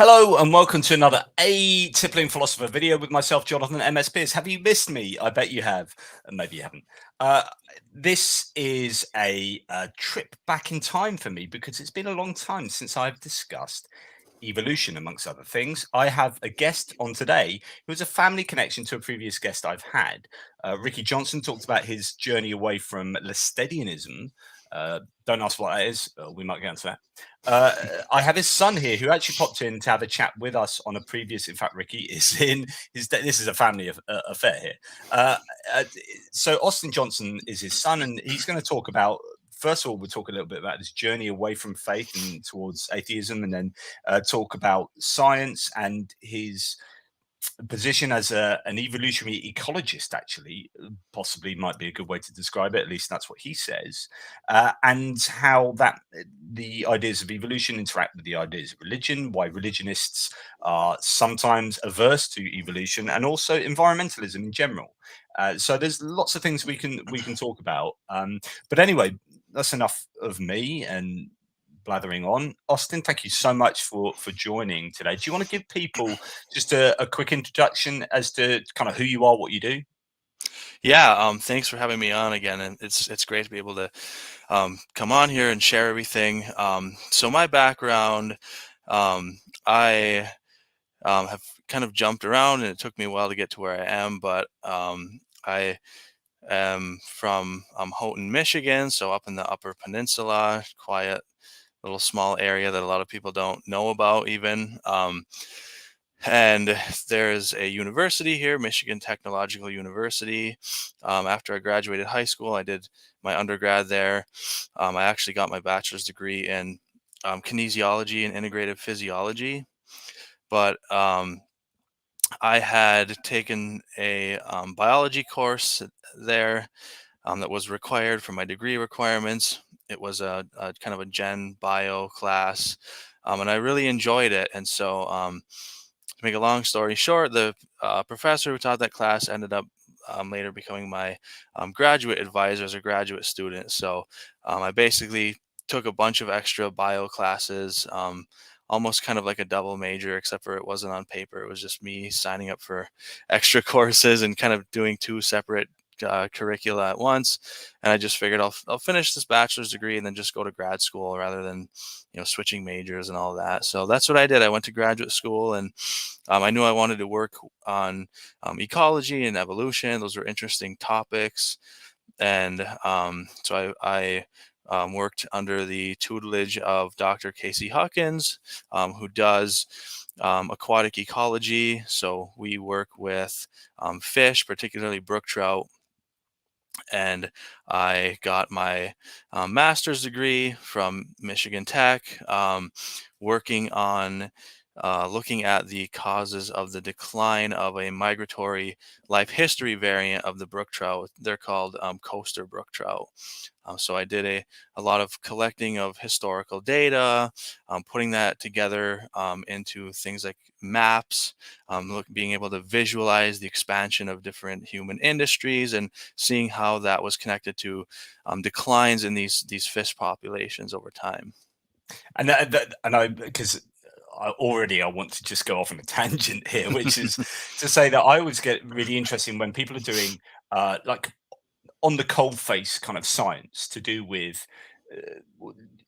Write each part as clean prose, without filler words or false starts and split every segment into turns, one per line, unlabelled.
Hello and welcome to another Tippling Philosopher video with myself, Jonathan MS Pierce. Have you missed me? I bet you have. Maybe you haven't. Uh, this is a trip back in time for me because it's been a long time since I've discussed evolution, amongst other things. I have a guest on today who is a family connection to a previous guest I've had. Ricky Johnson talked about his journey away from Lestadianism. Don't ask what that is. We might get into that. Uh, I have his son here who actually popped in to have a chat with us on a previous. In fact, Ricky is in his. This is a family affair here. Uh, uh, so Austin Johnson is his son, and he's going to talk about. First of all, we'll talk a little bit about his journey away from faith and towards atheism, and then talk about science and his position as an evolutionary ecologist. Actually, possibly might be a good way to describe it. At least that's what he says, and how that the ideas of evolution interact with the ideas of religion. Why religionists are sometimes averse to evolution, and also environmentalism in general. So there's lots of things we can talk about. But anyway, that's enough of me and blathering on. Austin, thank you so much for joining today. Do you want to give people just a quick introduction as to kind of who you are, what you do?
Yeah, thanks for having me on again, and it's great to be able to come on here and share everything. So my background, I have kind of jumped around, and it took me a while to get to where I am, but I am from Houghton, Michigan, so up in the Upper Peninsula, quiet little small area that a lot of people don't know about even. And there's a university here, Michigan Technological University. After I graduated high school, I did my undergrad there. I actually got my bachelor's degree in kinesiology and integrative physiology. But I had taken a biology course there that was required for my degree requirements. It was a kind of a gen bio class, and I really enjoyed it. And so, to make a long story short, the professor who taught that class ended up later becoming my graduate advisor as a graduate student. So I basically took a bunch of extra bio classes, almost kind of like a double major, except for it wasn't on paper. It was just me signing up for extra courses and kind of doing two separate curricula at once. And I just figured I'll finish this bachelor's degree and then just go to grad school rather than switching majors and all that. So that's what I did. I went to graduate school, and I knew I wanted to work on ecology and evolution. Those were interesting topics. And so I worked under the tutelage of Dr. Casey Huckins, who does aquatic ecology. So we work with fish, particularly brook trout. And I got my master's degree from Michigan Tech, working on looking at the causes of the decline of a migratory life history variant of the brook trout. They're called coaster brook trout. So I did a lot of collecting of historical data, putting that together into things like maps, being able to visualize the expansion of different human industries and seeing how that was connected to declines in these fish populations over time.
And I because I want to just go off on a tangent here, which is to say that I always get really interesting when people are doing like on the cold face kind of science to do with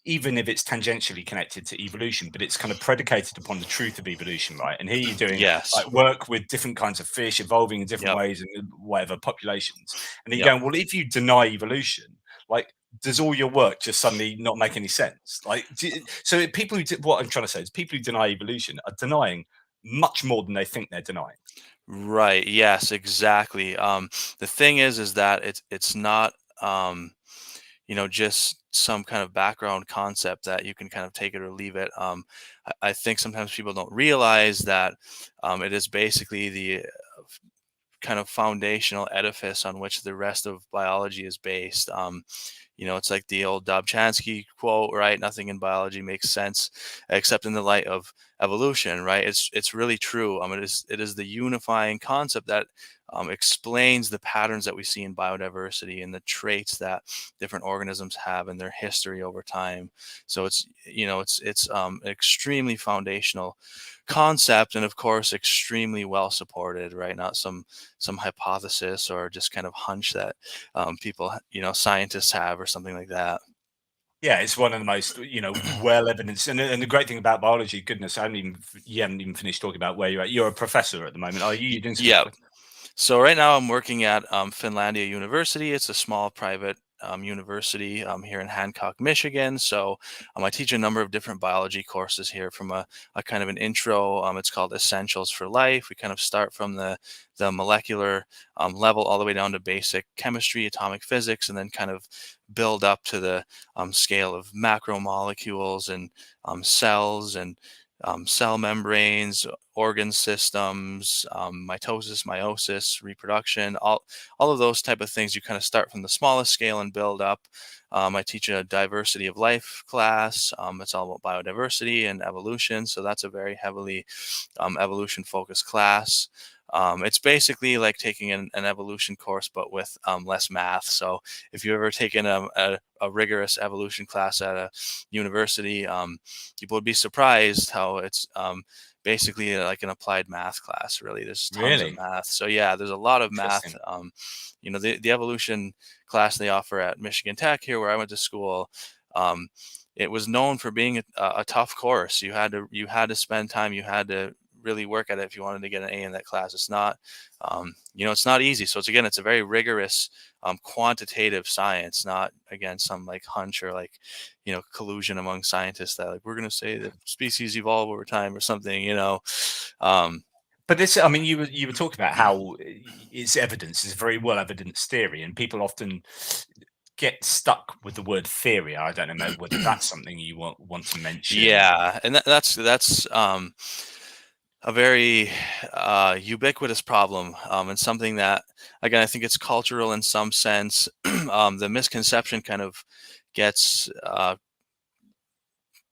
even if it's tangentially connected to evolution, but it's kind of predicated upon the truth of evolution, right? And here you're doing
Yes.
like work with different kinds of fish evolving in different
Yep.
ways and whatever populations. And then you're
Yep.
going, well, if you deny evolution, like, does all your work just suddenly not make any sense? Like, so people what I'm trying to say is people who deny evolution are denying much more than they think they're denying.
Right. Yes, exactly. The thing is that it's not just some kind of background concept that you can kind of take it or leave it. I think sometimes people don't realize that it is basically the kind of foundational edifice on which the rest of biology is based. It's like the old Dobzhansky quote, right? Nothing in biology makes sense except in the light of evolution, right? It's really true. It is the unifying concept that explains the patterns that we see in biodiversity and the traits that different organisms have in their history over time. So it's extremely foundational concept, and of course extremely well supported, right? Not some hypothesis or just kind of hunch that people, scientists have or something like that.
Yeah, it's one of the most, well evidenced. And the great thing about biology, goodness, you haven't even finished talking about where you're at. You're a professor at the moment, are you? You're doing some
Yeah. So right now I'm working at Finlandia University. It's a small private university here in Hancock, Michigan. So I teach a number of different biology courses here from a kind of an intro. It's called Essentials for Life. We kind of start from the molecular level all the way down to basic chemistry, atomic physics, and then kind of build up to the scale of macromolecules and cells and cell membranes, organ systems, mitosis, meiosis, reproduction, all of those type of things. You kind of start from the smallest scale and build up. I teach a diversity of life class. It's all about biodiversity and evolution. So that's a very heavily evolution focused class. It's basically like taking an evolution course, but with less math. So if you've ever taken a rigorous evolution class at a university, people would be surprised how it's basically like an applied math class. Really, there's tons of
Really
math. So yeah, there's a lot of math.
interesting.
The evolution class they offer at Michigan Tech here, where I went to school. Um, it was known for being a tough course. You had to spend time. You had to really work at it if you wanted to get an A in that class. It's not easy. So it's a very rigorous quantitative science, not again some like hunch or like collusion among scientists that like we're going to say that species evolve over time or something. um
But this, I mean, you were talking about how it's evidence, it's a very well evidenced theory, and people often get stuck with the word theory. I don't know whether that's something you want to mention.
yeah, and that's a very ubiquitous problem, and something that, again, I think it's cultural in some sense. The misconception kind of gets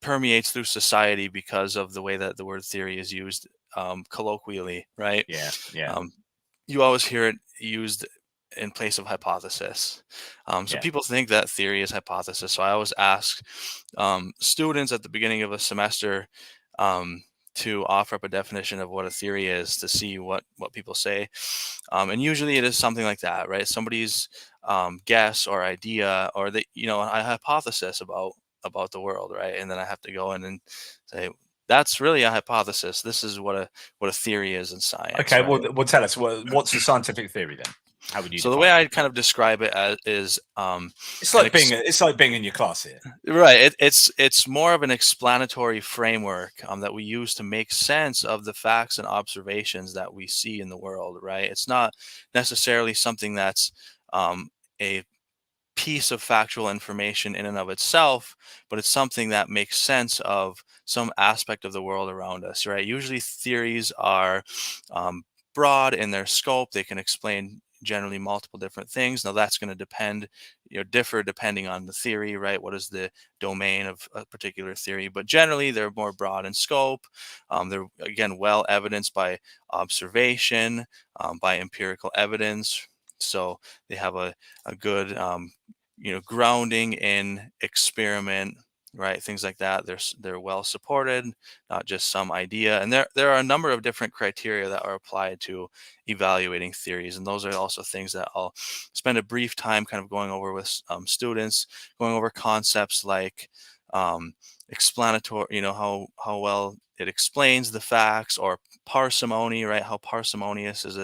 permeates through society because of the way that the word theory is used colloquially, right?
Yeah, yeah,
Um, you always hear it used in place of hypothesis. So
yeah.
people think that theory is hypothesis. So I always ask students at the beginning of a semester um, to offer up a definition of what a theory is to see what people say. And usually it is something like that, right? Somebody's guess or idea or a hypothesis about the world, right? And then I have to go in and say, that's really a hypothesis. This is what a theory is in science,
Okay,
right?
well, tell us what's the scientific theory then? How would you
So the
define
way
it?
I kind of describe it as is
It's
an
like being in your class here.
right. It's more of an explanatory framework that we use to make sense of the facts and observations that we see in the world. Right. It's not necessarily something that's a piece of factual information in and of itself, but it's something that makes sense of some aspect of the world around us, right? Usually theories are um, broad in their scope. They can explain generally multiple different things. Now that's going to differ depending on the theory, right? What is the domain of a particular theory? But generally they're more broad in scope. They're again well evidenced by observation, by empirical evidence. So they have a good grounding in experiment, right? Things like that. They're well supported, not just some idea. And there are a number of different criteria that are applied to evaluating theories, and those are also things that I'll spend a brief time kind of going over with students, going over concepts like explanatory, how well it explains the facts, or parsimony, right? How parsimonious is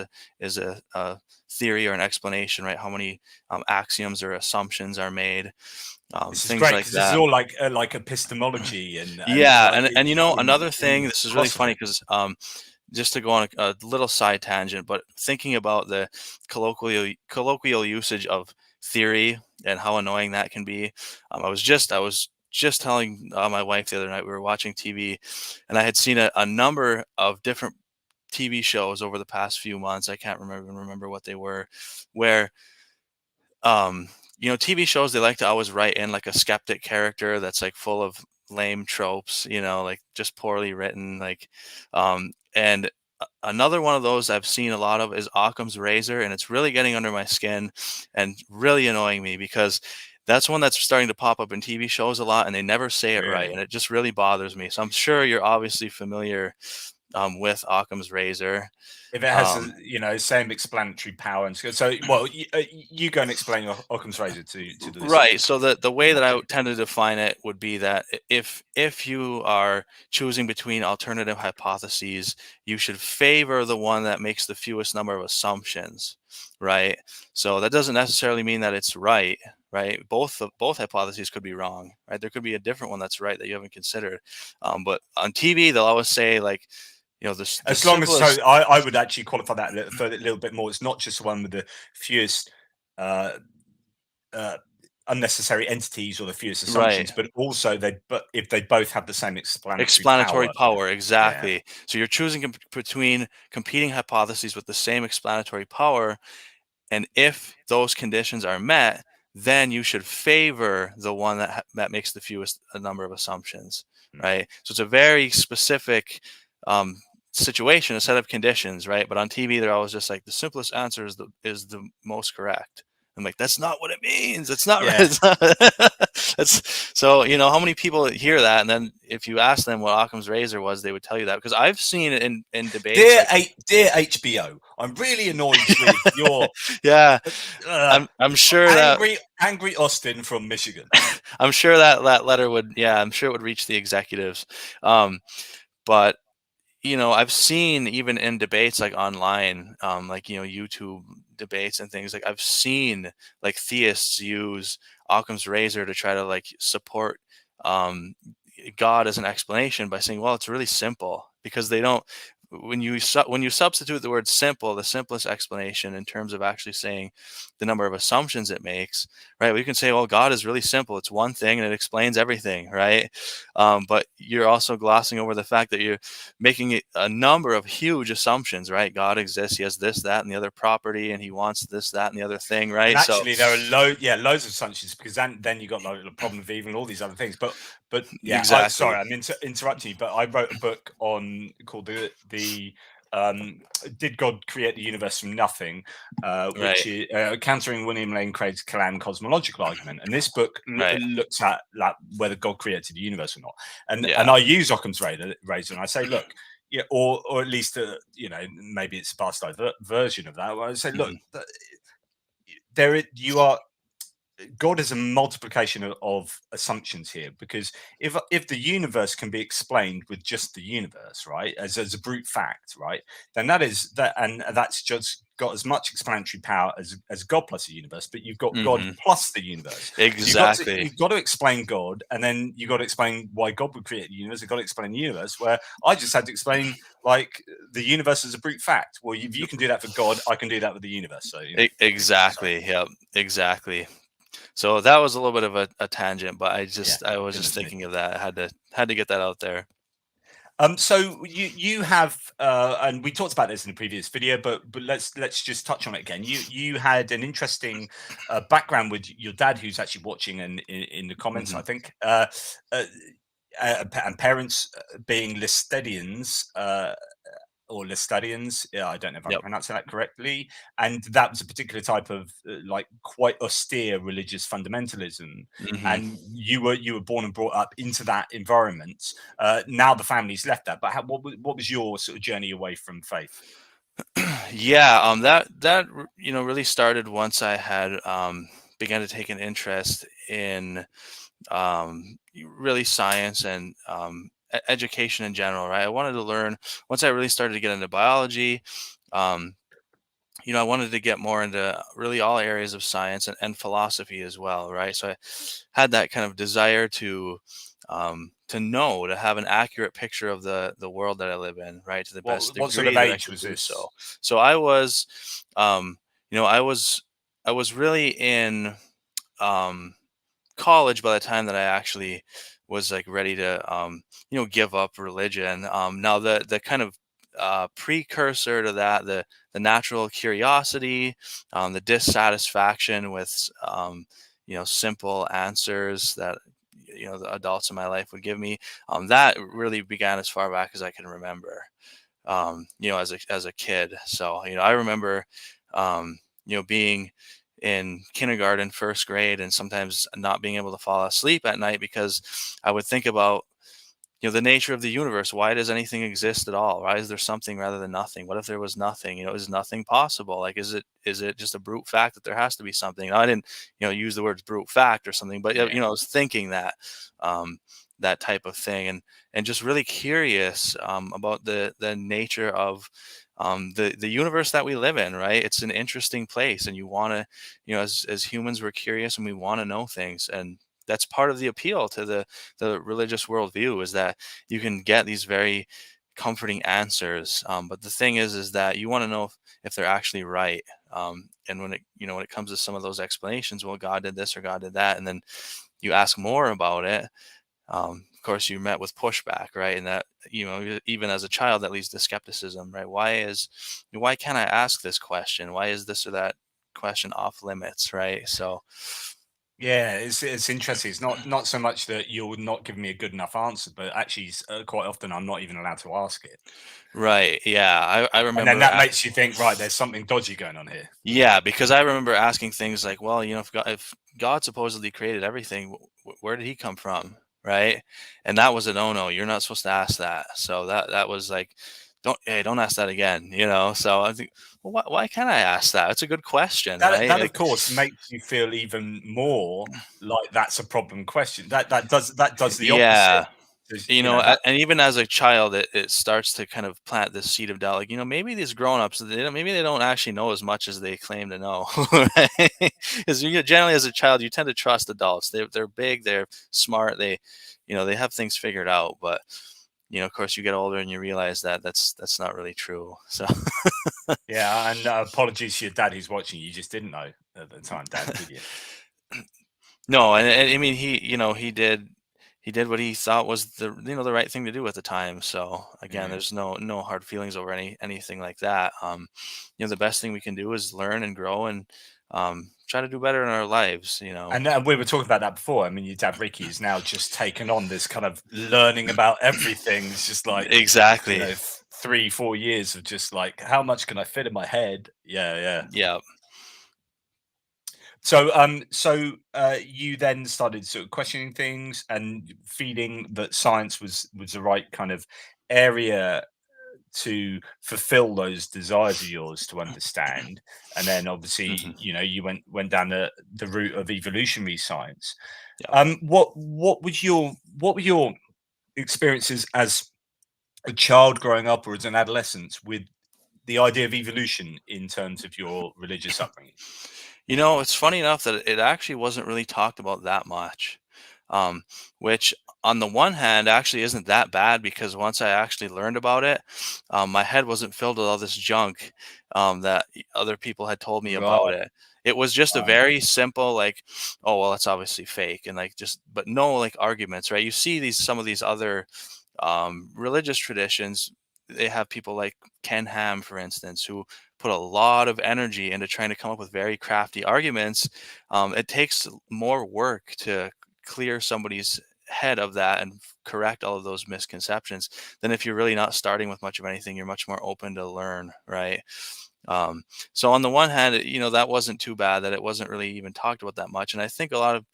a theory or an explanation, right? How many axioms or assumptions are made,
This is
things
great
like
because this is
that.
all like epistemology and
Yeah,
like
and another thing.
in
This is really funny
philosophy.
because just to go on a little side tangent, but thinking about the colloquial usage of theory and how annoying that can be. I was just telling my wife the other night, we were watching TV, and I had seen a number of different TV shows over the past few months. I can't remember what they were, where TV shows, they like to always write in like a skeptic character that's like full of lame tropes, like just poorly written, and another one of those I've seen a lot of is Occam's razor, and it's really getting under my skin and really annoying me because that's one that's starting to pop up in TV shows a lot, and they never say it right, and
Really?
it just really bothers me. So I'm sure you're obviously familiar with Occam's razor.
If it has
Um,
a, same explanatory power and so, well, you go and explain Occam's razor to the listeners.
Right. So the way that I
Okay.
would tend to define it would be that if you are choosing between alternative hypotheses, you should favor the one that makes the fewest number of assumptions, right? So that doesn't necessarily mean that it's right, right? Both hypotheses could be wrong, right? There could be a different one that's right that you haven't considered. But on TV, they'll always say like, the
As long as so,
simplest.
I would actually qualify that a little bit more. It's not just the one with the fewest uh, uh, unnecessary entities or the fewest
Right.
assumptions, but also but if they both have the same explanatory
Explanatory
power,
power,
yeah.
exactly. So you're choosing between competing hypotheses with the same explanatory power, and if those conditions are met, then you should favor the one that makes the fewest number of assumptions,
Mm.
right? So it's a very specific um, situation, a set of conditions, right? But on TV, they're always just like the simplest answer is the most correct. I'm like, that's not what it means. It's not right.
Yeah.
It's not. That's so. How many people hear that, and then if you ask them what Occam's razor was, they would tell you that because I've seen it in debates.
Dear HBO, I'm really annoyed with your
Yeah,
uh,
I'm sure that
angry Austin from Michigan.
I'm sure that letter would, yeah, I'm sure it would reach the executives. But I've seen even in debates like online, like YouTube debates and things, like I've seen like theists use Occam's razor to try to like support um, God as an explanation by saying, well, it's really simple because they don't. When you substitute the word simple, the simplest explanation in terms of actually saying the number of assumptions it makes, right? We can say, well, God is really simple. It's one thing and it explains everything, right? But you're also glossing over the fact that you're making a number of huge assumptions, right? God exists. He has this, that, and the other property, and he wants this, that, and the other thing,
And
right? So
actually, there are loads of assumptions because then you got like the problem of evil and all these other things. But yeah,
exactly.
sorry, I'm interrupting you. But I wrote a book called the Did God Create the Universe from Nothing, which
Right.
is countering William Lane Craig's Kalam cosmological argument. And this book
Right.
looks at like whether God created the universe or not. And
Yeah.
I use Occam's razor and I say, look. Yeah, or at least maybe it's a bastard version of that. I say, look,
Mhm.
you are God is a multiplication of assumptions here because if the universe can be explained with just the universe, right, as a brute fact, right, then that is that, and that's just got as much explanatory power as God plus the universe, but you've got God
Mhm.
plus the universe. So
Exactly.
you've got to explain God, and then you've got to explain why God would create the universe. You've got to explain the universe. Where I just had to explain like the universe as a brute fact. Well, if you can do that for God, I can do that with the universe. So sorry.
Exactly. Yep. Exactly. So that was a little bit of a tangent, but
Yeah,
I was just
goodness me.
thinking of that. I had to get that out there.
So you have, and we talked about this in the previous video, but let's just touch on it again. You had an interesting background with your dad, who's actually watching, and in the comments,
Hmm.
I think, and parents being Listedians, or Lestadians. Yeah, I don't know if I'm
Yep.
pronouncing that correctly. And that was a particular type of like quite austere religious fundamentalism.
Hmm.
And you were born and brought up into that environment. Now the family's left that, but what was your sort of journey away from faith?
Yeah. That really started once I had began to take an interest in really science and education in general, right? I wanted to learn once I really started to get into biology. Um, I wanted to get more into really all areas of science and philosophy as well, right? So I had that kind of desire to know, to have an accurate picture of the world that I live in, right, to the best
What sort of
degree that I
age
could
was
do so.
this?
So I was, um, I was really in um, college by the time that I actually was like ready to give up religion. Now the kind of precursor to that, the natural curiosity, the dissatisfaction with simple answers that the adults in my life would give me. That really began as far back as I can remember. As a kid. So I remember, being in kindergarten, first grade, and sometimes not being able to fall asleep at night because I would think about the nature of the universe. Why does anything exist at all? Why is there something rather than nothing? What if there was nothing? Is nothing possible? Like, is it just a brute fact that there has to be something? I didn't use the words brute fact or something, but
Yeah.
I was thinking um, that type of thing, and just really curious about the nature of the universe that we live in. Right, it's an interesting place, and you want to, as humans, we're curious and we want to know things, and that's part of the appeal to the religious worldview, is that you can get these very comforting answers. But the thing is that you want to know if they're actually right. And when it comes to some of those explanations, well, God did this or God did that, and then you ask more about it. Of course, you met with pushback, right? And that even as a child, that leads to skepticism, right? Why can't I ask this question? Why is this or that question off limits, right? So
Yeah, it's interesting. It's not so much that you're not giving me a good enough answer, but actually, quite often I'm not even allowed to ask it,
right, yeah, I
and then
remember.
that makes you think, right? There's something dodgy going on here.
Yeah, because I remember asking things like, well, if God supposedly created everything, where did he come from, right? And that was a no-no. You're not supposed to ask that. So that was like, don't ask that again, So I think, well, why can't I ask that? It's a good question,
That
right?
of
Like,
course makes you feel even more like that's a problem question. That does the opposite.
yeah.
That
And even as a child, it starts to kind of plant this seed of doubt. Like, maybe these grown-ups, maybe they don't actually know as much as they claim to know, right? Because generally, as a child, you tend to trust adults. They're big, they're smart, they have things figured out. But of course, you get older and you realize that that's not really true. So
Yeah, and apologies to your dad who's watching. You just didn't know at the time, Dad, did you?
no, and I mean, he did what he thought was the right thing to do at the time. So again,
Yeah.
there's no hard feelings over anything like that. The best thing we can do is learn and grow and try to do better in our lives.
And we were talking about that before. I mean, your dad Ricky is now just taken on this kind of learning about everything. It's just like
Exactly.
3-4 years of just like how much can I fit in my head? Yeah, yeah.
Yeah.
So you then started sort of questioning things and feeling that science was the right kind of area to fulfill those desires of yours to understand. And then obviously,
Hmm.
you went down the route of evolutionary science.
Yeah.
What were your experiences as a child growing up or as an adolescent with the idea of evolution in terms of your religious upbringing?
It's funny enough that it actually wasn't really talked about that much, um, which on the one hand actually isn't that bad, because once I actually learned about it, my head wasn't filled with all this junk that other people had told me
Right.
about it. It was just a
Right.
very simple, like, oh well, it's obviously fake, and like, just, but no, like, arguments, right? You see some of these other religious traditions. They have people like Ken Ham, for instance, who put a lot of energy into trying to come up with very crafty arguments. It takes more work to clear somebody's head of that and correct all of those misconceptions than if you're really not starting with much of anything. You're much more open to learn, right? Um, so on the one hand, that wasn't too bad that it wasn't really even talked about that much. And I think a lot of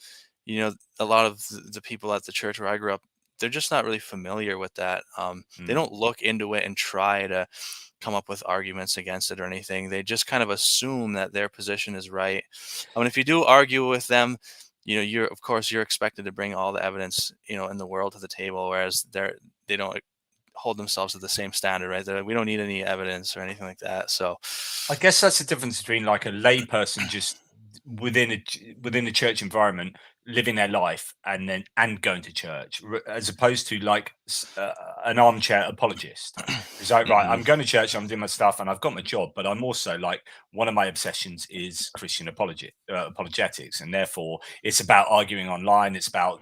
the people at the church where I grew up, they're just not really familiar with that. They
Mm.
don't look into it and try to come up with arguments against it or anything. They just kind of assume that their position is right. I mean, if you do argue with them, you're expected to bring all the evidence, in the world to the table, whereas they don't hold themselves to the same standard, right? They're like, we don't need any evidence or anything like that. So,
I guess that's the difference between like a layperson just within a church environment living their life and going to church, as opposed to like an armchair apologist who's like, right,
mhm,
I'm going to church, I'm doing my stuff, and I've got my job, but I'm also like one of my obsessions is Christian apologetics, and therefore it's about arguing online. It's about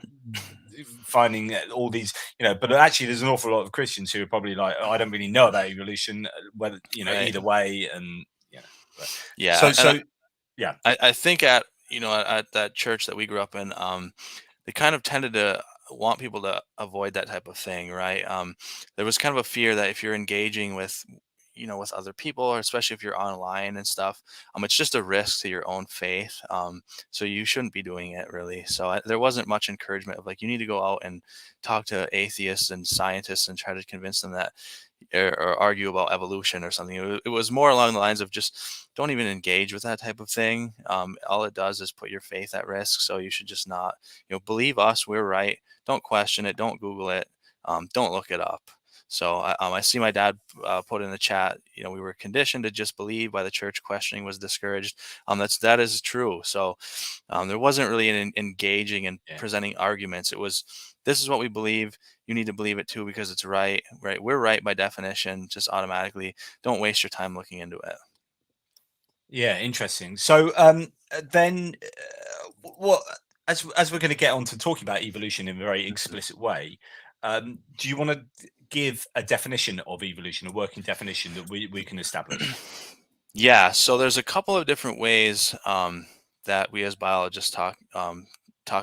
finding all these, but actually there's an awful lot of Christians who are probably like, oh, I don't really know about evolution, whether
right,
either way, and but
yeah,
so
and
so yeah.
I think at that church that we grew up in, they kind of tended to want people to avoid that type of thing, right? There was kind of a fear that if you're engaging with, with other people, or especially if you're online and stuff, it's just a risk to your own faith. So you shouldn't be doing it really. So there wasn't much encouragement of like, you need to go out and talk to atheists and scientists and try to convince them that, or argue about evolution or something. It was more along the lines of just don't even engage with that type of thing. All it does is put your faith at risk. So you should just not, believe us, we're right. Don't question it. Don't Google it. Don't look it up. So I see my dad put in the chat, we were conditioned to just believe by the church. Questioning was discouraged. That is true. So there wasn't really an engaging and
Yeah.
presenting arguments. It was, this is what we believe. You need to believe it too because it's right. Right. We're right by definition, just automatically. Don't waste your time looking into it.
Yeah, interesting. So then, what as we're going to get on to talking about evolution in a very explicit way, do you want to give a definition of evolution, a working definition that we can establish?
Yeah, so there's a couple of different ways that we as biologists talk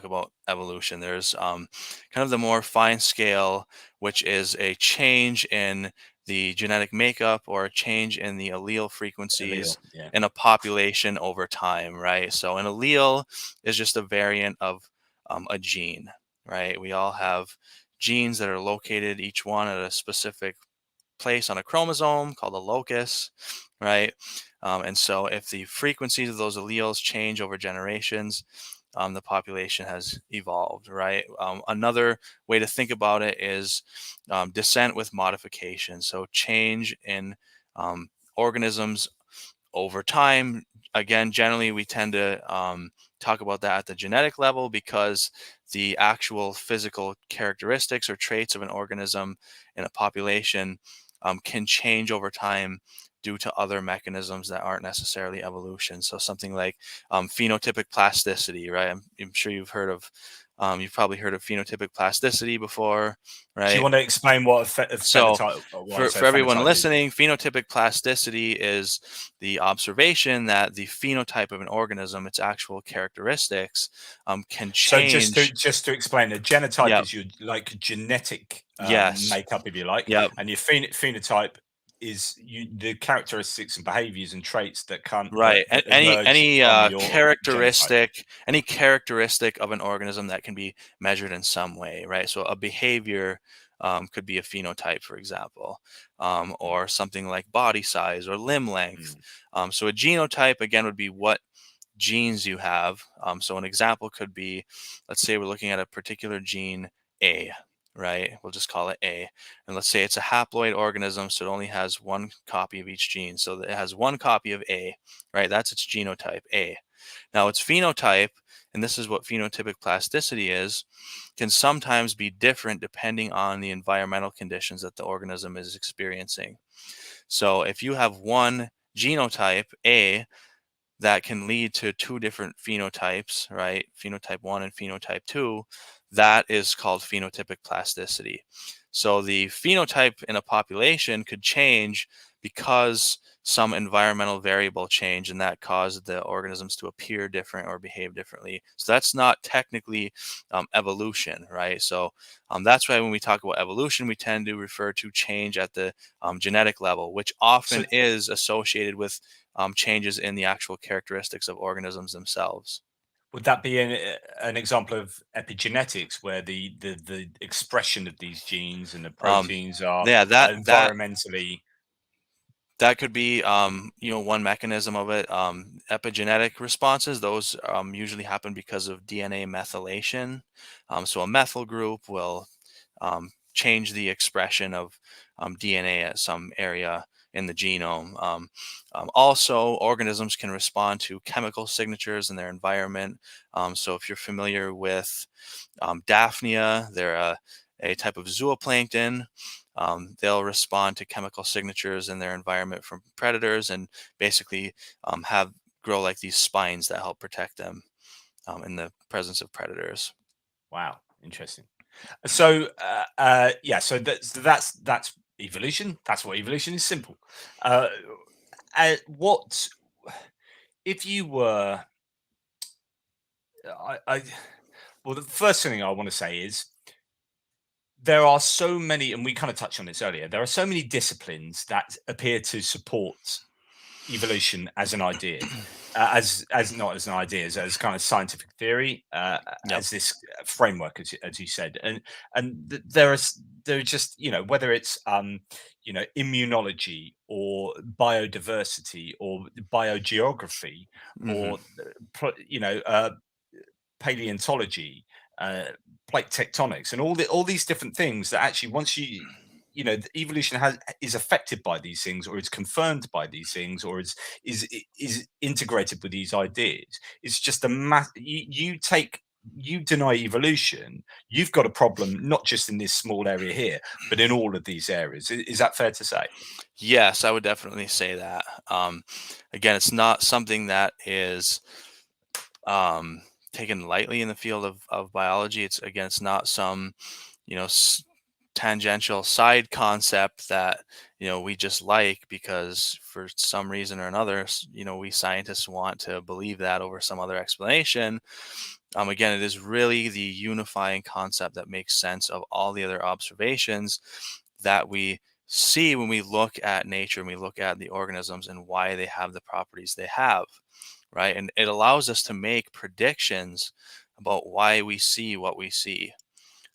about evolution. There's kind of the more fine scale, which is a change in the genetic makeup or a change in the allele
Allele,
frequencies
yeah.
in a population over time, right? So an allele is just a variant of a gene, right? We all have genes that are located, each one at a specific place on a chromosome called a locus, right? And so if the frequencies of those alleles change over generations, the population has evolved, right? Another way to think about it is descent with modification. So change in organisms over time. Again, generally, we tend to talk about that at the genetic level because the actual physical characteristics or traits of an organism in a population can change over time due to other mechanisms that aren't necessarily evolution. So something like phenotypic plasticity, right? I'm sure you've probably heard of phenotypic plasticity before,
Do you
right?
want to explain what a
So
phenotype? What I
for,
say
for everyone
phenotype is?
listening, phenotypic plasticity is the observation that the phenotype of an organism, its actual characteristics, can
So just to
change.
explain, a genotype
Yep.
is your like genetic
Yes.
makeup, if you like,
Yep.
and your phenotype is the characteristics and behaviors and traits that come
Right.
that
Any
emerge
any
from your genotype.
characteristic of an organism that can be measured in some way, right? So a behavior could be a phenotype, for example,
Mm,
or something like body size or limb length.
mm.
So a genotype again would be what genes you have. So an example could be, let's say we're looking at a particular gene A, right? We'll just call it A. And let's say it's a haploid organism, so it only has one copy of each gene. So it has one copy of A, right? That's its genotype, A. Now its phenotype, and this is what phenotypic plasticity is, can sometimes be different depending on the environmental conditions that the organism is experiencing. So if you have one genotype, A, that can lead to two different phenotypes, right? Phenotype 1 and phenotype 2, that is called phenotypic plasticity. So the phenotype in a population could change because some environmental variable changed and that caused the organisms to appear different or behave differently. So that's not technically evolution, right? So that's why when we talk about evolution, we tend to refer to change at the genetic level, which
So
often is associated with changes in the actual characteristics of organisms themselves.
would that be an example of epigenetics, where the expression of these genes and the
Um,
proteins are
yeah,
environmentally?
that could be one mechanism of it. Epigenetic responses, those usually happen because of DNA methylation. So a methyl group will change the expression of DNA at some area in the genome. Also, organisms can respond to chemical signatures in their environment. So if you're familiar with Daphnia, they're a type of zooplankton. They'll respond to chemical signatures in their environment from predators and basically have grow like these spines that help protect them in the presence of predators.
Wow, interesting. So yeah, so that's evolution. That's what evolution is. Simple. Uh, what if you were? I well, the first thing I want to say is there are so many, and we kind of touched on this earlier. There are so many disciplines that appear to support evolution as an idea, as not as an idea, as kind of scientific theory,
Yep.
as this framework, as you said, there is there are just, whether it's immunology or biodiversity or biogeography
Hmm.
or paleontology, uh, plate tectonics, and all these different things that actually, once the evolution is affected by these things, or is confirmed by these things, or is integrated with these ideas. It's just you deny evolution, you've got a problem, not just in this small area here, but in all of these areas. Is that fair to say?
Yes, I would definitely say that. Again, it's not something that is um, taken lightly in the field of biology. It's again, it's not some you know s- tangential side concept that we just like because for some reason or another, we scientists want to believe that over some other explanation. Again, it is really the unifying concept that makes sense of all the other observations that we see when we look at nature and we look at the organisms and why they have the properties they have, right? And it allows us to make predictions about why we see what we see,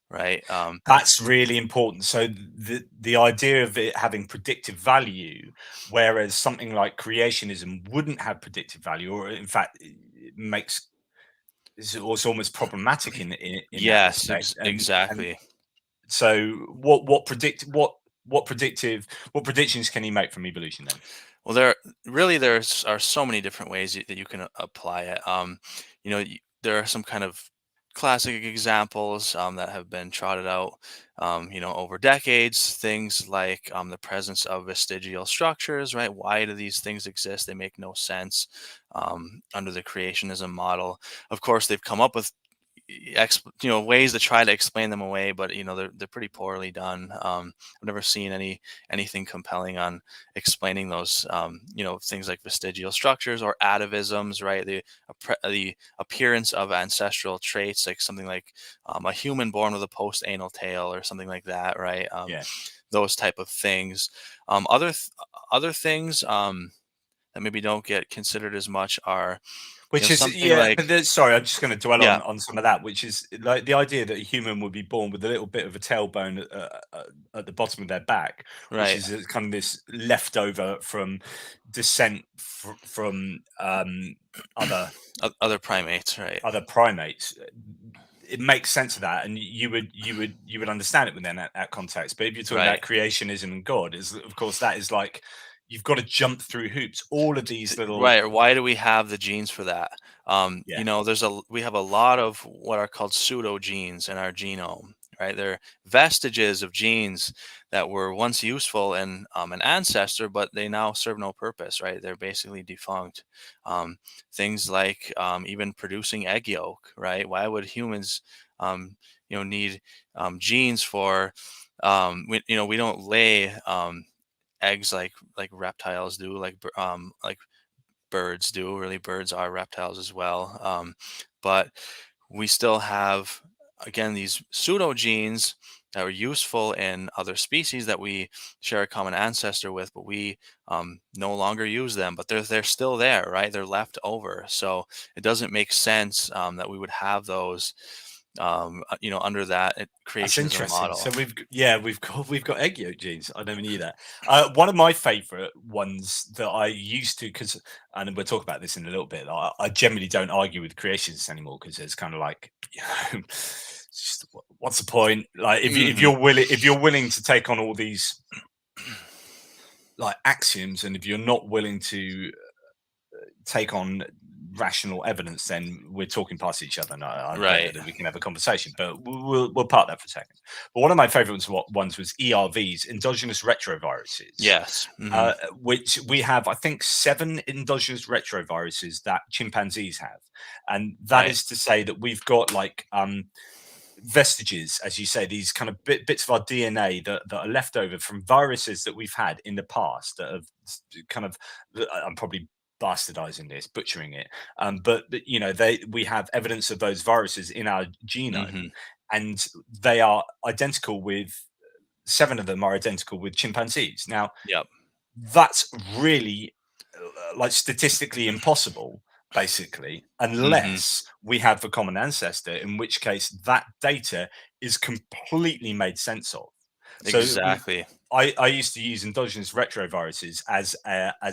right?
That's really important. So the idea of it having predictive value, whereas something like creationism wouldn't have predictive value, or in fact, it makes it's also almost problematic in that
Yes,
respect. And
exactly.
so, what predictions can you make from evolution then?
Well, are so many different ways that you can apply it. There are some kind of classic examples that have been trotted out, over decades. Things like the presence of vestigial structures, right? Why do these things exist? They make no sense under the creationism model. Of course, they've come up with ways to try to explain them away, but they're pretty poorly done. I've never seen anything compelling on explaining those things like vestigial structures or atavisms, right? The appearance of ancestral traits, like something like a human born with a post anal tail or something like that, right?
Yeah.
Those type of things. Other things that maybe don't get considered as much are
Which is,
something
yeah,
like,
but sorry, I'm just going to dwell
yeah,
on some of that, which is like the idea that a human would be born with a little bit of a tailbone at the bottom of their back, which
right.
is kind of this leftover from descent from other
Other primates, right?
primates. It makes sense of that, and you would understand it within that context. But if you're talking
Right.
about creationism and God, is of course that is like you've got to jump through hoops. All of these little,
Right, or why do we have the genes for that?
yeah,
We have a lot of what are called pseudogenes in our genome, right? They're vestiges of genes that were once useful in an ancestor, but they now serve no purpose, right? They're basically defunct. Um, Things like even producing egg yolk, right? Why would humans, need genes for, we don't lay eggs like reptiles do, like birds do. Really, birds are reptiles as well. But we still have, again, these pseudogenes that are useful in other species that we share a common ancestor with, but we no longer use them. But they're still there, right? They're left over. So it doesn't make sense that we would have those, under that
that's
creationism
interesting.
model.
So we've got egg yolk genes. I never knew that. One of my favorite ones that I used to, because, and we'll talk about this in a little bit. I generally don't argue with creationists anymore because it's kind of like, it's just, what's the point? Like if
Hmm.
you're willing to take on all these like axioms, and if you're not willing to take on rational evidence, then we're talking past each other, and I don't know
Right.
that we can have a conversation. But we'll park that for a second. But one of my favorite ones was ERVs, endogenous retroviruses,
Yes. Hmm.
which we have, I think, 7 endogenous retroviruses that chimpanzees have, and that
Right.
is to say that we've got like vestiges, as you say, these kind of bits of our DNA that are left over from viruses that we've had in the past that have kind of, I'm probably bastardizing this, butchering it, but we have evidence of those viruses in our genome,
Hmm.
and they are identical with 7 of them are identical with chimpanzees. Now,
Yep.
that's really like statistically impossible, basically,
Hmm.
unless we have a common ancestor, in which case that data is completely made sense of. So
Exactly.
I used to use endogenous retroviruses as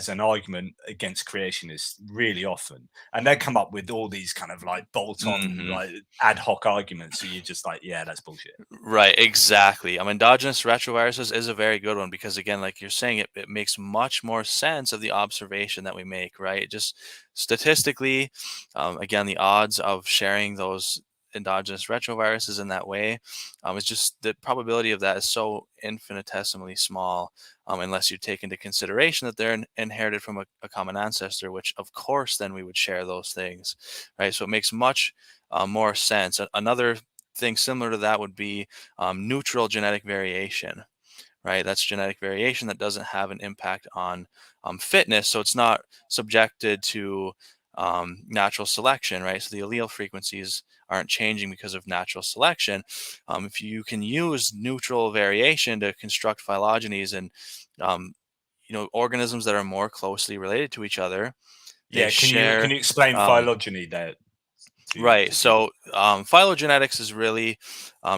an argument against creationists really often, and they come up with all these kind of like bolt-on,
Hmm.
like ad hoc arguments. So you're just like, yeah, that's bullshit.
Right, exactly. Endogenous retroviruses is a very good one because, again, like you're saying, it makes much more sense of the observation that we make, right? Just statistically, again, the odds of sharing those endogenous retroviruses in that way is just the probability of that is so infinitesimally small, unless you take into consideration that they're inherited from a common ancestor, which, of course, then we would share those things, right? So it makes much more sense. Another thing similar to that would be neutral genetic variation, right? That's genetic variation that doesn't have an impact on fitness, so it's not subjected to natural selection, right? So the allele frequencies aren't changing because of natural selection. If you can use neutral variation to construct phylogenies and um, organisms that are more closely related to each other, they
Yeah, can
share.
you explain
um,
phylogeny there
Right.
to people?
So phylogenetics is really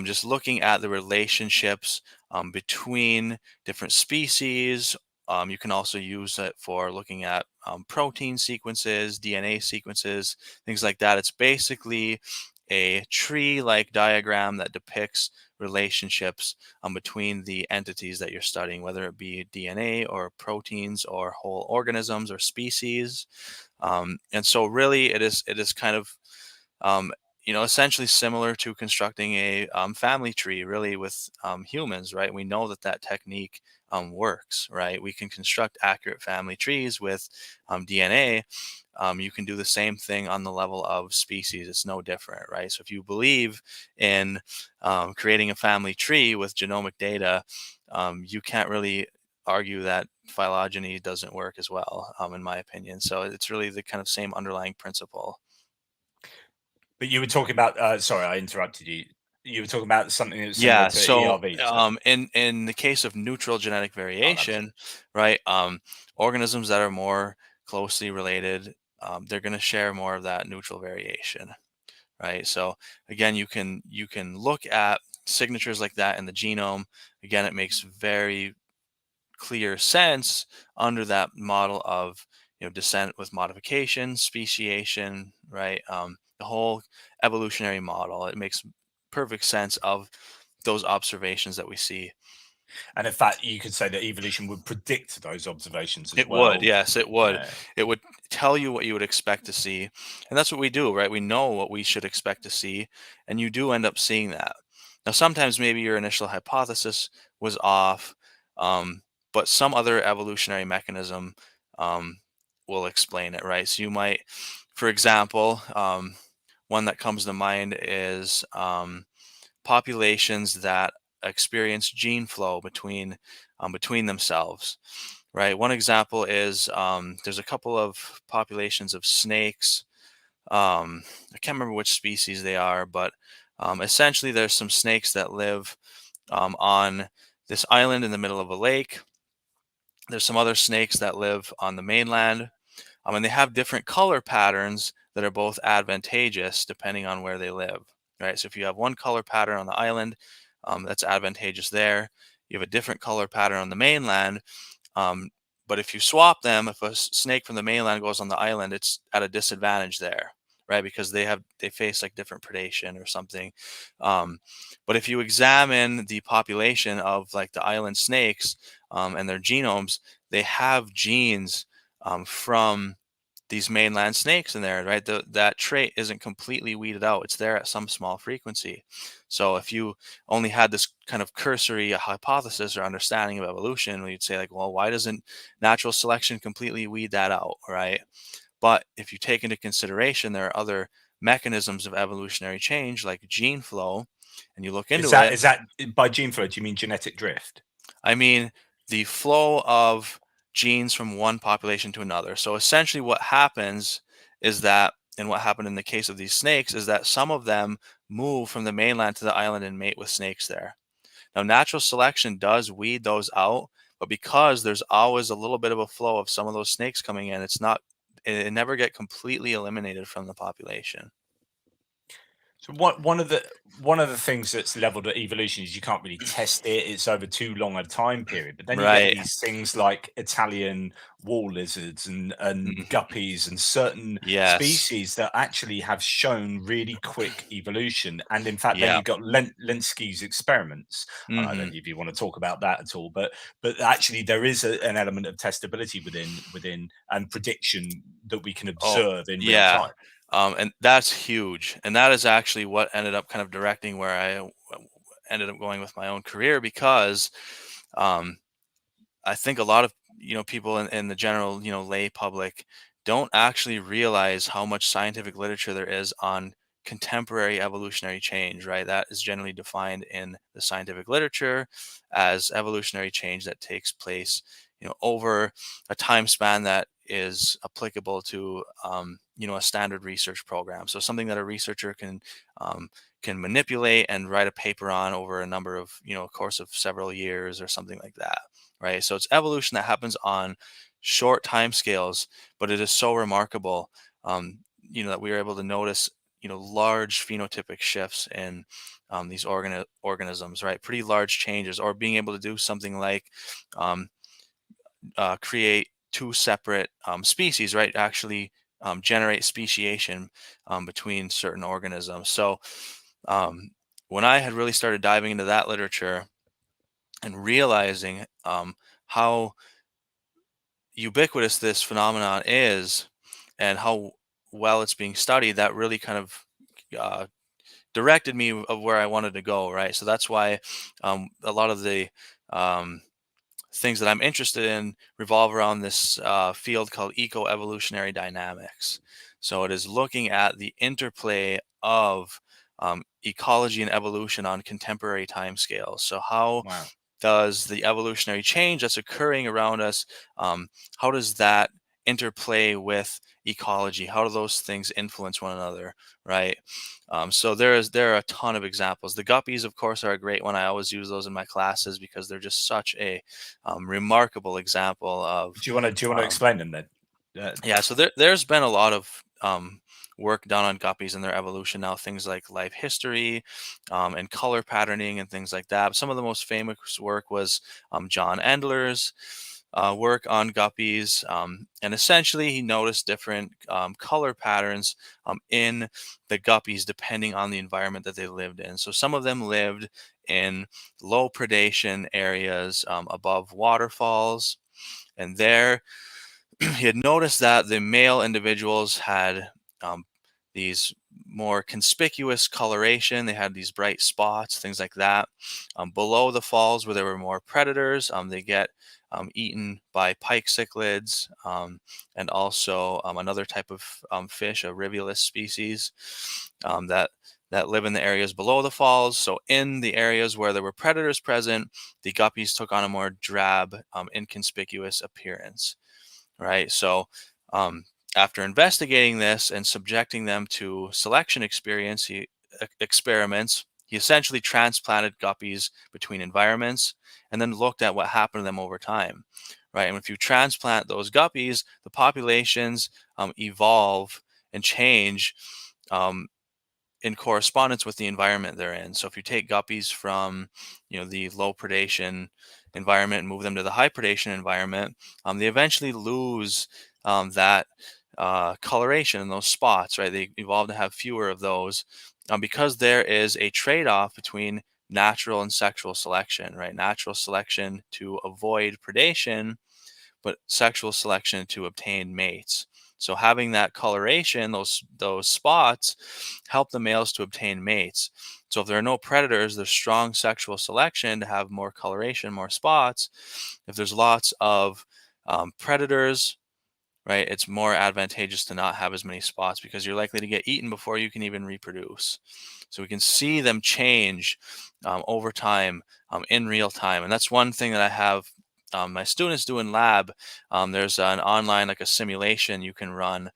just looking at the relationships between different species. You can also use it for looking at protein sequences, DNA sequences, things like that. It's basically a tree-like diagram that depicts relationships between the entities that you're studying, whether it be DNA or proteins or whole organisms or species. And so really it is kind of um, essentially similar to constructing a family tree, really, with humans, right? We know that that technique works, right? We can construct accurate family trees with DNA. You can do the same thing on the level of species. It's no different, right? So if you believe in creating a family tree with genomic data, you can't really argue that phylogeny doesn't work as well, in my opinion. So it's really the kind of same underlying principle.
But you were talking about, sorry, I interrupted you. You were talking about something that was similar
Yeah,
to
so
ERV. Sorry.
in the case of neutral genetic
Oh, that was it.
variation, right? Organisms that are more closely related, they're going to share more of that neutral variation, right? So again, you can look at signatures like that in the genome. Again, it makes very clear sense under that model of descent with modification, speciation, right? The whole evolutionary model. It makes perfect sense of those observations that we see.
And in fact, you could say that evolution would predict those observations as
It would,
well.
yes, it would.
Yeah.
It would tell you what you would expect to see. And that's what we do, right? We know what we should expect to see, and you do end up seeing that. Now, sometimes maybe your initial hypothesis was off, um, but some other evolutionary mechanism um, will explain it, right? So you might, for example, one that comes to mind is populations that experience gene flow between themselves, right? One example is there's a couple of populations of snakes. I can't remember which species they are, but essentially there's some snakes that live on this island in the middle of a lake. There's some other snakes that live on the mainland, and they have different color patterns that are both advantageous depending on where they live, right? So if you have one color pattern on the island, that's advantageous there. You have a different color pattern on the mainland, um, but if you swap them, if a snake from the mainland goes on the island, it's at a disadvantage there, right? Because they face like different predation or something. Um, but if you examine the population of like the island snakes and their genomes, they have genes from these mainland snakes in there, right? That trait isn't completely weeded out. It's there at some small frequency. So if you only had this kind of cursory hypothesis or understanding of evolution, we'd say like, well, why doesn't natural selection completely weed that out, right? But if you take into consideration there are other mechanisms of evolutionary change like gene flow, and you look into it,
Is that by gene flow? Do you mean genetic drift?
I mean, the flow of genes from one population to another. So essentially, what happens is that, and what happened in the case of these snakes, is that some of them move from the mainland to the island and mate with snakes there. Now, natural selection does weed those out, but because there's always a little bit of a flow of some of those snakes coming in, it never get completely eliminated from the population.
So one of the things that's leveled at evolution is you can't really test it. It's over too long a time period. But then you get
Right.
these things like Italian wall lizards and
Mhm.
guppies and certain
Yes.
species that actually have shown really quick evolution. And in fact, then
Yeah.
you've got Linsky's experiments. And I don't
Hmm.
know if you want to talk about that at all, but actually there is an element of testability within and prediction that we can
Oh,
observe in real
yeah.
time.
And that's huge. And that is actually what ended up kind of directing where ended up going with my own career because um, I think a lot of people in the general lay public don't actually realize how much scientific literature there is on contemporary evolutionary change. Right, that is generally defined in the scientific literature as evolutionary change that takes place over a time span that is applicable to a standard research program. So something that a researcher um, can manipulate and write a paper on over a number of course of several years or something like that, right? So it's evolution that happens on short time scales, but it is so remarkable, that we are able to notice, large phenotypic shifts in these organisms, right? Pretty large changes, or being able to do something like um, create two separate species, right? Actually generate speciation between certain organisms. So um, when I had really started diving into that literature and realizing how ubiquitous this phenomenon is and how well it's being studied, that really kind of uh, directed me of where I wanted to go, right? So that's why a lot of the um, things that I'm interested in revolve around this field called eco-evolutionary dynamics. So it is looking at the interplay of ecology and evolution on contemporary timescales. So how
Wow.
does the evolutionary change that's occurring around us, how does that interplay with ecology? How do those things influence one another, right? So there are a ton of examples. The guppies, of course, are a great one. I always use those in my classes because they're just such a remarkable example of
Do you want to
um,
explain them then?
yeah, so there's been a lot of work done on guppies and their evolution now, things like life history and color patterning and things like that. Some of the most famous work was John Endler's work on guppies. And essentially, he noticed different color patterns in the guppies depending on the environment that they lived in. So some of them lived in low predation areas above waterfalls. And there he had noticed that the male individuals had um, these more conspicuous coloration. They had these bright spots, things like that. Below the falls, where there were more predators, they get eaten by pike cichlids and also another type of fish, a rivulus species that live in the areas below the falls. So in the areas where there were predators present, the guppies took on a more drab, inconspicuous appearance, right? So, after investigating this and subjecting them to selection experiments, he essentially transplanted guppies between environments and then looked at what happened to them over time, right? And if you transplant those guppies, the populations evolve and change um, in correspondence with the environment they're in. So if you take guppies from, the low predation environment and move them to the high predation environment, they eventually lose that coloration in those spots, right? They evolve to have fewer of those because there is a trade-off between natural and sexual selection, right? Natural selection to avoid predation, but sexual selection to obtain mates. So having that coloration, those spots, help the males to obtain mates. So if there are no predators, there's strong sexual selection to have more coloration, more spots. If there's lots of predators, right, it's more advantageous to not have as many spots because you're likely to get eaten before you can even reproduce. So we can see them change over time in real time. And that's one thing that I have my students do in lab. There's an online, like a simulation you can run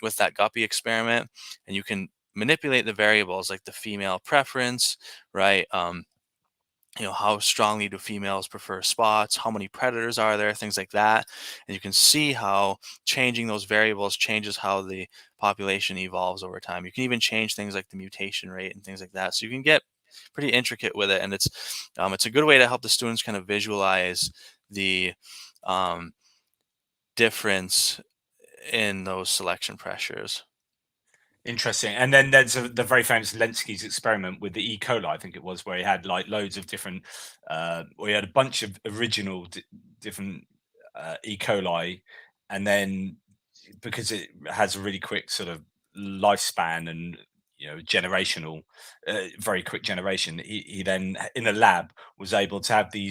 with that guppy experiment, and you can manipulate the variables like the female preference, right? How strongly do females prefer spots, how many predators are there, things like that. And you can see how changing those variables changes how the population evolves over time. You can even change things like the mutation rate and things like that. So you can get pretty intricate with it, and it's a good way to help the students kind of visualize the um, difference in those selection pressures.
Interesting. And then there's the very famous Lenski's experiment with the E. coli, I think it was, where he had like loads of different, or he had a bunch of original different E. coli, and then because it has a really quick sort of lifespan and generational, very quick generation, he then in a lab was able to have the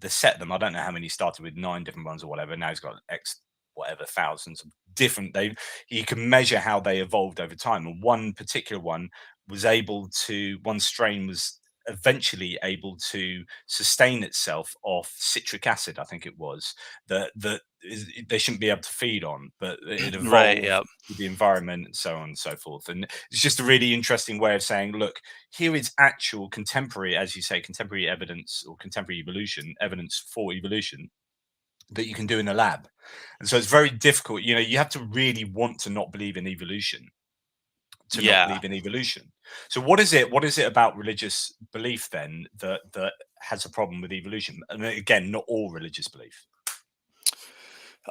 set them. I don't know how many, started with 9 different ones or whatever. Now he's got X whatever thousands of different. They You can measure how they evolved over time, and one particular one was able to, one strain was eventually able to sustain itself off citric acid, I think it was, they shouldn't be able to feed on, but it
Right.
evolved
Yeah.
with the environment and so on and so forth. And it's just a really interesting way of saying, look, here is actual contemporary, as you say, contemporary evidence or contemporary evolution, evidence for evolution that you can do in a lab. And so it's very difficult. You have to really want to not believe in evolution to not
Yeah.
believe in evolution. So what is it about religious belief then that has a problem with evolution? And again, not all religious belief.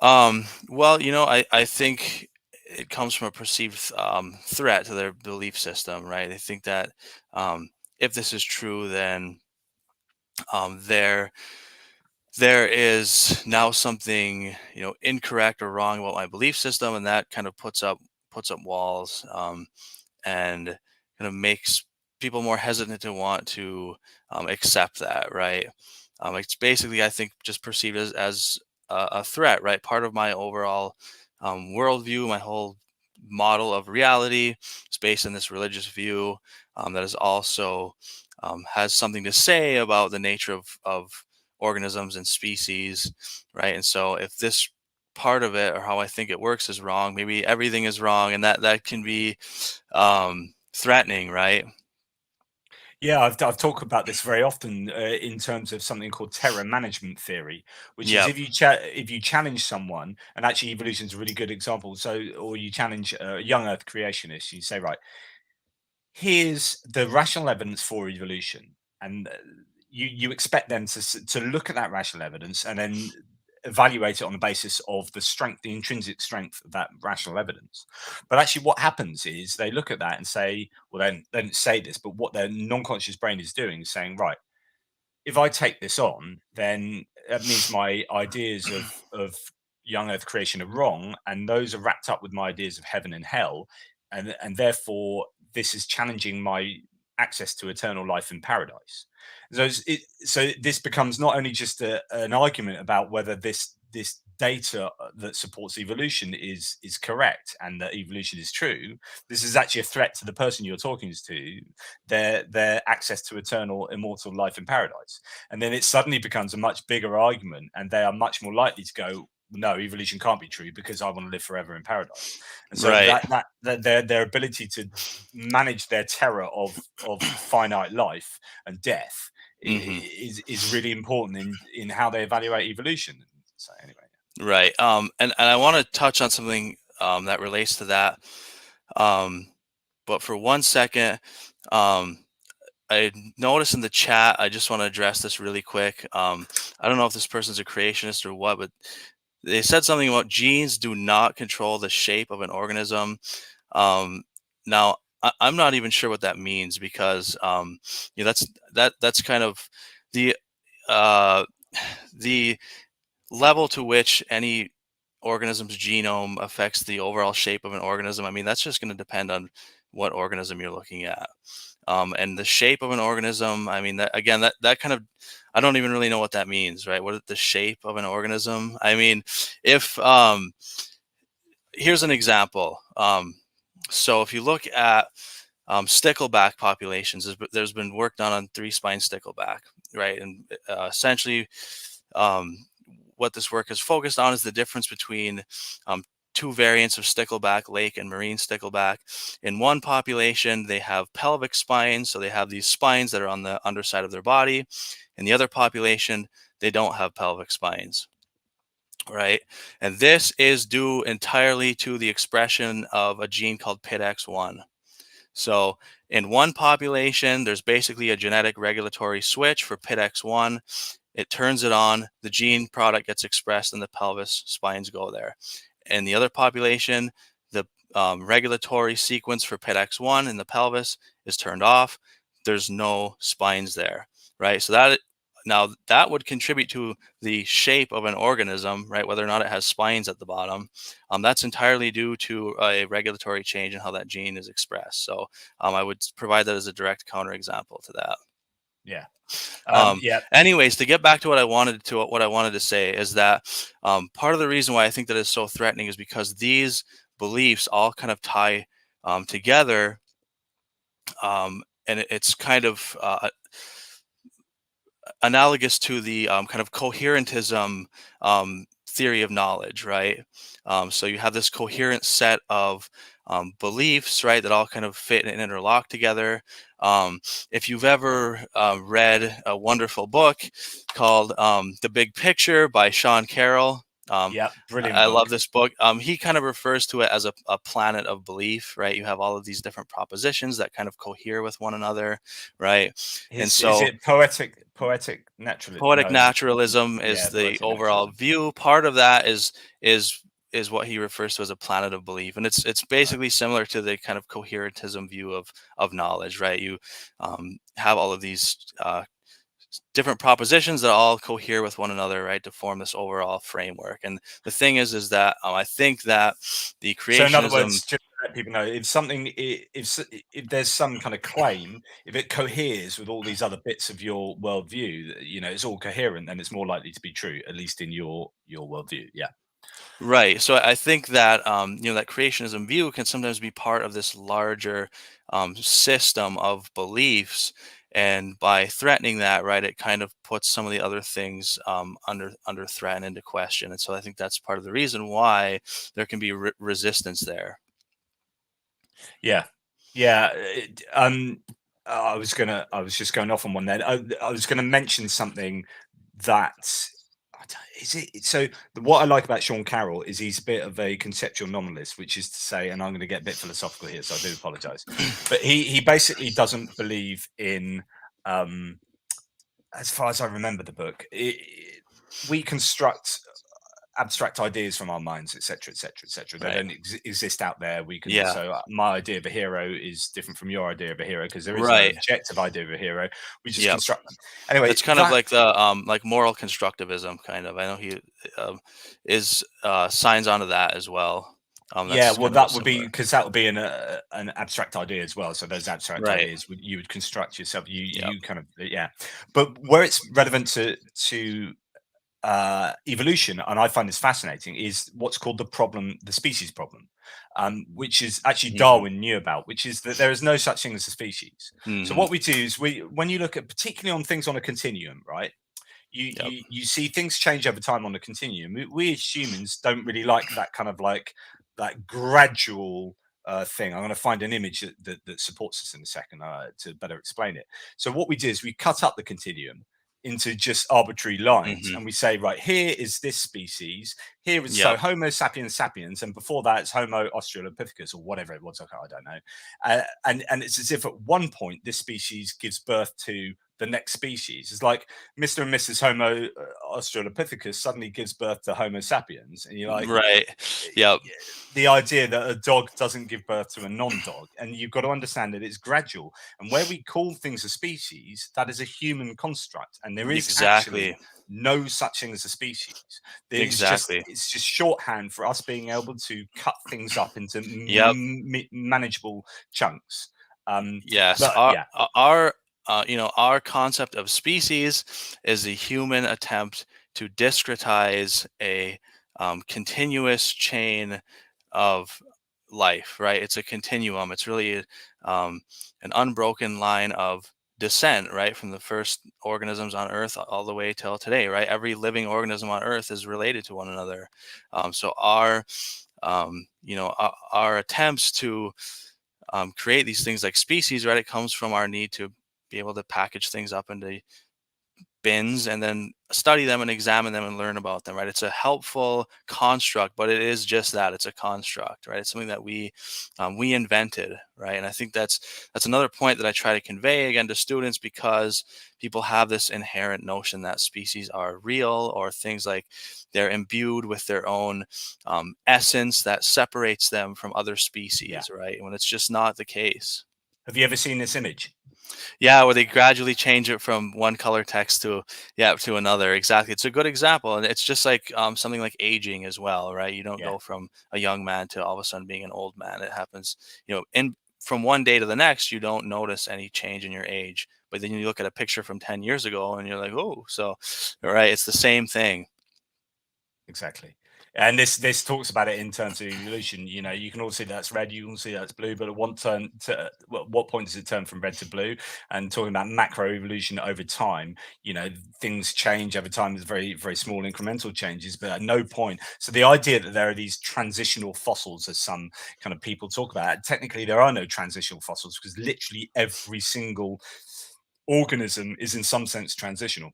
Well, I think it comes from a perceived threat to their belief system, right? They think that um, if this is true, then um, there there is now something incorrect or wrong about my belief system, and that kind of puts up walls, and kind of makes people more hesitant to want to accept that, right? It's basically, I think, just perceived as a threat, right? Part of my overall worldview, my whole model of reality is based on this religious view that is also has something to say about the nature of organisms and species, right? And so if this part of it or how I think it works is wrong, maybe everything is wrong, and that can be threatening, right?
Yeah, I've talked about this very often in terms of something called terror management theory, which is
Yep.
if you challenge someone, and actually evolution is a really good example. So, or you challenge a young Earth creationist, you say, right, here's the rational evidence for evolution, and you expect them to look at that rational evidence and then evaluate it on the basis of the intrinsic strength of that rational evidence. But actually what happens is they look at that and say, well, then they don't say this, but what their non-conscious brain is doing is saying, right, if I take this on, then that means my ideas of young Earth creation are wrong, and those are wrapped up with my ideas of heaven and hell, and therefore this is challenging my access to eternal life in paradise. So this becomes not only just an argument about whether this data that supports evolution is correct and that evolution is true. This is actually a threat to the person you're talking to, their access to eternal immortal life in paradise. And then it suddenly becomes a much bigger argument, and they are much more likely to go, no, evolution can't be true because I want to live forever in paradise. And so
Right.
that their ability to manage their terror of finite life and death
Hmm.
is really important in how they evaluate evolution. So anyway.
Right. And I want to touch on something that relates to that. Um, but for 1 second, um, I noticed in the chat, I just want to address this really quick. I don't know if this person's a creationist or what, but they said something about genes do not control the shape of an organism. Um, Now, I'm not even sure what that means, because that's kind of the uh, the level to which any organism's genome affects the overall shape of an organism. I mean, that's just going to depend on what organism you're looking at. And the shape of an organism, I mean, that again, that kind of, I don't even really know what that means, right? What is the shape of an organism? I mean, if here's an example. So if you look at stickleback populations, there's been work done on three-spine stickleback, right? And essentially, um, what this work is focused on is the difference between two variants of stickleback, lake and marine stickleback. In one population, they have pelvic spines, so they have these spines that are on the underside of their body. In the other population, they don't have pelvic spines, right? And this is due entirely to the expression of a gene called PIDX1. So in one population, there's basically a genetic regulatory switch for PIDX1. It turns it on, the gene product gets expressed, and the pelvis spines go there. In the other population, the regulatory sequence for PIDX1 in the pelvis is turned off. There's no spines there, right? So that would contribute to the shape of an organism, right? Whether or not it has spines at the bottom. That's entirely due to a regulatory change in how that gene is expressed. So I would provide that as a direct counterexample to that.
Yeah.
Um,
Yeah.
Anyways, to get back to what I wanted to say is that part of the reason why I think that is so threatening is because these beliefs all kind of tie together, and it's kind of analogous to the kind of coherentism theory of knowledge, right? So you have this coherent set of beliefs, right, that all kind of fit and interlock together. If you've ever read a wonderful book called The Big Picture by Sean Carroll,
Yeah. Brilliant
I love
book.
this book. He kind of refers to it as a planet of belief, right? You have all of these different propositions that kind of cohere with one another, right? And
Is
so
it poetic natural?
poetic
No.
naturalism is
Yeah.
the
Poetic
overall
naturalism.
view. Part of that is is what he refers to as a planet of belief, and it's
Right.
basically similar to the kind of coherentism view of knowledge, right? You have all of these different propositions that all cohere with one another, right, to form this overall framework. And the thing is that I think that the
So in other
creationism,
words, just to let people know, if something, if there's some kind of claim, if it coheres with all these other bits of your worldview, it's all coherent, then it's more likely to be true, at least in your worldview. Yeah.
right? So I think that that creationism view can sometimes be part of this larger system of beliefs, and by threatening that, right, it kind of puts some of the other things under threat and into question. And so I think that's part of the reason why there can be resistance there.
Yeah. Yeah. I was just going off on one then. I was gonna mention something that is it. So what I like about Sean Carroll is he's a bit of a conceptual nominalist, which is to say, and I'm going to get a bit philosophical here, so I do apologize, but he basically doesn't believe in, um, as far as I remember the book, we construct abstract ideas from our minds, etc., etc., etc. They
Right.
don't exist out there. We can
Yeah.
so my idea of a hero is different from your idea of a hero because there is no
Right.
objective idea of a hero. We just
Yep.
construct them. Anyway,
That's kind of
that
like the like moral constructivism kind of. I know he is signs onto that as well.
yeah,
That's
well,
kind of a
that would be
similar.
because that would be an abstract idea as well. So those abstract
Right.
ideas you would construct yourself.
Yep.
You kind of yeah, but where it's relevant to evolution, and I find this fascinating, is what's called the species problem, which is actually
Hmm.
Darwin knew about, which is that there is no such thing as a species. So
Hmm.
what we do is when you look at particularly on things on a continuum, right?
Yep.
You see things change over time on the continuum. We as humans don't really like that kind of like that gradual thing. I'm going to find an image that supports this in a second to better explain it. So what we do is we cut up the continuum into just arbitrary lines,
Hmm.
and we say, right, here is this species, here is so
Yep.
Homo sapiens sapiens, and before that it's Homo australopithecus or whatever it was. I don't know. And it's as if at one point this species gives birth to the next species. It's like Mr. and Mrs. Homo australopithecus suddenly gives birth to Homo sapiens, and you're like,
Right. Yep.
the idea that a dog doesn't give birth to a non-dog, and you've got to understand that it's gradual. And where we call things a species, that is a human construct, and there is
Exactly.
actually no such thing as a species. There is just
Exactly.
it's just shorthand for us being able to cut things up into
Yep.
manageable chunks.
Yes.
But yeah,
Our concept of species is the human attempt to discretize a continuous chain of life, right? It's a continuum. It's really an unbroken line of descent, right? From the first organisms on Earth all the way till today, right? Every living organism on Earth is related to one another. So our our attempts to create these things like species, right? It comes from our need to be able to package things up into bins and then study them and examine them and learn about them, right? It's a helpful construct, but it is just that, it's a construct, right? It's something that we invented, right? And I think that's another point that I try to convey again to students, because people have this inherent notion that species are real, or things like they're imbued with their own essence that separates them from other
Yeah.
species, right? When it's just not the case.
Have you ever seen this image?
Yeah, where they gradually change it from one color text to, yeah, to another. Exactly. It's a good example. And it's just like something like aging as well, right? You don't
Yeah.
go from a young man to all of a sudden being an old man. It happens, in from one day to the next, you don't notice any change in your age. But then you look at a picture from 10 years ago and you're like, oh, so, right. It's the same thing.
Exactly. And this talks about it in terms of evolution. You know, you can all see that's red, you can see that's blue, but at what point does it turn from red to blue? And talking about macro evolution over time, you know, things change over time. There's very, very small incremental changes, but at no point. So the idea that there are these transitional fossils, as some kind of people talk about, technically there are no transitional fossils, because literally every single organism is in some sense transitional.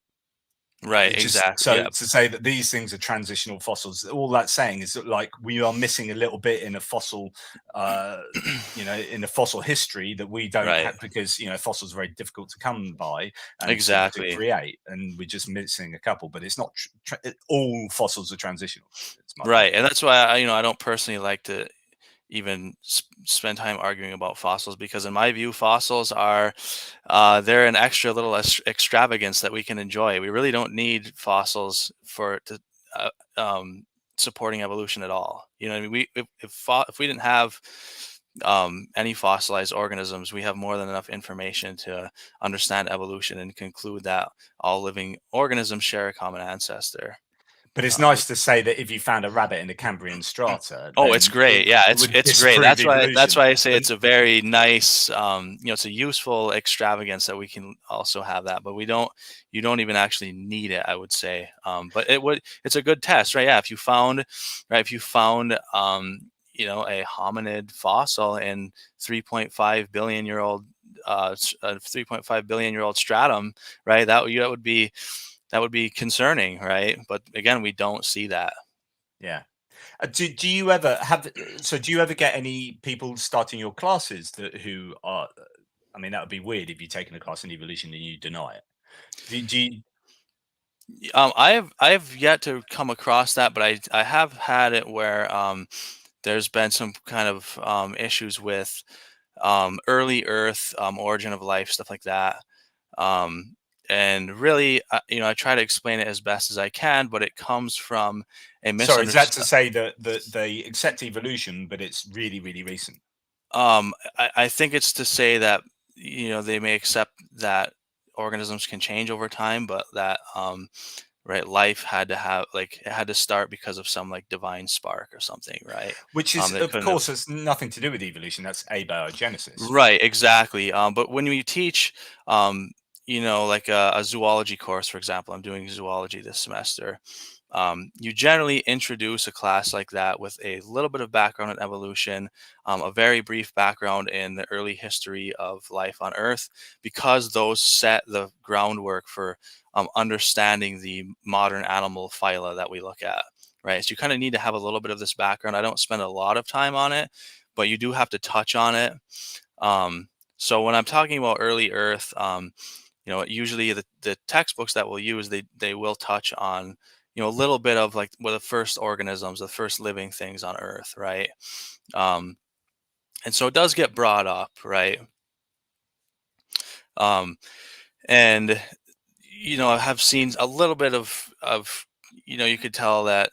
Right.
It's just
Exactly.
so
Yeah.
to say that these things are transitional fossils, all that's saying is that, like, we are missing a little bit in a fossil, uh, in a fossil history that we don't
Right.
have, because, fossils are very difficult to come by and to
Exactly.
create, and we're just missing a couple. But it's not all fossils are transitional. It's my point.
Right. And that's why I don't personally like to even spend time arguing about fossils, because in my view fossils are they're an extra little extravagance that we can enjoy. We really don't need fossils for to uh, supporting evolution at all. I mean, if we didn't have any fossilized organisms, we have more than enough information to understand evolution and conclude that all living organisms share a common ancestor.
But it's
um,
nice to say that if you found a rabbit in the Cambrian strata,
Oh, it's
then
great. Yeah,
it would
it's great.
disprove
That's
evolution.
why I say
But
it's a very nice, it's a useful extravagance that we can also have that, but you don't even actually need it, I would say. But it's a good test, right? Yeah, if you found, a hominid fossil in 3.5 billion year old, 3.5 billion year old stratum, right? That would be concerning, right? But again, we don't see that.
yeah. Do you ever have? So do you ever get any people starting your classes who are? I mean, that would be weird if you're taking a class in evolution and you deny it. Do you?
I have yet to come across that, but I have had it where there's been some kind of issues with early Earth, origin of life, stuff like that. Um, and really, I try to explain it as best as I can, but it comes from a
Sorry, is that to
misunderstanding.
say that they accept evolution, but it's really, really recent?
I think it's to say that they may accept that organisms can change over time, but that right, life had to have, like, it had to start because of some like divine spark or something, right?
Which is,
That
of
couldn't have.
course, has nothing to do with evolution. That's abiogenesis.
Right, exactly. But when we teach, like a zoology course, for example, I'm doing zoology this semester. You generally introduce a class like that with a little bit of background in evolution, a very brief background in the early history of life on Earth, because those set the groundwork for understanding the modern animal phyla that we look at. Right, so you kind of need to have a little bit of this background. I don't spend a lot of time on it, but you do have to touch on it. So when I'm talking about early Earth, usually the textbooks that we'll use, they will touch on, a little bit of like what the first organisms, the first living things on Earth, right? Um, and so it does get brought up, right? Um, and I have seen a little bit of you could tell that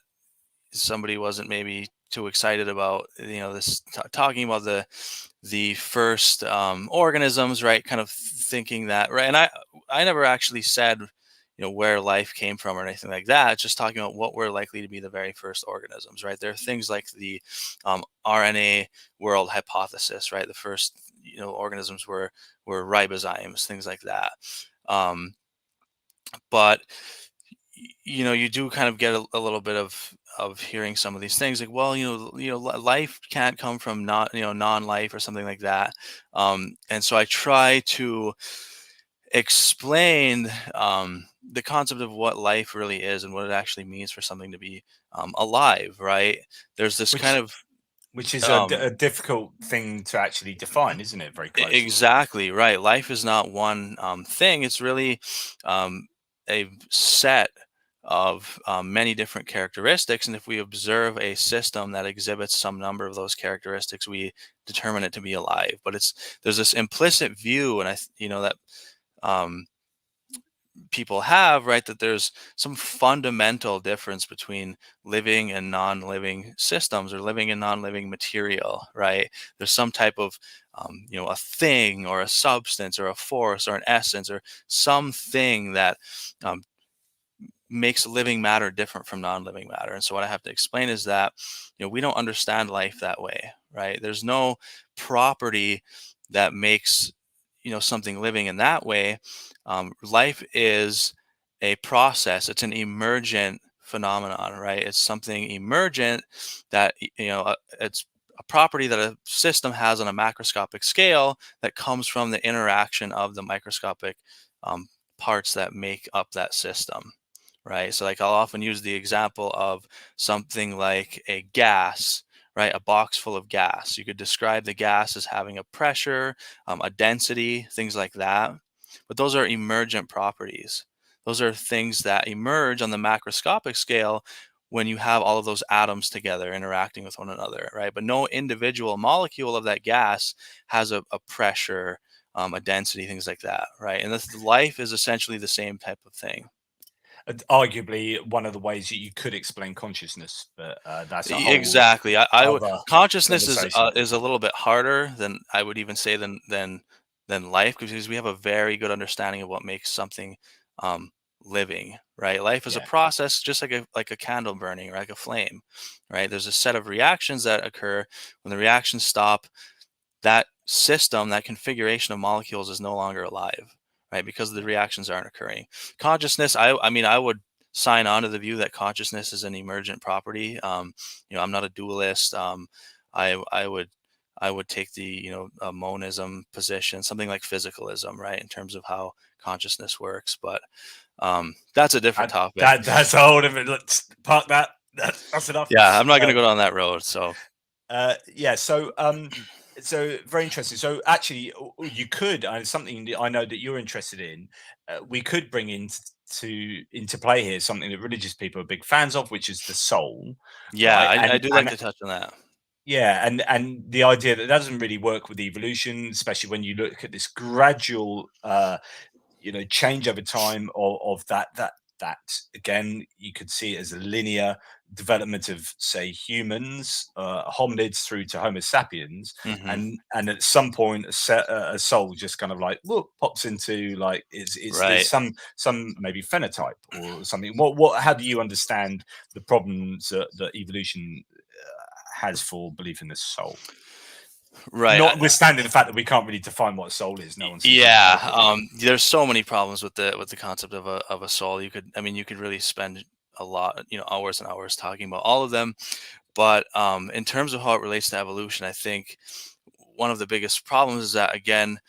somebody wasn't maybe too excited about this talking about the first organisms, right? Kind of thinking that, right? And I never actually said where life came from or anything like that. It's just talking about what were likely to be the very first organisms, right? There are things like the RNA world hypothesis, right? The first organisms were ribozymes, things like that. Um, but you do kind of get a little bit of hearing some of these things like, well, life can't come from not, non-life or something like that. And so I try to explain the concept of what life really is and what it actually means for something to be alive, right? There's this kind
which
of
which is
um,
a difficult thing to actually define, isn't it? Very closely.
exactly right. Life is not one thing. It's really a set of many different characteristics. And if we observe a system that exhibits some number of those characteristics, we determine it to be alive. But there's this implicit view, and that um, people have, right, that there's some fundamental difference between living and non-living systems or living and non-living material, right? There's some type of a thing or a substance or a force or an essence or something that um, makes living matter different from non-living matter. And so what I have to explain is that, we don't understand life that way, right? There's no property that makes, something living in that way. Life is a process. It's an emergent phenomenon, right? It's something emergent that, it's a property that a system has on a macroscopic scale that comes from the interaction of the microscopic um, parts that make up that system, right? So like I'll often use the example of something like a gas, right? A box full of gas. You could describe the gas as having a pressure, a density, things like that. But those are emergent properties. Those are things that emerge on the macroscopic scale when you have all of those atoms together interacting with one another, right? But no individual molecule of that gas has a pressure, a density, things like that, right? And this life is essentially the same type of thing.
Arguably one of the ways that you could explain consciousness, but that's a whole
Exactly. I would
other
consciousness
conversation.
is a little bit harder than I would even say than life, because we have a very good understanding of what makes something um, living. Right. Life is a
Yeah.
process, just like a candle burning, or like a flame. Right. There's a set of reactions that occur. When the reactions stop, that system, that configuration of molecules is no longer alive, right? Because the
Yeah.
reactions aren't occurring. Consciousness, I mean, I would sign on to the view that consciousness is an emergent property. I'm not a dualist. I would take the a monism position, something like physicalism, right, in terms of how consciousness works. But that's a different topic.
That's a whole different. Let's park that. That's enough.
Yeah, I'm not going to
Uh,
go down that road. So
yeah. So very interesting. So actually, you could, something that I know that you're interested in. We could bring into play here something that religious people are big fans of, which is the soul,
yeah,
right?
I do like
And
to touch on that.
yeah, and the idea that doesn't really work with evolution, especially when you look at this gradual change over time of that again, you could see it as a linear development of, say, humans, hominids through to homo sapiens,
Hmm.
and at some point a soul just kind of like, look, pops into, like, it's there's
Right.
some maybe phenotype or something. What how do you understand the problems that evolution has for belief in the soul,
Right.
notwithstanding the fact that we can't really define what a soul is? No one seems to know
Yeah,
what it is.
there's so many problems with the concept of a soul. You could really spend a lot, hours and hours talking about all of them. But in terms of how it relates to evolution, I think one of the biggest problems is that, again,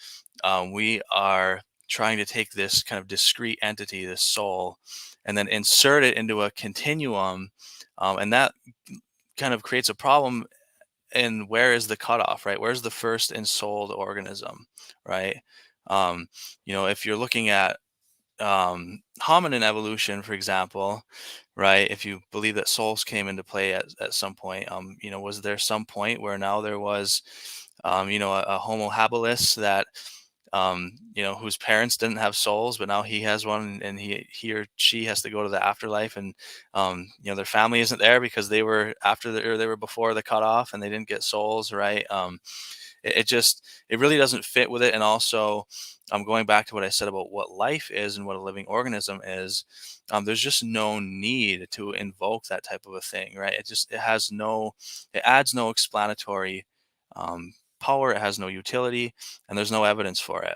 we are trying to take this kind of discrete entity, this soul, and then insert it into a continuum, and that kind of creates a problem. And where is the cutoff, right? Where's the first ensouled organism, right? If you're looking at hominin evolution, for example, right? If you believe that souls came into play at some point, was there some point where now there was, a Homo habilis that, whose parents didn't have souls, but now he has one, and he or she has to go to the afterlife, and their family isn't there because they were or they were before the cutoff, and they didn't get souls, right? It really doesn't fit with it. And also, going back to what I said about what life is and what a living organism is, there's just no need to invoke that type of a thing, right? It adds no explanatory power, it has no utility, and there's no evidence for it.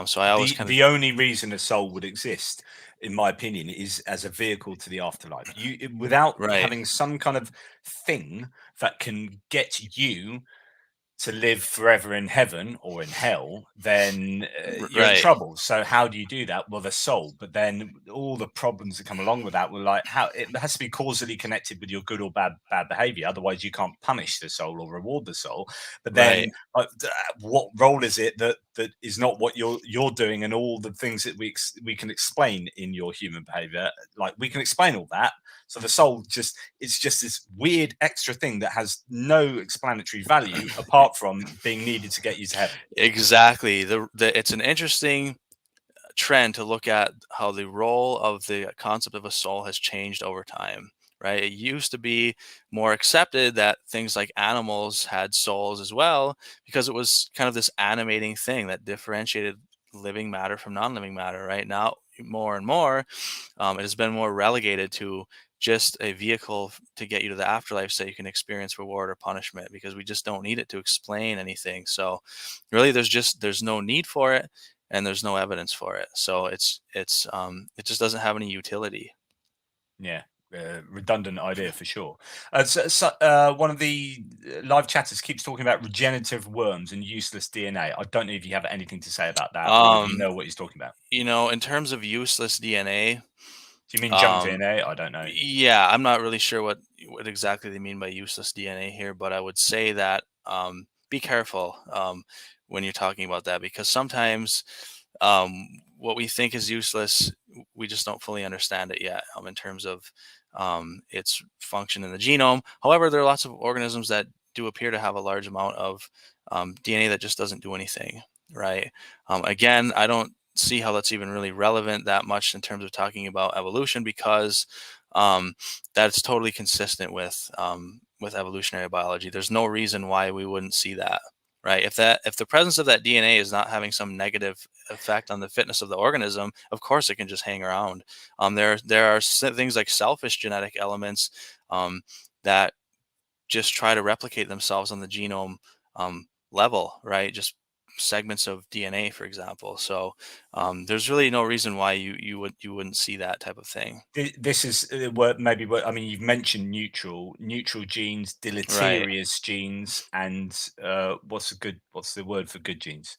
So I always kind of
The only reason a soul would exist, in my opinion, is as a vehicle to the afterlife. Without
right,
having some kind of thing that can get you to live forever in heaven or in hell, then you're in
right,
trouble. So how do you do that? Well, the soul. But then all the problems that come along with that were like how it has to be causally connected with your good or bad behavior. Otherwise, you can't punish the soul or reward the soul. But
right.
then, what role is it that is not what you're doing, and all the things that we can explain in your human behavior? Like we can explain all that. So the soul it's just this weird extra thing that has no explanatory value apart from being needed to get you to heaven.
Exactly. It's an interesting trend to look at how the role of the concept of a soul has changed over time, right? It used to be more accepted that things like animals had souls as well because it was kind of this animating thing that differentiated living matter from non-living matter. Right now, more and more, it has been more relegated to just a vehicle to get you to the afterlife so you can experience reward or punishment, because we just don't need it to explain anything. So really there's no need for it, and there's no evidence for it. So it just doesn't have any utility.
Yeah, redundant idea for sure. One of the live chatters keeps talking about regenerative worms and useless DNA. I don't know if you have anything to say about that, or if you
Um,
know what he's talking about.
in terms of useless DNA,
Do you mean junk
um,
DNA? I don't know.
yeah, I'm not really sure what exactly they mean by useless DNA here, but I would say that be careful when you're talking about that, because sometimes um, what we think is useless, we just don't fully understand it yet in terms of its function in the genome. However, there are lots of organisms that do appear to have a large amount of DNA that just doesn't do anything, right? Again, I don't see how that's even really relevant that much in terms of talking about evolution, because um, that's totally consistent with evolutionary biology. There's no reason why we wouldn't see that, right? If the presence of that DNA is not having some negative effect on the fitness of the organism, of course it can just hang around. There are things like selfish genetic elements that just try to replicate themselves on the genome level, right? Just segments of DNA, for example. So there's really no reason why you wouldn't see that type of thing,
This is what maybe what I mean. You've mentioned neutral genes,
right?
deleterious genes, and what's the word for good genes?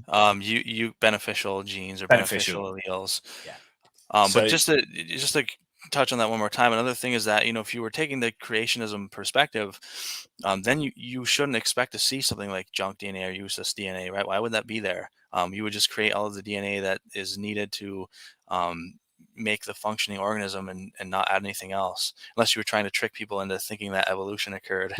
Uh,
You beneficial genes or
Beneficial.
beneficial alleles.
Yeah.
But
So
just to touch on that one more time, another thing is that, if you were taking the creationism perspective, then you shouldn't expect to see something like junk DNA or useless DNA, right? Why would that be there? You would just create all of the DNA that is needed to make the functioning organism, and not add anything else, unless you were trying to trick people into thinking that evolution occurred.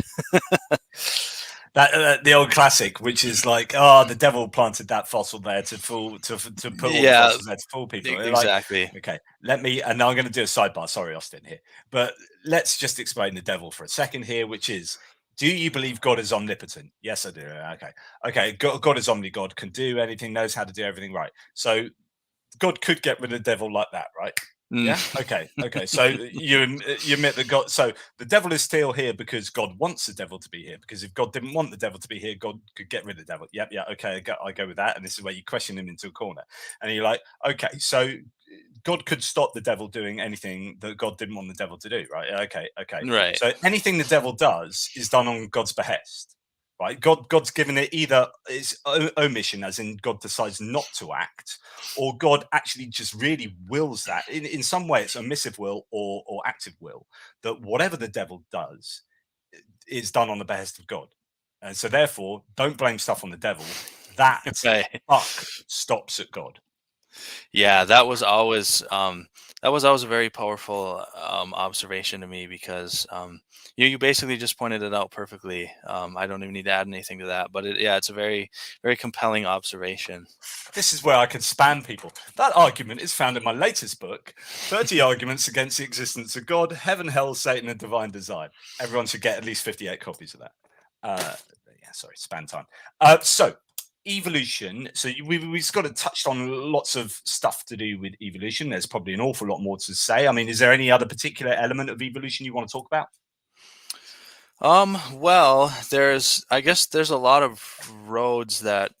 that the old classic, which is like, oh, the devil planted that fossil there to fool to put all the
Yeah,
fossils there to fool people. And they're like,
exactly.
okay, let me. And now I'm going to do a sidebar. Sorry, Austin here, but let's just explain the devil for a second here, which is. Do you believe God is omnipotent? Yes, I do. Okay. Okay. God is omni. God can do anything, knows how to do everything right. So God could get rid of the devil like that, right?
Mm.
Yeah. Okay. Okay. So you admit that God. So the devil is still here because God wants the devil to be here. Because if God didn't want the devil to be here, God could get rid of the devil. Yep. Yeah. Okay. I go with that. And this is where you question him into a corner. And you're like, okay, so God could stop the devil doing anything that God didn't want the devil to do, right? Okay. Okay.
Right.
So anything the devil does is done on God's behest. Right, God's given it either it's omission, as in God decides not to act, or God actually just really wills that. In some way, it's omissive will or active will, that whatever the devil does is done on the behest of God. And so, therefore, don't blame stuff on the devil. That
Right.
buck stops at God.
Yeah, that was always a very powerful observation to me, because you basically just pointed it out perfectly. I don't even need to add anything to that, but yeah, it's a very very compelling observation.
This is where I can spam people. That argument is found in my latest book, 30 Arguments Against the Existence of God, Heaven, Hell, Satan, and Divine Design. Everyone should get at least 58 copies of that. Yeah, sorry, spam time. So, evolution. So, we've just got to touch on lots of stuff to do with evolution. There's probably an awful lot more to say. I mean, is there any other particular element of evolution you want to talk about?
Well, I guess there's a lot of roads that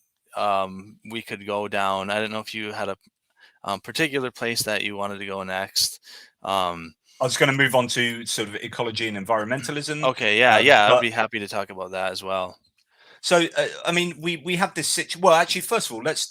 we could go down. I don't know if you had a particular place that you wanted to go next. Um,
I was going to move on to sort of ecology and environmentalism,
okay, yeah, I'd
but
be happy to talk about that as well.
so I mean, we have this situation. Well, actually, first of all, let's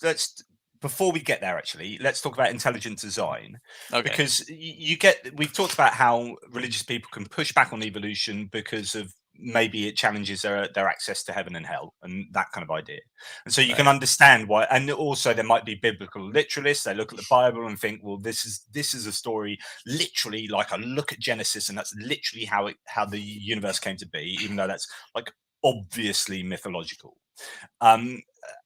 before we get there, actually, let's talk about intelligent design,
Okay,
because you get we've talked about how religious people can push back on evolution because of maybe it challenges their access to heaven and hell and that kind of idea, and so you can
right,
understand why. And also, there might be biblical literalists. They look at the Bible and think, well, this is a story literally like a look at Genesis, and that's literally how the universe came to be, even though that's like obviously mythological. um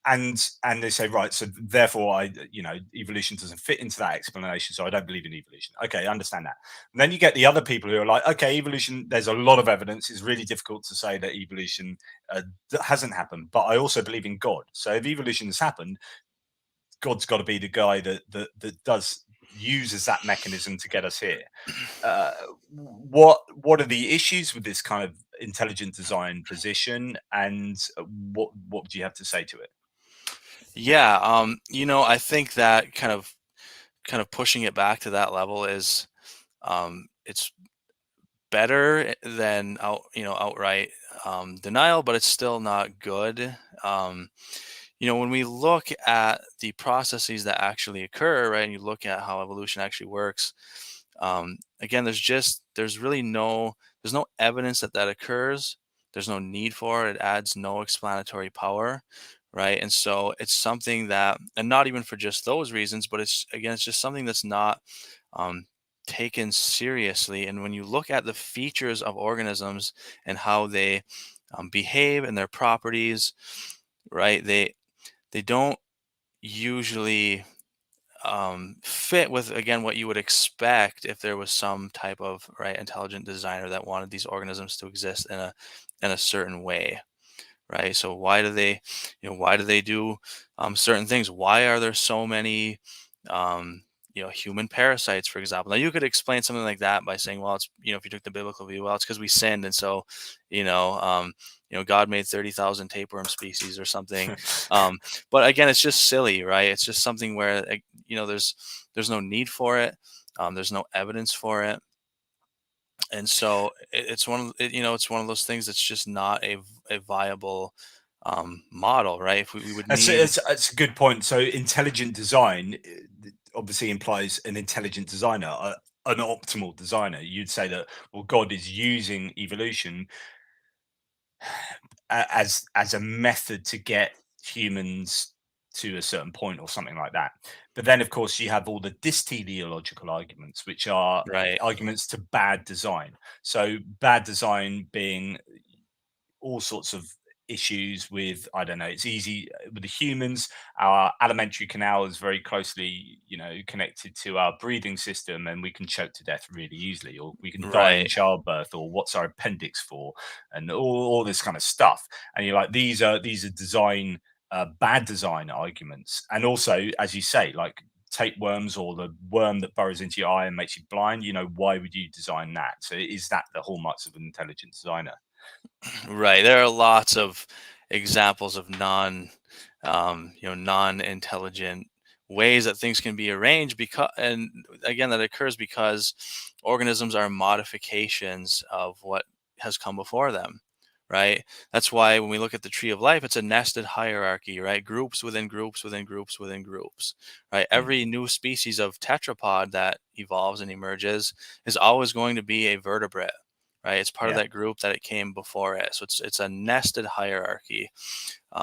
and they say, right, so therefore evolution doesn't fit into that explanation, so I don't believe in evolution. Okay, I understand that. And then you get the other people who are like, okay, evolution, there's a lot of evidence, it's really difficult to say that evolution hasn't happened, but I also believe in God. So if evolution has happened, God's got to be the guy that does uses that mechanism to get us here. What are the issues with this kind of intelligent design position, and what do you have to say to it?
yeah. I think that kind of pushing it back to that level is it's better than outright denial, but it's still not good. Um, when we look at the processes that actually occur, right, and you look at how evolution actually works, again, there's no evidence that that occurs. There's no need for it. It adds no explanatory power, right? And so it's something that, and not even for just those reasons, but it's just something that's not um, taken seriously. And when you look at the features of organisms and how they behave and their properties, right, they don't usually fit with, again, what you would expect if there was some type of, right, intelligent designer that wanted these organisms to exist in a certain way, right? So why do they do certain things? Why are there so many human parasites, for example? Now you could explain something like that by saying, well, it's, if you took the biblical view, well, it's because we sinned, and so you know um, God made 30,000 tapeworm species or something. um, but again, it's just silly, right? It's just something where there's no need for it. There's no evidence for it, and so it's one of those things that's just not a viable model, right? If we would
That's
need.
that's a good point. So intelligent design obviously implies an intelligent designer, an optimal designer. You'd say that, well, God is using evolution as a method to get humans to a certain point or something like that. But then, of course, you have all the disteleological arguments, which are
Right,
arguments to bad design. So bad design being all sorts of issues with, I don't know, it's easy with the humans. Our alimentary canal is very closely connected to our breathing system, and we can choke to death really easily, or we can die in
right.
childbirth, or what's our appendix for, and all this kind of stuff. And you're like, these are design bad design arguments. And also, as you say, like tapeworms, or the worm that burrows into your eye and makes you blind, why would you design that? So is that the hallmarks of an intelligent designer?
Right. There are lots of examples of non-intelligent ways that things can be arranged, because, and again, that occurs because organisms are modifications of what has come before them, right? That's why when we look at the tree of life, it's a nested hierarchy, right? Groups within groups within groups within groups, right?
Mm,
Every new species of tetrapod that evolves and emerges is always going to be a vertebrate, right? It's part of
yeah.
that group that it came before it. So it's a nested hierarchy.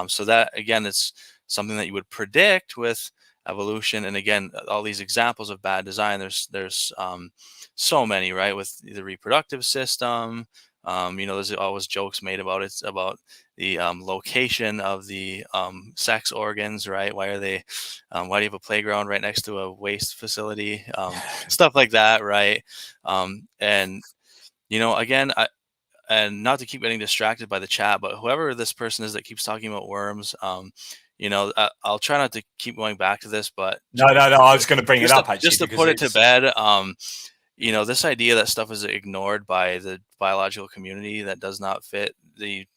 So that, again, it's something that you would predict with evolution. And again, all these examples of bad design, there's so many, right? With the reproductive system, there's always jokes made about it, about the location of the sex organs, right? Why do you have a playground right next to a waste facility? Stuff like that, right? And again, and not to keep getting distracted by the chat, but whoever this person is that keeps talking about worms, I'll try not to keep going back to this, but
No, no, no. I was going to bring it up, actually,
just to
because
put it to
it's
bed, this idea that stuff is ignored by the biological community that does not fit the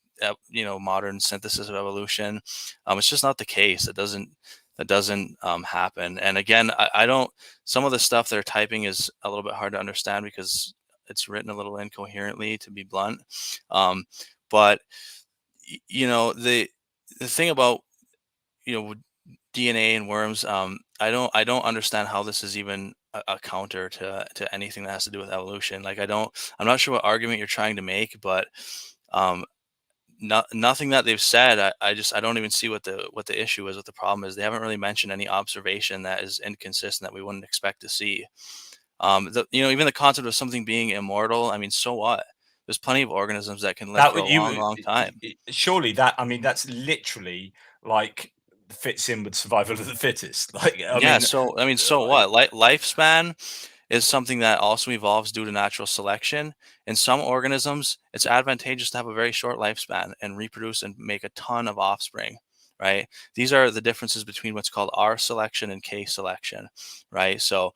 modern synthesis of evolution, it's just not the case. That doesn't happen. And again, I don't. Some of the stuff they're typing is a little bit hard to understand because it's written a little incoherently, to be blunt. Um, but the thing about DNA and worms, I don't understand how this is even a counter to anything that has to do with evolution. Like I'm not sure what argument you're trying to make, but um, nothing that they've said. I don't even see what the issue is, what the problem is. They haven't really mentioned any observation that is inconsistent that we wouldn't expect to see. Even the concept of something being immortal. I mean, so what? There's plenty of organisms that can live
That
for a
would you
long, long time.
surely that, I mean, that's literally like fits in with survival of the fittest. Like, I
Yeah.
mean,
So I mean, so what? Lifespan is something that also evolves due to natural selection. In some organisms, it's advantageous to have a very short lifespan and reproduce and make a ton of offspring, right? These are the differences between what's called R selection and K selection, right? So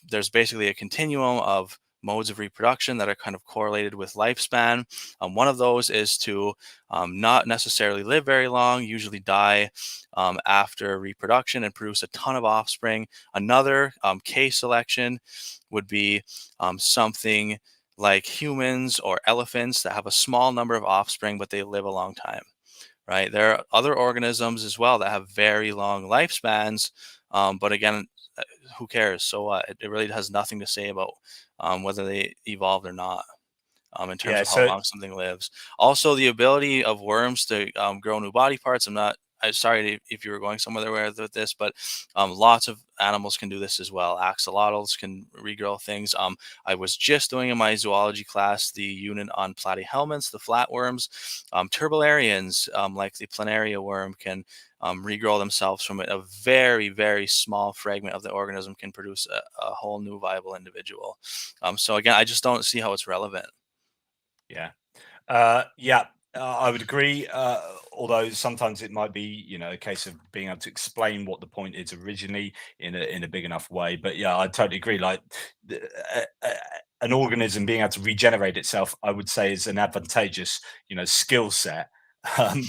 there's basically a continuum of modes of reproduction that are kind of correlated with lifespan. One of those is to not necessarily live very long, usually die after reproduction and produce a ton of offspring. Another K selection would be something like humans or elephants that have a small number of offspring, but they live a long time, right? There are other organisms as well that have very long lifespans, but again, uh, who cares? So what? It really has nothing to say about whether they evolved or not in terms
yeah.
of how
So
long something lives. Also, the ability of worms to grow new body parts. I'm sorry if you were going somewhere with this, but lots of animals can do this as well. Axolotls can regrow things. I was just doing in my zoology class the unit on platyhelminths, the flatworms. Turbularians, like the planaria worm, can regrow themselves from a very, very small fragment of the organism, can produce a whole new viable individual. So again, I just don't see how it's relevant.
yeah. Yeah, I would agree. Although sometimes it might be, a case of being able to explain what the point is originally in a big enough way. But yeah, I totally agree. Like, an organism being able to regenerate itself, I would say, is an advantageous, skill set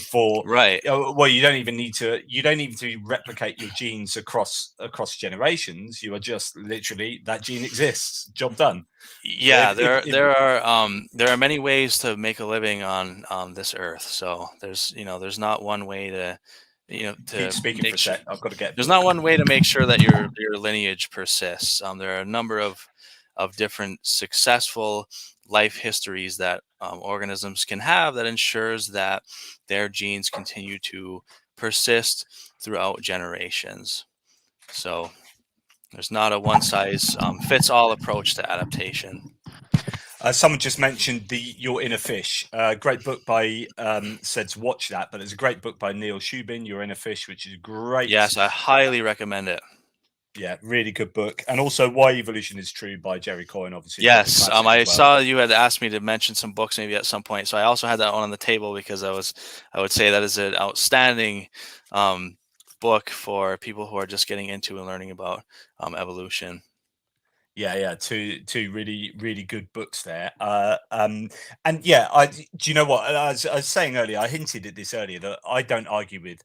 for.
Right.
Well, you don't even need to. You don't need to replicate your genes across generations. You are just literally that gene exists. Job done. So
Yeah, there are many ways to make a living on this earth. So there's not one way to
keep
to
speaking for
make
a
sure
sec, I've got to get a
there's
book.
not one way to make sure that your lineage persists. There are a number of different successful life histories that organisms can have that ensures that their genes continue to persist throughout generations. So there's not a one size fits all approach to adaptation.
Someone just mentioned the Your Inner Fish. Great book by said to watch that, but it's a great book by Neil Shubin, Your Inner Fish, which is great.
Yes, I highly recommend it.
Yeah, really good book. And also Why Evolution is True by Jerry Coyne, obviously a bit of a
Yes,
classic
I
as well.
saw you had asked me to mention some books maybe at some point, so I also had that one on the table because I would say that is an outstanding um, book for people who are just getting into and learning about evolution.
Yeah, yeah, two really really good books there. And yeah, do you know what? I was saying earlier, I hinted at this earlier that I don't argue with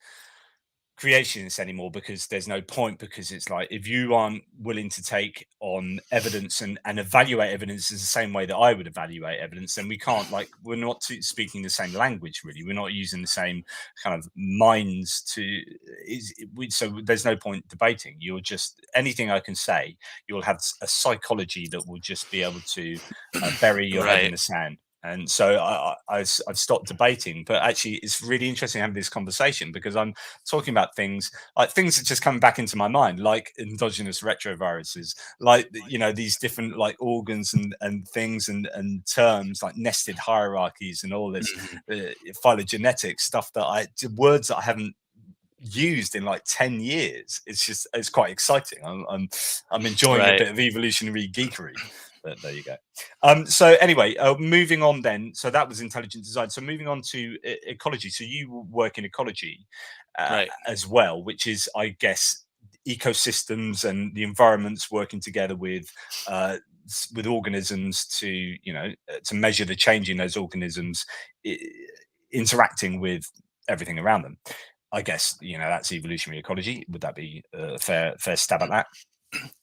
creationists anymore because there's no point, because it's like, if you aren't willing to take on evidence and evaluate evidence in the same way that I would evaluate evidence, then we can't, like, we're not speaking the same language, really. We're not using the same kind of minds to so there's no point debating. You're just, anything I can say, you'll have a psychology that will just be able to bury your head in
Right.
the sand. And so I've stopped debating. But actually, it's really interesting having this conversation, because I'm talking about things like things that just come back into my mind, like endogenous retroviruses, like, these different, like, organs and things and terms like nested hierarchies and all this
Mhm.
phylogenetic stuff, words that I haven't used in like 10 years. It's quite exciting. I'm enjoying a
Right.
bit of evolutionary geekery. But there you go. So anyway, moving on then. So that was intelligent design. So moving on to ecology. So you work in ecology
Right.
as well, which is, I guess, ecosystems and the environments working together with uh, with organisms to, to measure the change in those organisms interacting with everything around them. I guess, that's evolutionary ecology. Would that be a fair stab at that?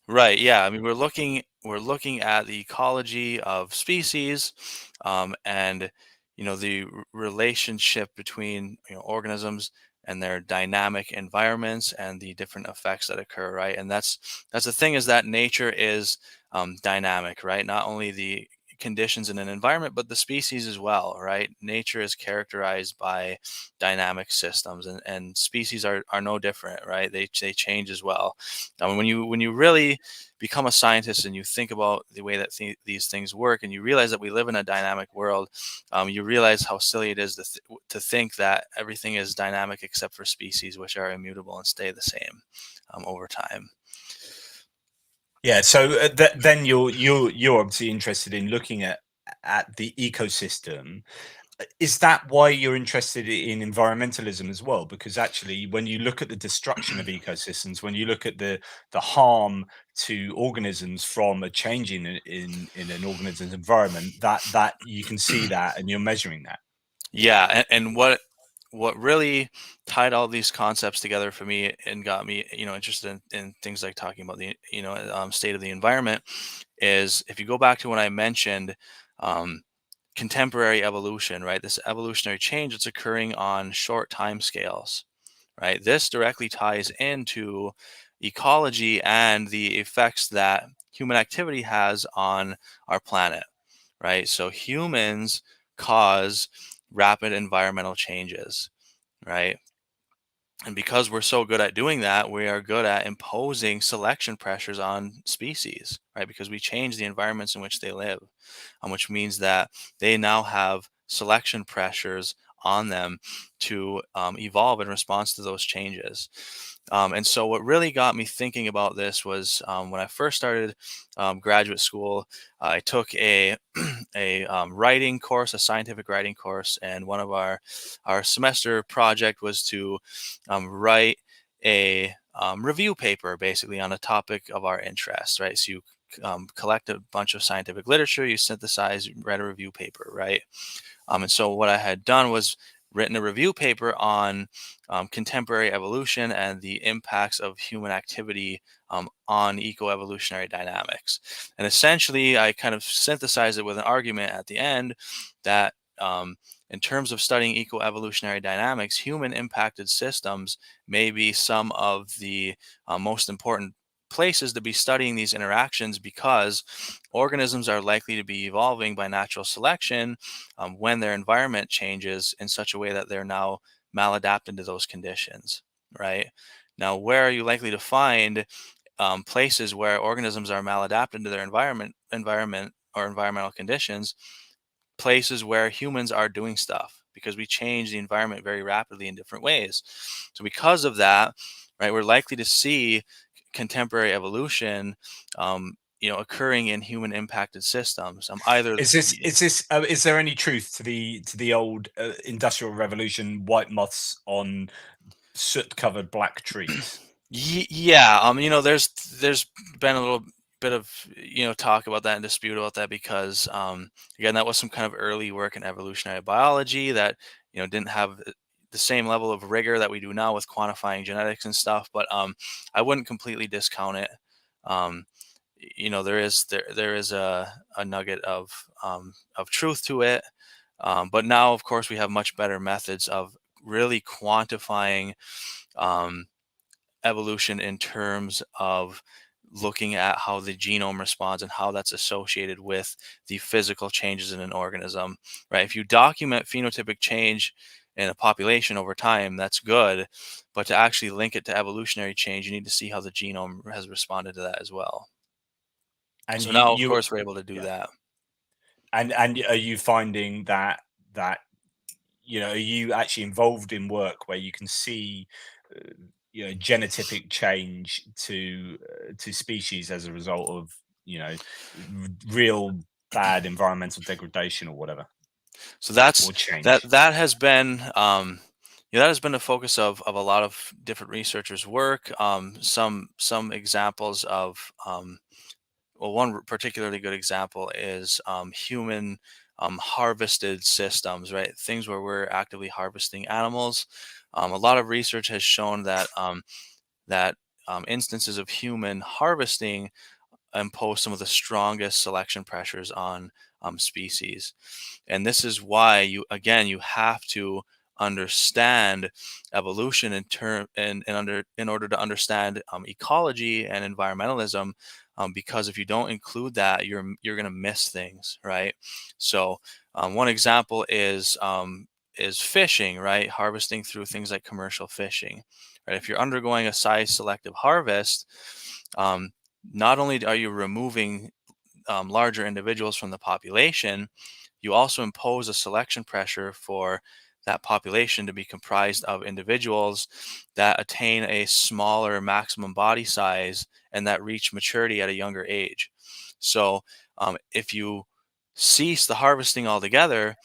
Right. Yeah. I mean, we're looking at the ecology of species, and the relationship between organisms and their dynamic environments and the different effects that occur. Right. And that's the thing, is that nature is dynamic. Right. Not only the conditions in an environment, but the species as well. Right. Nature is characterized by dynamic systems, and species are no different. Right. They change as well. When you really become a scientist and you think about the way that these things work, and you realize that we live in a dynamic world, you realize how silly it is to think that everything is dynamic except for species, which are immutable and stay the same over time.
Yeah. So then you're obviously interested in looking at the ecosystem. Is that why you're interested in environmentalism as well? Because actually, when you look at the destruction of ecosystems, when you look at the harm to organisms from a change in an organism's environment, that you can see that, and you're measuring that.
Yeah, and what really tied all these concepts together for me and got me, interested in things like talking about the, state of the environment, is if you go back to when I mentioned um, contemporary evolution, right? This evolutionary change that's occurring on short time scales, right? This directly ties into ecology and the effects that human activity has on our planet, right? So humans cause rapid environmental changes, right? And because we're so good at doing that, we are good at imposing selection pressures on species, right? Because we change the environments in which they live, which means that they now have selection pressures on them to evolve in response to those changes. And so, what really got me thinking about this was when I first started graduate school. I took a writing course, a scientific writing course, and one of our semester project was to write a review paper, basically on a topic of our interest. Right, so you collect a bunch of scientific literature, you synthesize, write a review paper, right? And so what I had done was written a review paper on contemporary evolution and the impacts of human activity on eco-evolutionary dynamics. And essentially, I kind of synthesized it with an argument at the end that in terms of studying eco-evolutionary dynamics, human impacted systems may be some of the most important places to be studying these interactions, because organisms are likely to be evolving by natural selection when their environment changes in such a way that they're now maladapted to those conditions, right? Now, where are you likely to find places where organisms are maladapted to their environment or environmental conditions? Places where humans are doing stuff, because we change the environment very rapidly in different ways. So because of that, right, we're likely to see contemporary evolution occurring in human impacted systems. Either
Is there any truth to the old industrial revolution white moths on soot covered black trees?
Yeah, there's been a little bit of talk about that and dispute about that, because again, that was some kind of early work in evolutionary biology that didn't have the same level of rigor that we do now with quantifying genetics and stuff. But I wouldn't completely discount it. Um, there is a nugget of truth to it. But now, of course, we have much better methods of really quantifying um, evolution in terms of looking at how the genome responds and how that's associated with the physical changes in an organism, right? If you document phenotypic change in a population over time, that's good, but to actually link it to evolutionary change, you need to see how the genome has responded to that as well.
And
So now, of
you
course, we're able to do
yeah.
that.
And are you finding that are you actually involved in work where you can see genotypic change to species as a result of real bad environmental degradation or whatever,
So that's
or
that
change?
that has been that has been the focus of a lot of different researchers' work. Some examples of well, one particularly good example is human harvested systems, right? Things where we're actively harvesting animals. A lot of research has shown that instances of human harvesting impose some of the strongest selection pressures on species. And this is why you have to understand evolution in order to understand ecology and environmentalism, because if you don't include that, you're going to miss things, right? So one example is fishing, right? Harvesting through things like commercial fishing, right? If you're undergoing a size selective harvest, um, not only are you removing larger individuals from the population, you also impose a selection pressure for that population to be comprised of individuals that attain a smaller maximum body size and that reach maturity at a younger age. So if you cease the harvesting altogether,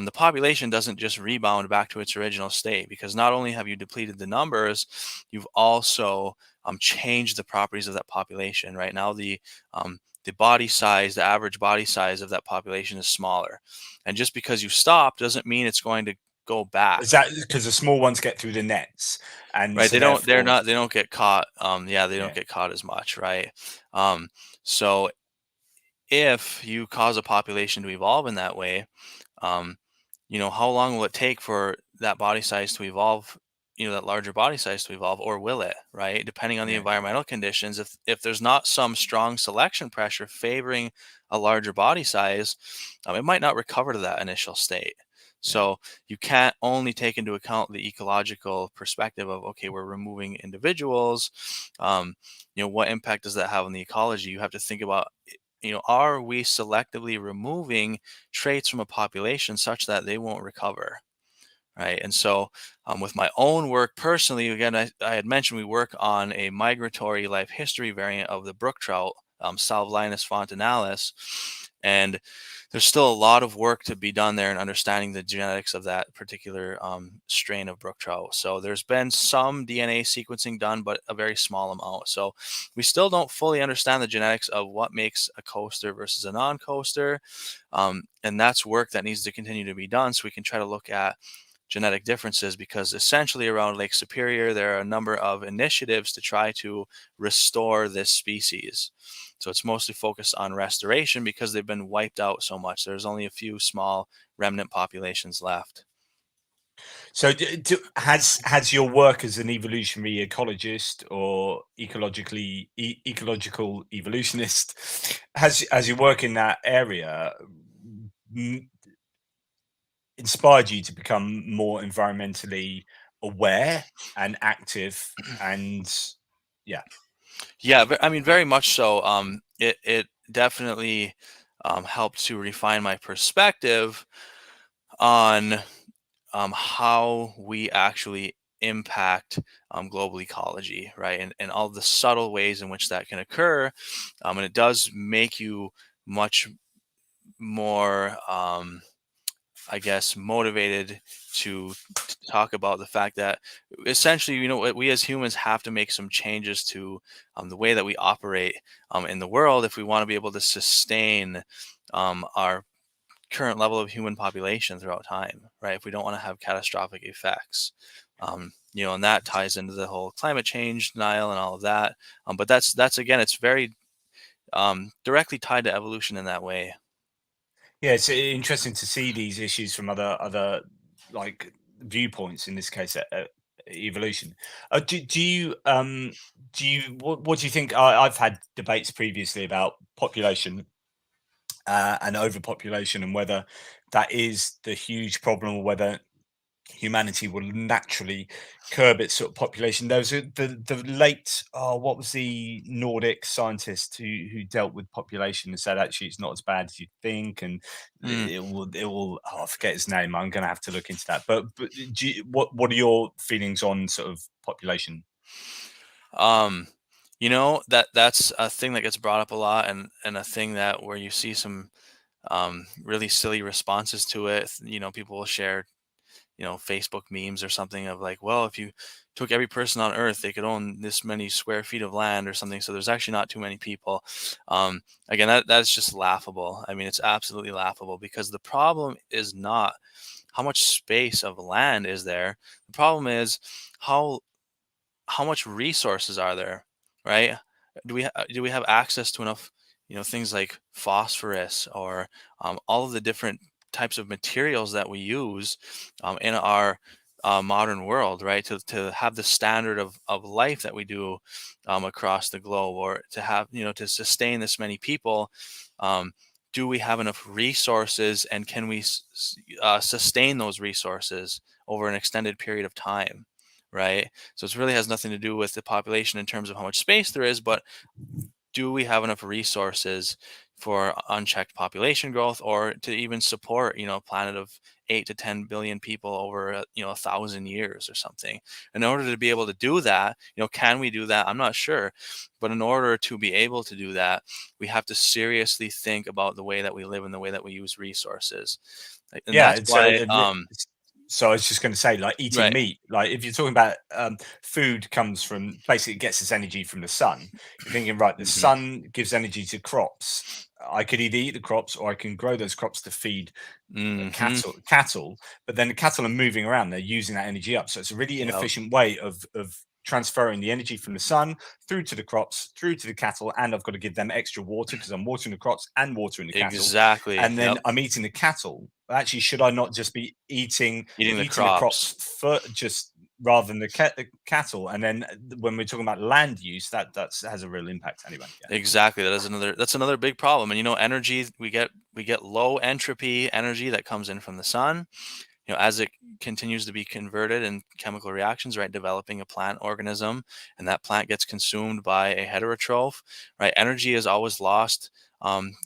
the population doesn't just rebound back to its original state, because not only have you depleted the numbers, you've also changed the properties of that population. Right now, the body size, the average body size of that population is smaller. And just because you stop doesn't mean it's going to go back,
Is that because the small ones get through the nets, and
right?
so therefore,
They don't get caught. Yeah, they don't
yeah,
get caught as much, right? So if you cause a population to evolve in that way, um, how long will it take for that body size to evolve, that larger body size to evolve, or will it, right? Depending on the
yeah,
environmental conditions, if there's not some strong selection pressure favoring a larger body size, it might not recover to that initial state.
yeah.
So you can't only take into account the ecological perspective of, okay, we're removing individuals. What impact does that have on the ecology? You have to think about, are we selectively removing traits from a population such that they won't recover, right? And so with my own work personally, again, I had mentioned we work on a migratory life history variant of the brook trout, Salvelinus fontinalis, and there's still a lot of work to be done there in understanding the genetics of that particular strain of brook trout. So there's been some DNA sequencing done, but a very small amount. So we still don't fully understand the genetics of what makes a coaster versus a non-coaster. And that's work that needs to continue to be done so we can try to look at genetic differences, because essentially around Lake Superior, there are a number of initiatives to try to restore this species. So it's mostly focused on restoration because they've been wiped out so much. There's only a few small remnant populations left.
So, has your work as an evolutionary ecologist or ecological evolutionist, has your work in that area mm, inspired you to become more environmentally aware and active? And yeah,
Yeah, I mean, very much so. It definitely helped to refine my perspective on how we actually impact global ecology, right? And all the subtle ways in which that can occur. And it does make you much more, I guess, motivated to talk about the fact that essentially, we as humans have to make some changes to the way that we operate in the world if we want to be able to sustain our current level of human population throughout time, right? If we don't want to have catastrophic effects, and that ties into the whole climate change denial and all of that. But that's again, it's very directly tied to evolution in that way.
yeah, it's interesting to see these issues from other like viewpoints. In this case, evolution. Do you what do you think? I've had debates previously about population and overpopulation, and whether that is the huge problem, or whether humanity will naturally curb its sort of population. There was the late, oh, what was the Nordic scientist who dealt with population and said actually it's not as bad as you think, and
Mm.
it will. Oh, I forget his name. I'm going to have to look into that. But what are your feelings on sort of population?
Um, that's a thing that gets brought up a lot, and a thing that where you see some really silly responses to it. People will share Facebook memes or something of like, well, if you took every person on Earth, they could own this many square feet of land or something. So there's actually not too many people. Again, that's just laughable. I mean, it's absolutely laughable, because the problem is not how much space of land is there. The problem is how how much resources are there, right? Do we have access to enough, things like phosphorus, or all of the different types of materials that we use in our modern world, right? To have the standard of life that we do across the globe, or to have, to sustain this many people. Um, do we have enough resources, and can we sustain those resources over an extended period of time, right? So it really has nothing to do with the population in terms of how much space there is, but do we have enough resources for unchecked population growth, or to even support, a planet of 8 to 10 billion people over 1,000 years or something? In order to be able to do that, can we do that? I'm not sure, but in order to be able to do that, we have to seriously think about the way that we live and the way that we use resources. And
Yeah,
that's
it's
why,
so I was just going to say, like eating
right.
meat, like if you're talking about food comes from, basically it gets its energy from the sun. You're thinking, right, the
Hmm.
sun gives energy to crops. I could either eat the crops or I can grow those crops to feed
Hmm.
cattle, but then the cattle are moving around, they're using that energy up, so it's a really
Yep.
inefficient way of transferring the energy from the sun through to the crops, through to the cattle, and I've got to give them extra water because I'm watering the crops and watering the cattle,
Exactly.
and then
Yep.
I'm eating the cattle. Actually, should I not just be
Eating the
eating the crops
crops.
for just rather than the cattle? And then when we're talking about land use, that has a real impact anyway. Yeah.
Exactly. That's another big problem. And energy, we get low entropy energy that comes in from the sun. As it continues to be converted in chemical reactions, right, developing a plant organism, and that plant gets consumed by a heterotroph, right? Energy is always lost,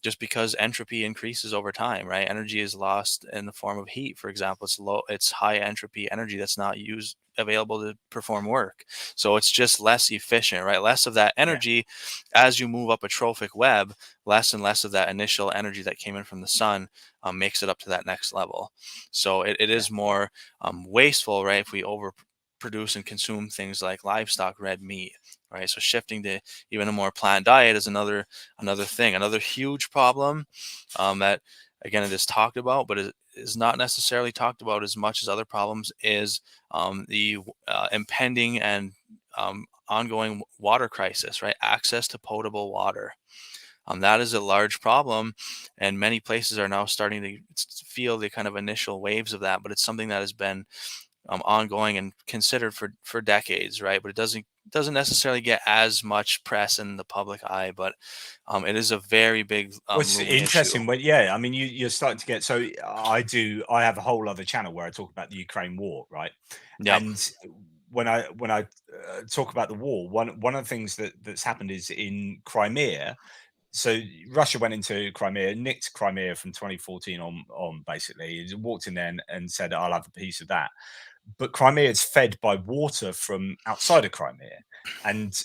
just because entropy increases over time, right? Energy is lost in the form of heat, for example. It's high entropy energy that's not used available to perform work. So it's just less efficient, right? Less of that
Yeah.
energy as you move up a trophic web, less and less of that initial energy that came in from the sun makes it up to that next level. So it
Yeah.
is more wasteful, right? If we overproduce and consume things like livestock, red meat, right? So shifting to even a more plant diet is another thing, another huge problem that, again, it is talked about, but it is not necessarily talked about as much as other problems, is the impending and ongoing water crisis, right? Access to potable water. That is a large problem, and many places are now starting to feel the kind of initial waves of that. But it's something that has been ongoing and considered for decades, right? But it doesn't necessarily get as much press in the public eye, but it is a very big
What's
looming issue.
interesting, but yeah, I mean, you're starting to get. So I have a whole other channel where I talk about the Ukraine war, right?
Yep.
And when I talk about the war, one of the things that's happened is in Crimea. So Russia went into Crimea, nicked Crimea from 2014 on basically. It walked in there and said, "I'll have a piece of that." But Crimea is fed by water from outside of Crimea, and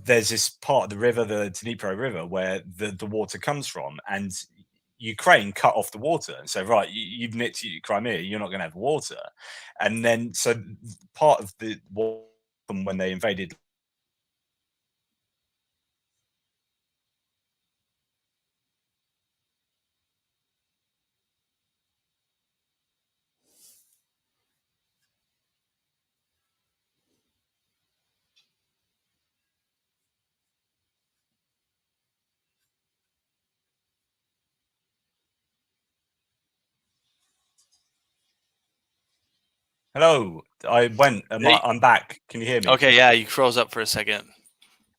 there's this part of the river, the Dnipro River, where the water comes from, and Ukraine cut off the water and say, right, you've nicked Crimea, you're not going to have water. And then, so part of the what happened when they invaded. Hello, I went.
Hey.
I'm back. Can you hear me?
Okay. Yeah, you froze up for a second.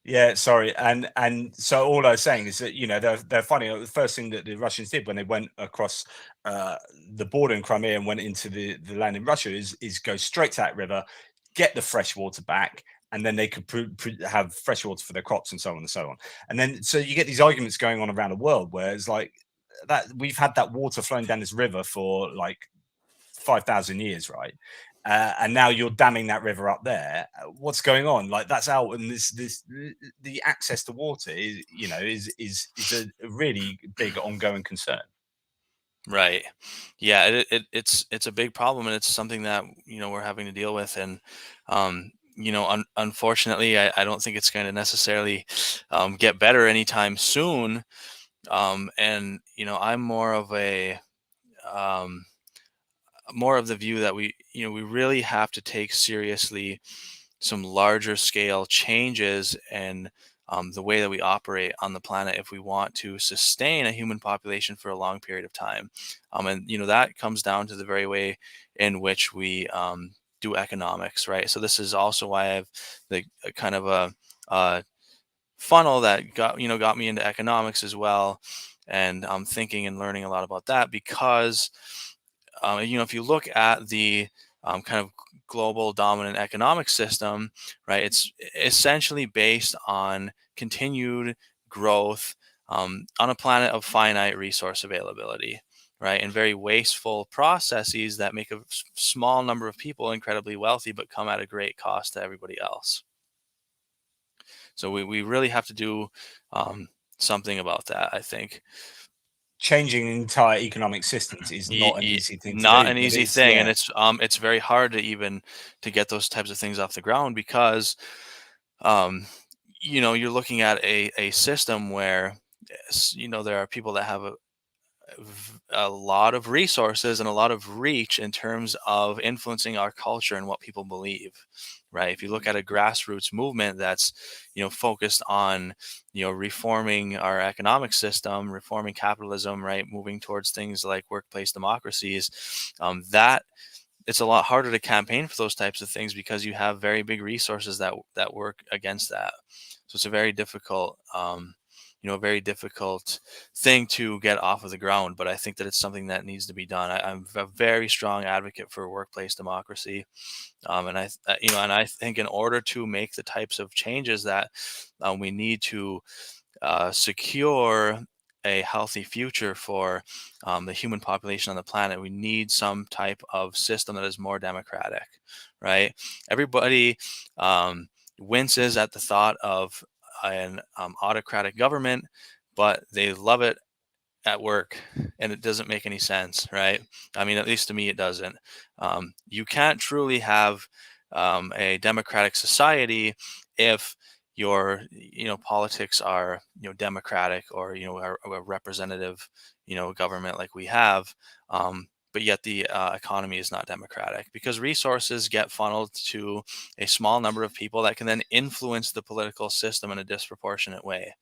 Yeah, sorry. And so all I was saying is that they're finding the first thing that the Russians did when they went across uh, the border in Crimea and went into the land in Russia is go straight to that river, get the fresh water back, and then they could have fresh water for their crops and so on and so on. And then so you get these arguments going on around the world where it's like that we've had that water flowing down this river for like 5,000 years, right? And now you're damming that river up there. What's going on? Like that's out, and this the access to water is a really big ongoing concern.
Right. Yeah, it's a big problem, and it's something that, we're having to deal with. And unfortunately, I don't think it's going to necessarily get better anytime soon. And I'm um, more of the view that we really have to take seriously some larger scale changes in the way that we operate on the planet if we want to sustain a human population for a long period of time. And that comes down to the very way in which we do economics, right? So this is also why I have the kind of a funnel that got me into economics as well, and I'm thinking and learning a lot about that because if you look at the kind of global dominant economic system, right, it's essentially based on continued growth on a planet of finite resource availability, right, and very wasteful processes that make a small number of people incredibly wealthy but come at a great cost to everybody else. So we really have to do um, something about that, I think.
Changing entire economic systems is not an easy thing to
Not
do,
an
but
easy
it's,
thing, and
yeah.
it's very hard to even to get those types of things off the ground because um, you're looking at a system where there are people that have a lot of resources and a lot of reach in terms of influencing our culture and what people believe, right? If you look at a grassroots movement that's focused on reforming our economic system, reforming capitalism, right, moving towards things like workplace democracies, that it's a lot harder to campaign for those types of things because you have very big resources that work against that. So it's a very difficult a very difficult thing to get off of the ground, but I think that it's something that needs to be done. I'm a very strong advocate for workplace democracy, and I think in order to make the types of changes that we need to secure a healthy future for the human population on the planet, we need some type of system that is more democratic, right? Everybody um, winces at the thought of an autocratic government, but they love it at work, and it doesn't make any sense, right? I mean, at least to me it doesn't. You can't truly have a democratic society if your politics are democratic, or a representative government like we have, but yet the economy is not democratic because resources get funneled to a small number of people that can then influence the political system in a disproportionate way.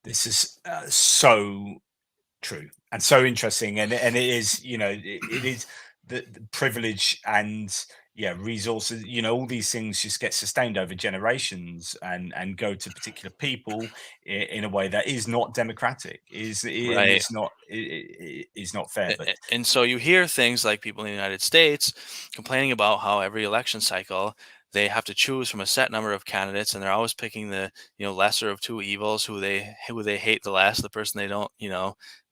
This is so true and so interesting, and it is, it is the privilege and, yeah, resources, all these things just get sustained over generations and go to particular people in a way that is not democratic, and
Right.
it's not, it is not fair. But
And so you hear things like people in the United States complaining about how every election cycle they have to choose from a set number of candidates, and they're always picking the lesser of two evils, who they hate the less, the person they don't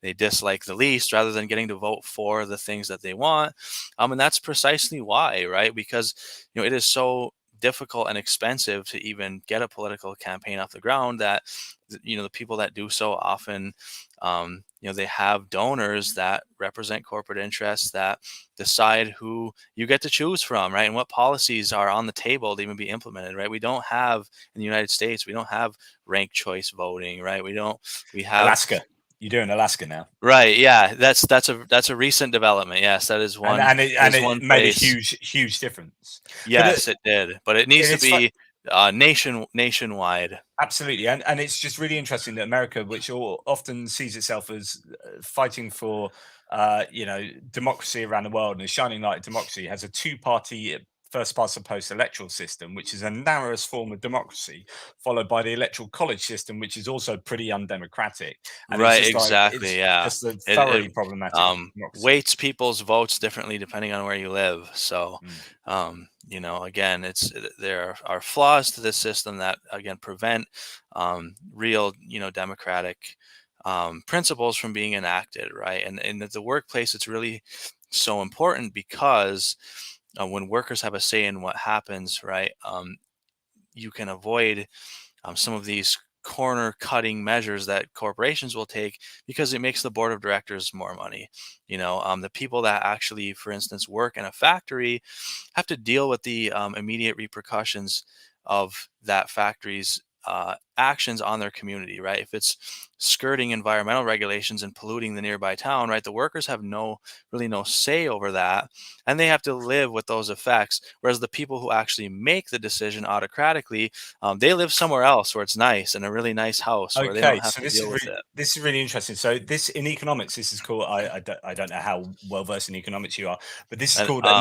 they dislike the least, rather than getting to vote for the things that they want. And that's precisely why, right? Because it is so difficult and expensive to even get a political campaign off the ground that the people that do so often they have donors that represent corporate interests that decide who you get to choose from, right, and what policies are on the table to even be implemented, right? We don't have in the United States, we don't have ranked choice voting, right? We have
Alaska, you're doing Alaska now,
right, yeah, that's a recent development. Yes, that is
and
one that is
it
one
made a
place.
huge difference. But
Yes, it did, but it needs
and
to
it's fu-
be nationwide.
Absolutely, and it's just really interesting that America, which often sees itself as fighting for, democracy around the world and a shining light of democracy, has a two-party first past the post electoral system, which is a narrowest form of democracy, followed by the electoral college system, which is also pretty undemocratic. And it's
Right,
just like,
exactly,
it's
yeah.
just a
It
thoroughly problematic democracy.
weights people's votes differently depending on where you live. So,
Mm.
again, there are flaws to this system that again prevent real, democratic principles from being enacted, right? And at the workplace, it's really so important because when workers have a say in what happens, right, you can avoid some of these corner cutting measures that corporations will take because it makes the board of directors more money. The people that actually, for instance, work in a factory have to deal with the immediate repercussions of that factory's actions on their community, right? If it's skirting environmental regulations and polluting the nearby town, right, the workers have really no say over that, and they have to live with those effects. Whereas the people who actually make the decision autocratically, they live somewhere else where it's nice, in a really nice house where they
Okay,
don't have
so
to deal with it.
this is really interesting. So this in economics, this is called I don't know how well versed in economics you are, but this is
And
called a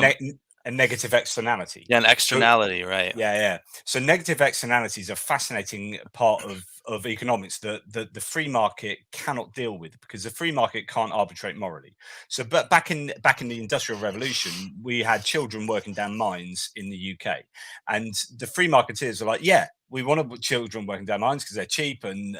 negative externality.
yeah, an
So
externality, right?
yeah, yeah. So negative externalities are a fascinating part of economics that the free market cannot deal with because the free market can't arbitrate morally. So, but back in the Industrial Revolution, we had children working down mines in the UK, and the free marketeers are like, yeah, we want to put children working down mines because they're cheap and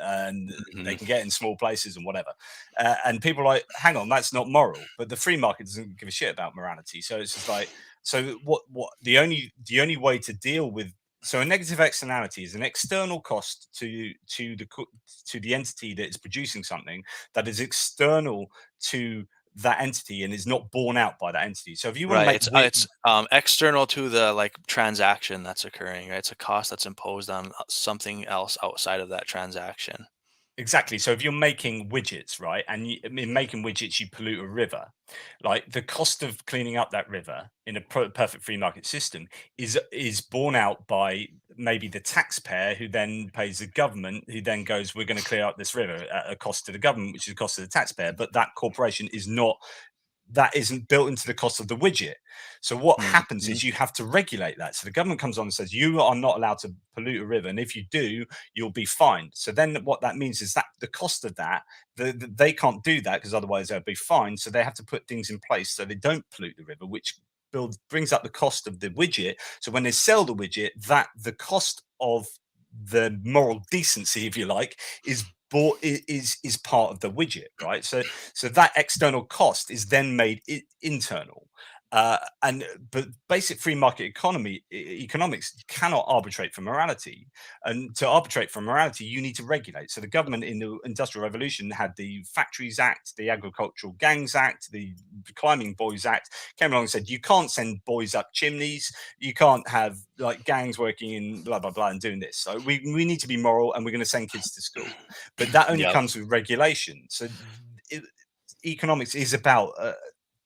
they
Hmm.
can get in small places and whatever. And people are like, hang on, that's not moral. But the free market doesn't give a shit about morality. So it's just like so what the only way to deal with so a negative externality is an external cost to the entity that is producing something that is external to that entity and is not borne out by that entity. So if you want to
Right.
make
It's external to the like transaction that's occurring, right? It's a cost that's imposed on something else outside of that transaction.
exactly. So if you're making widgets, right, and in making widgets, you pollute a river, like the cost of cleaning up that river in a perfect free market system is borne out by maybe the taxpayer who then pays the government, who then goes, "We're going to clear up this river at a cost to the government, which is a cost to the taxpayer." But that corporation is not that isn't built into the cost of the widget. So what happens
Mhm.
is you have to regulate that. So the government comes on and says you are not allowed to pollute a river, and if you do, you'll be fined. So then what that means is that the cost of that, they can't do that because otherwise they'll be fined. So they have to put things in place so they don't pollute the river, which brings up the cost of the widget. So when they sell the widget, that the cost of the moral decency, if you like, is bought is part of the widget, right? So that external cost is then made internal. And but basic free market economics cannot arbitrate for morality, and to arbitrate for morality, you need to regulate. So the government in the Industrial Revolution had the Factories Act, the Agricultural Gangs Act, the Climbing Boys Act. Came along and said you can't send boys up chimneys, you can't have like gangs working in blah blah blah and doing this. So we need to be moral, and we're going to send kids to school, but that only
Yep.
comes with regulation. So it, economics is about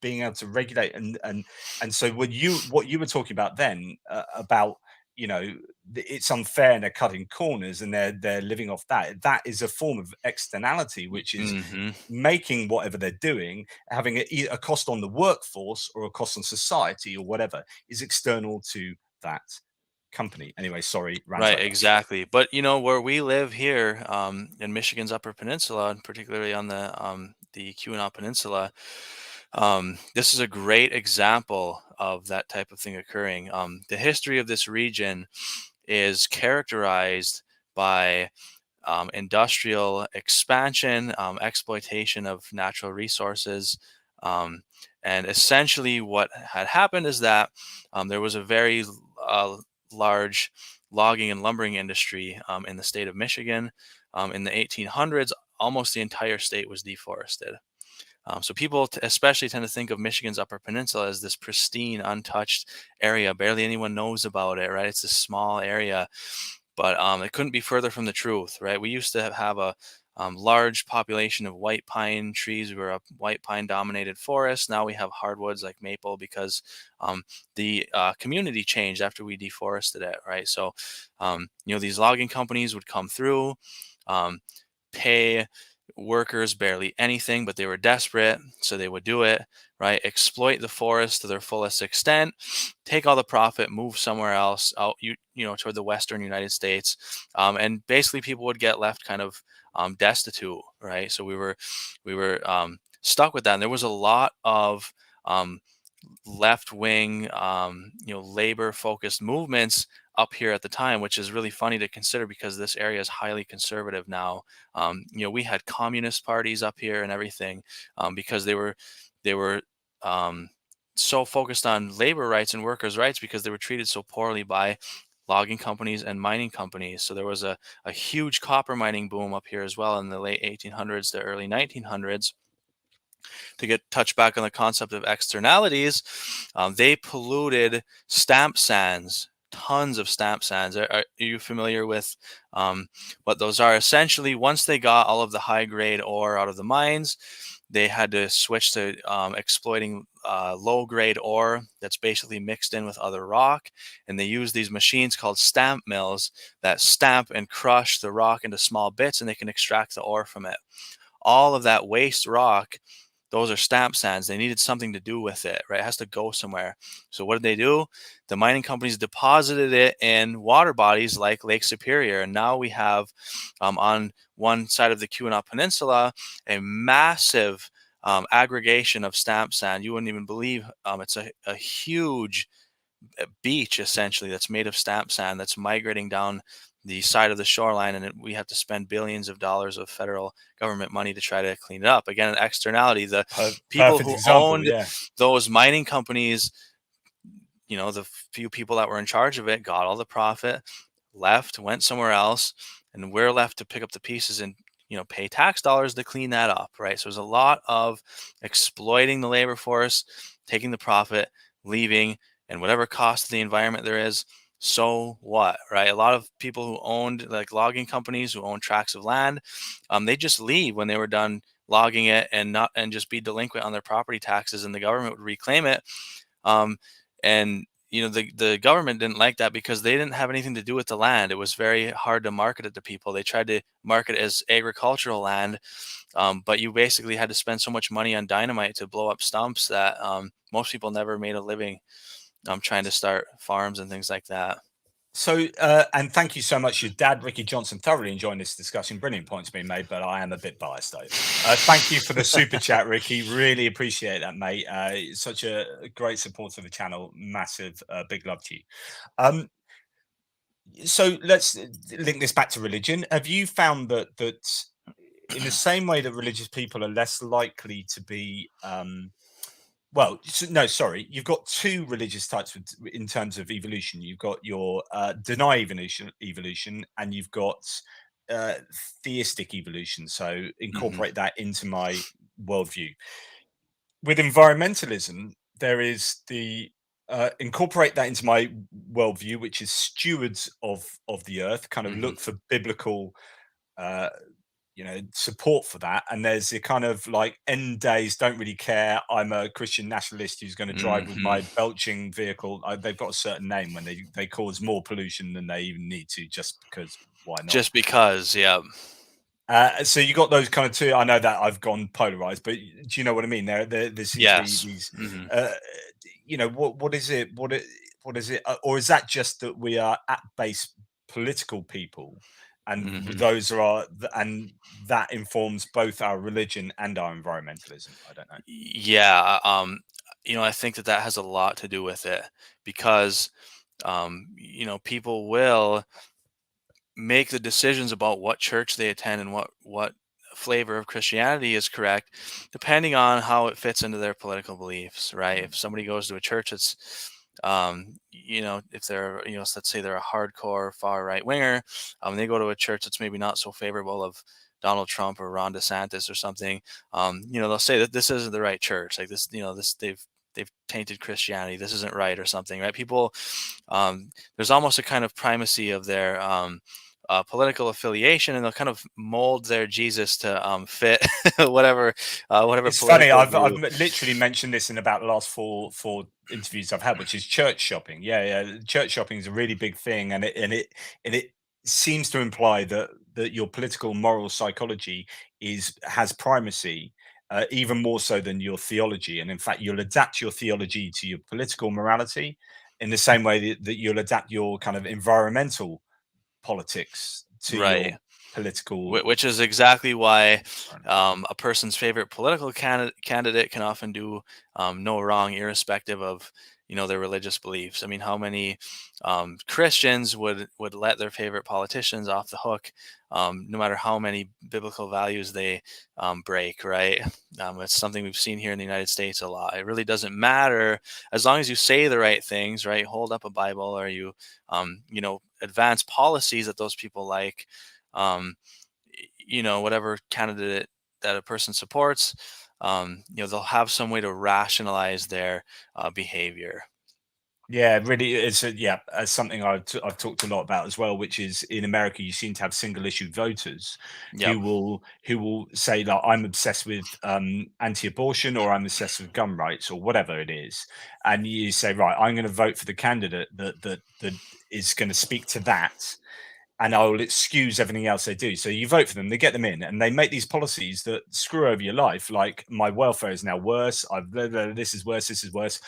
being able to regulate and so what you were talking about then about you know it's unfair and they're cutting corners and they're living off that is a form of externality which is
Hmm.
making whatever they're doing having a cost on the workforce or a cost on society or whatever is external to that company. Anyway, sorry, rant
Right,
over.
exactly. But where we live here, in Michigan's Upper Peninsula, and particularly on the Keweenaw Peninsula, this is a great example of that type of thing occurring. The history of this region is characterized by industrial expansion, exploitation of natural resources. Um, and essentially, what had happened is that there was a very large logging and lumbering industry in the state of Michigan. In the 1800s, almost the entire state was deforested. So people especially tend to think of Michigan's Upper Peninsula as this pristine, untouched area. Barely anyone knows about it, right? It's this small area, but it couldn't be further from the truth, right? We used to have a large population of white pine trees. We were a white pine dominated forest. Now we have hardwoods like maple because the community changed after we deforested it, right? So, these logging companies would come through, um, pay workers barely anything, but they were desperate, so they would do it, right? Exploit the forest to their fullest extent, take all the profit, move somewhere else out, toward the western United States, and basically people would get left kind of destitute, right? So we were stuck with that, and there was a lot of um, left wing, labor focused movements up here at the time, which is really funny to consider because this area is highly conservative now. We had communist parties up here and everything because they were um, so focused on labor rights and workers' rights because they were treated so poorly by logging companies and mining companies. So there was a huge copper mining boom up here as well in the late 1800s to early 1900s. To get touch back on the concept of externalities, they polluted stamp sands, tons of stamp sands. Are you familiar with what those are? Essentially, once they got all of the high grade ore out of the mines, they had to switch to exploiting low grade ore that's basically mixed in with other rock. And they use these machines called stamp mills that stamp and crush the rock into small bits, and they can extract the ore from it. All of that waste rock, those are stamp sands. They needed something to do with it, right? It has to go somewhere. So what did they do? The mining companies deposited it in water bodies like Lake Superior. And now we have on one side of the Keweenaw Peninsula a massive aggregation of stamp sand. You wouldn't even believe it's a huge beach essentially that's made of stamp sand that's migrating down the side of the shoreline, and we have to spend billions of dollars of federal government money to try to clean it up. Again, an externality. The people
Perfect
who
example.
owned
Yeah.
those mining companies, the few people that were in charge of it, got all the profit, left, went somewhere else, and we're left to pick up the pieces and pay tax dollars to clean that up, right? So there's a lot of exploiting the labor force, taking the profit, leaving, and whatever cost to the environment there is, so what, right? A lot of people who owned like logging companies who own tracts of land, they just leave when they were done logging it and just be delinquent on their property taxes, and the government would reclaim it. And the government didn't like that because they didn't have anything to do with the land. It was very hard to market it to people. They tried to market it as agricultural land, but you basically had to spend so much money on dynamite to blow up stumps that most people never made a living trying to start farms and things like that.
So, and thank you so much. Your dad, Ricky Johnson, thoroughly enjoying this discussion. Brilliant points being made, but I am a bit biased though. Thank you for the super chat, Ricky. Really appreciate that, mate. Such a great support of the channel. Massive, big love to you. Um, so let's link this back to religion. Have you found that in the same way that religious people are less likely to be well, no, sorry. You've got two religious types in terms of evolution. You've got your deny evolution, and you've got uh, theistic evolution. So
Hmm.
incorporate that into my worldview. With environmentalism, there is the incorporate that into my worldview, which is stewards of the earth. Kind of
Hmm.
look for biblical uh, support for that. And there's the kind of like end days, don't really care. I'm a Christian nationalist who's going to drive with
Hmm.
my belching vehicle. They've got a certain name when they cause more pollution than they even need to, just because why not?
Just because, yeah.
So you got those kind of two. I know that I've gone polarized, but do you know what I mean? There seem to be
Yes.
these.
Hmm.
Uh, what is it? What is it? Or is that just that we are at base political people, and
Hmm.
those are and that informs both our religion and our environmentalism? I don't know.
Yeah. I think that has a lot to do with it because people will make the decisions about what church they attend and what flavor of Christianity is correct, depending on how it fits into their political beliefs, right?
Mm.
If somebody goes to a church that's, if they're, let's say they're a hardcore far right winger, they go to a church that's maybe not so favorable of Donald Trump or Ron DeSantis or something, they'll say that this isn't the right church, like this, they've tainted Christianity. This isn't right or something, right? People, there's almost a kind of primacy of their political affiliation, and they'll kind of mold their Jesus to fit whatever
It's funny.
political
I've
view.
literally mentioned this in about the last four interviews I've had, which is church shopping. Yeah, yeah. Church shopping is a really big thing, and it seems to imply that your political moral psychology has primacy, even more so than your theology. And in fact, you'll adapt your theology to your political morality in the same way that you'll adapt your kind of environmental politics to your
Right.
political.
which is exactly why a person's favorite political candidate can often do no wrong, irrespective of their religious beliefs. I mean, how many Christians would let their favorite politicians off the hook, no matter how many biblical values they break, right? It's something we've seen here in the United States a lot. It really doesn't matter as long as you say the right things, right? Hold up a Bible, or you advance policies that those people like. Um, whatever candidate that a person supports, they'll have some way to rationalize their behavior.
Yeah, really, yeah, something I've talked a lot about as well, which is in America you seem to have single issue voters
Yep.
who will say that I'm obsessed with anti-abortion, or I'm obsessed with gun rights, or whatever it is, and you say, right, I'm going to vote for the candidate that is going to speak to that, and I will excuse everything else they do. So you vote for them, they get them in, and they make these policies that screw over your life. Like, my welfare is now worse. This is worse. This is worse.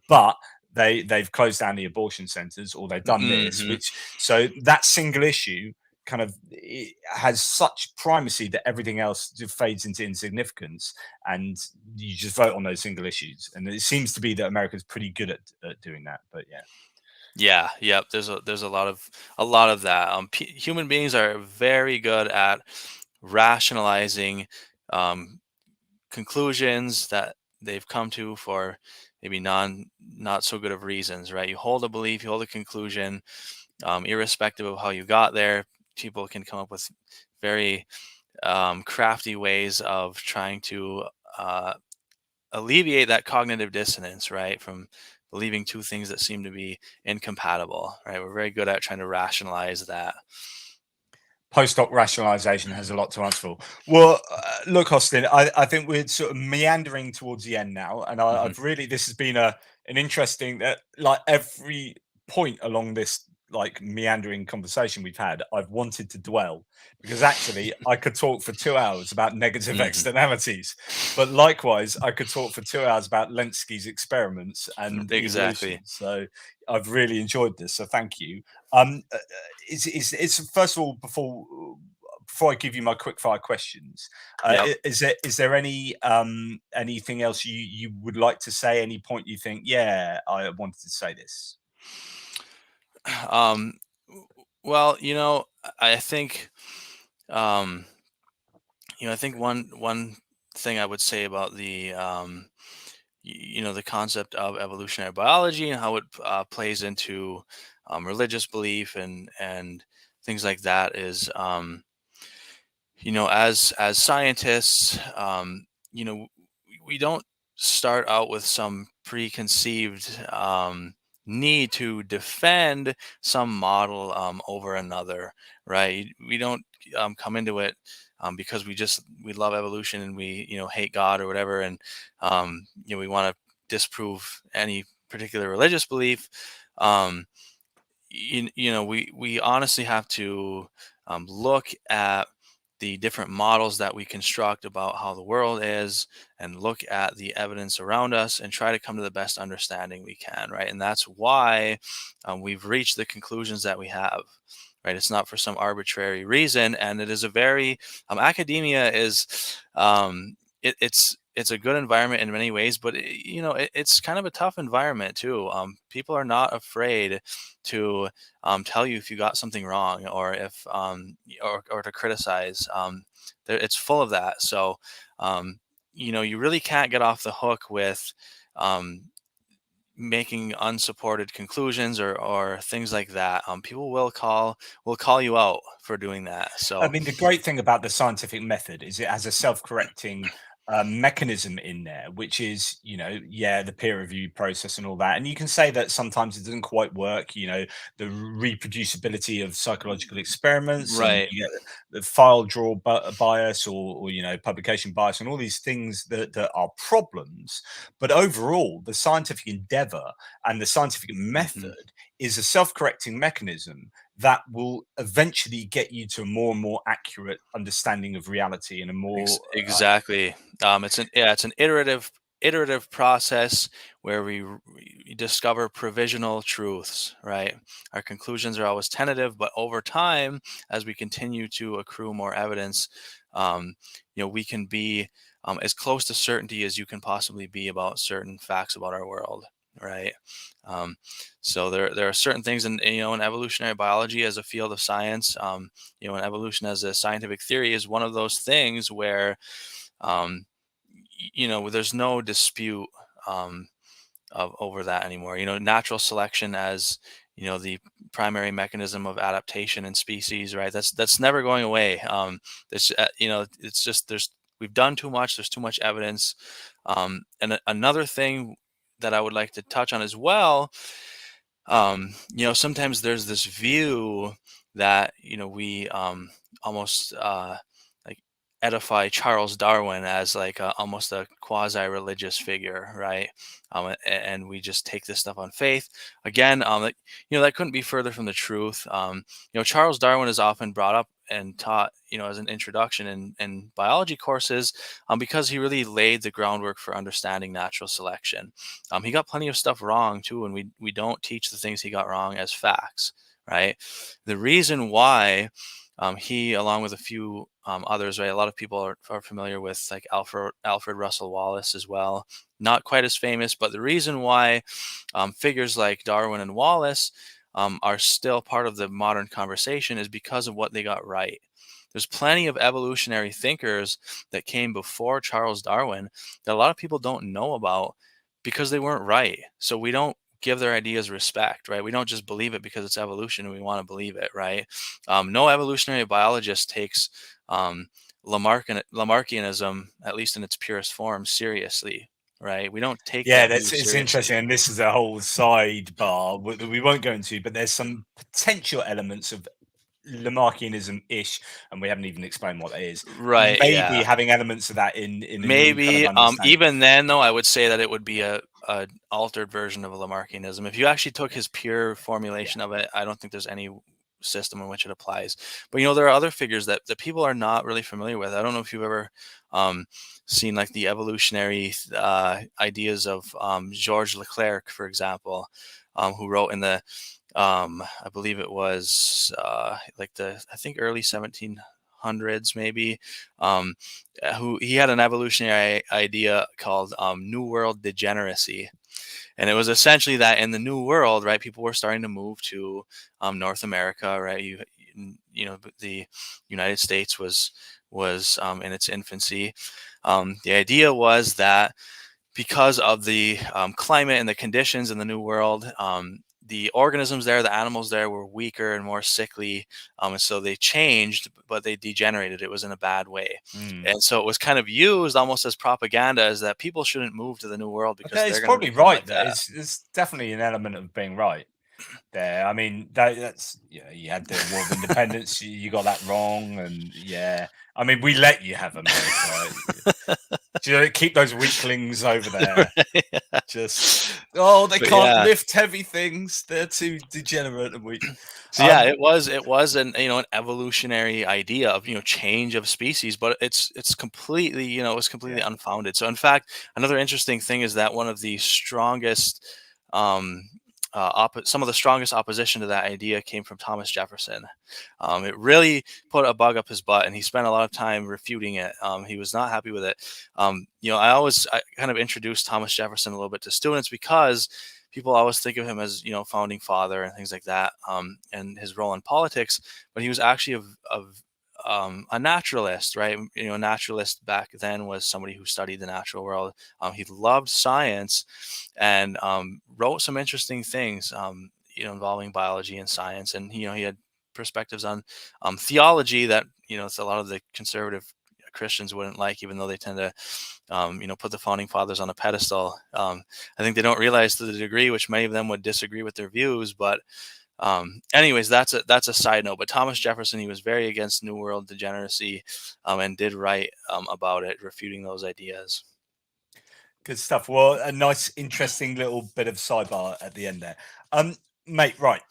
But they've closed down the abortion centers, or they've done this,
Hmm.
which, so that single issue kind of, it has such primacy that everything else just fades into insignificance, and you just vote on those single issues. And it seems to be that America's pretty good at doing that. But yeah.
Yeah. Yep. There's a lot of that. Human beings are very good at rationalizing um, conclusions that they've come to for maybe not so good of reasons, right? You hold a belief, you hold a conclusion, irrespective of how you got there. People can come up with very crafty ways of trying to uh, alleviate that cognitive dissonance, right? From believing two things that seem to be incompatible, right? We're very good at trying to rationalize that.
Post hoc rationalization has a lot to answer for. Well, look, Austin, I think we're sort of meandering towards the end now, and
Hmm.
I've really, this has been an interesting, like, every point along this, like, meandering conversation we've had, I've wanted to dwell, because actually I could talk for 2 hours about negative
Hmm.
externalities, but likewise I could talk for 2 hours about Lenski's experiments and evolution.
Exactly.
So I've really enjoyed this. So thank you. Is first of all, before I give you my quick fire questions,
Yep.
is there anything else you would like to say? Any point you think, yeah, I wanted to say this?
Um, well, I think, um, I think one thing I would say about the concept of evolutionary biology and how it plays into religious belief and things like that is, as scientists, we don't start out with some preconceived need to defend some model over another, right? We don't come into it because we love evolution and we hate God or whatever, and we want to disprove any particular religious belief. Um, we honestly have to look at the different models that we construct about how the world is, and look at the evidence around us and try to come to the best understanding we can, right? And that's why we've reached the conclusions that we have, right? It's not for some arbitrary reason, and it is a very academia is it's a good environment in many ways, but it's kind of a tough environment too. People are not afraid to tell you if you got something wrong, or if or to criticize. It's full of that. So you really can't get off the hook with um, making unsupported conclusions or things like that. People will call you out for doing that.
I
So
mean, the great thing about the scientific method is it has a self-correcting mechanism in there, which is, yeah, the peer review process and all that. And you can say that sometimes it doesn't quite work, the reproducibility of psychological experiments, and
right.
you get the file draw bias, or publication bias, and all these things that are problems. But overall, the scientific endeavor and the scientific
Hmm.
method is a self-correcting mechanism that will eventually get you to a more and more accurate understanding of reality, and a more
Exactly. It's an iterative iterative process where we discover provisional truths, right? Our conclusions are always tentative, but over time, as we continue to accrue more evidence, we can be as close to certainty as you can possibly be about certain facts about our world, right? Um, so there are certain things in evolutionary biology as a field of science, and evolution as a scientific theory is one of those things where um, there's no dispute um, over that anymore. Natural selection as the primary mechanism of adaptation in species, right? That's never going away. It's just we've done too much. There's too much evidence. Another thing that I would like to touch on as well, sometimes there's this view that we almost like edify Charles Darwin as like almost a quasi-religious figure, right? And we just take this stuff on faith. Again, that couldn't be further from the truth. Charles Darwin is often brought up and taught, as an introduction in biology courses, because he really laid the groundwork for understanding natural selection. He got plenty of stuff wrong too, and we don't teach the things he got wrong as facts, right? The reason why he, along with a few others, right? A lot of people are familiar with like Alfred Russel Wallace as well. Not quite as famous, but the reason why figures like Darwin and Wallace are still part of the modern conversation is because of what they got right. There's plenty of evolutionary thinkers that came before Charles Darwin that a lot of people don't know about because they weren't right. So we don't give their ideas respect, right? We don't just believe it because it's evolution and we want to believe it, right? No evolutionary biologist takes Lamarckianism, at least in its purest form, seriously, right? We don't take
Yeah,
that view
that's it's interesting,
seriously.
and this is a whole sidebar that we won't go into, but there's some potential elements of Lamarckianism-ish, and we haven't even explained what that is.
Right,
Maybe
yeah.
having elements of that in a new kind of
Maybe
understanding.
even then though, I would say that it would be a altered version of Lamarckianism. If you actually took
Yeah,
his pure
yeah.
formulation of it, I don't think there's any system in which it applies. But there are other figures that people are not really familiar with. I don't know if you've ever um, seen like the evolutionary ideas of Georges Leclerc, for example, who wrote in the I believe it was like I think early 1700s maybe. Um, who he had an evolutionary idea called New World degeneracy, and it was essentially that in the New World, right, people were starting to move to North America, right? The United States was in its infancy. The idea was that because of the climate and the conditions in the New World, the organisms there, the animals there were weaker and more sickly. And so they changed, but they degenerated. It was in a bad way.
Mm.
And so it was kind of used almost as propaganda, as that people shouldn't move to the New World because
Okay, it's
they're going to
probably
become
right.
like
That
that.
it's definitely an element of being right there. I mean, that's yeah. You had the War of Independence. You got that wrong, and yeah. I mean, we let you have America. Keep those weaklings over there.
Right?
Just they
But
can't
yeah,
lift heavy things. They're too degenerate and weak.
so yeah,
Um,
it was an evolutionary idea of change of species, but it's completely it was completely
yeah.
unfounded. So in fact, another interesting thing is that one of the strongest um, some of the strongest opposition to that idea came from Thomas Jefferson. It really put a bug up his butt, and he spent a lot of time refuting it. He was not happy with it. I kind of introduced Thomas Jefferson a little bit to students because people always think of him as founding father and things like that, and his role in politics. But he was actually a naturalist, right? A naturalist back then was somebody who studied the natural world. He loved science and wrote some interesting things, involving biology and science. And he had perspectives on theology that it's a lot of the conservative Christians wouldn't like, even though they tend to put the founding fathers on a pedestal. I think they don't realize to the degree which many of them would disagree with their views. But anyways, that's a side note. But Thomas Jefferson, he was very against New World degeneracy, and did write about it, refuting those ideas.
Good stuff. Well, a nice, interesting little bit of sidebar at the end there. Um, Mate, right.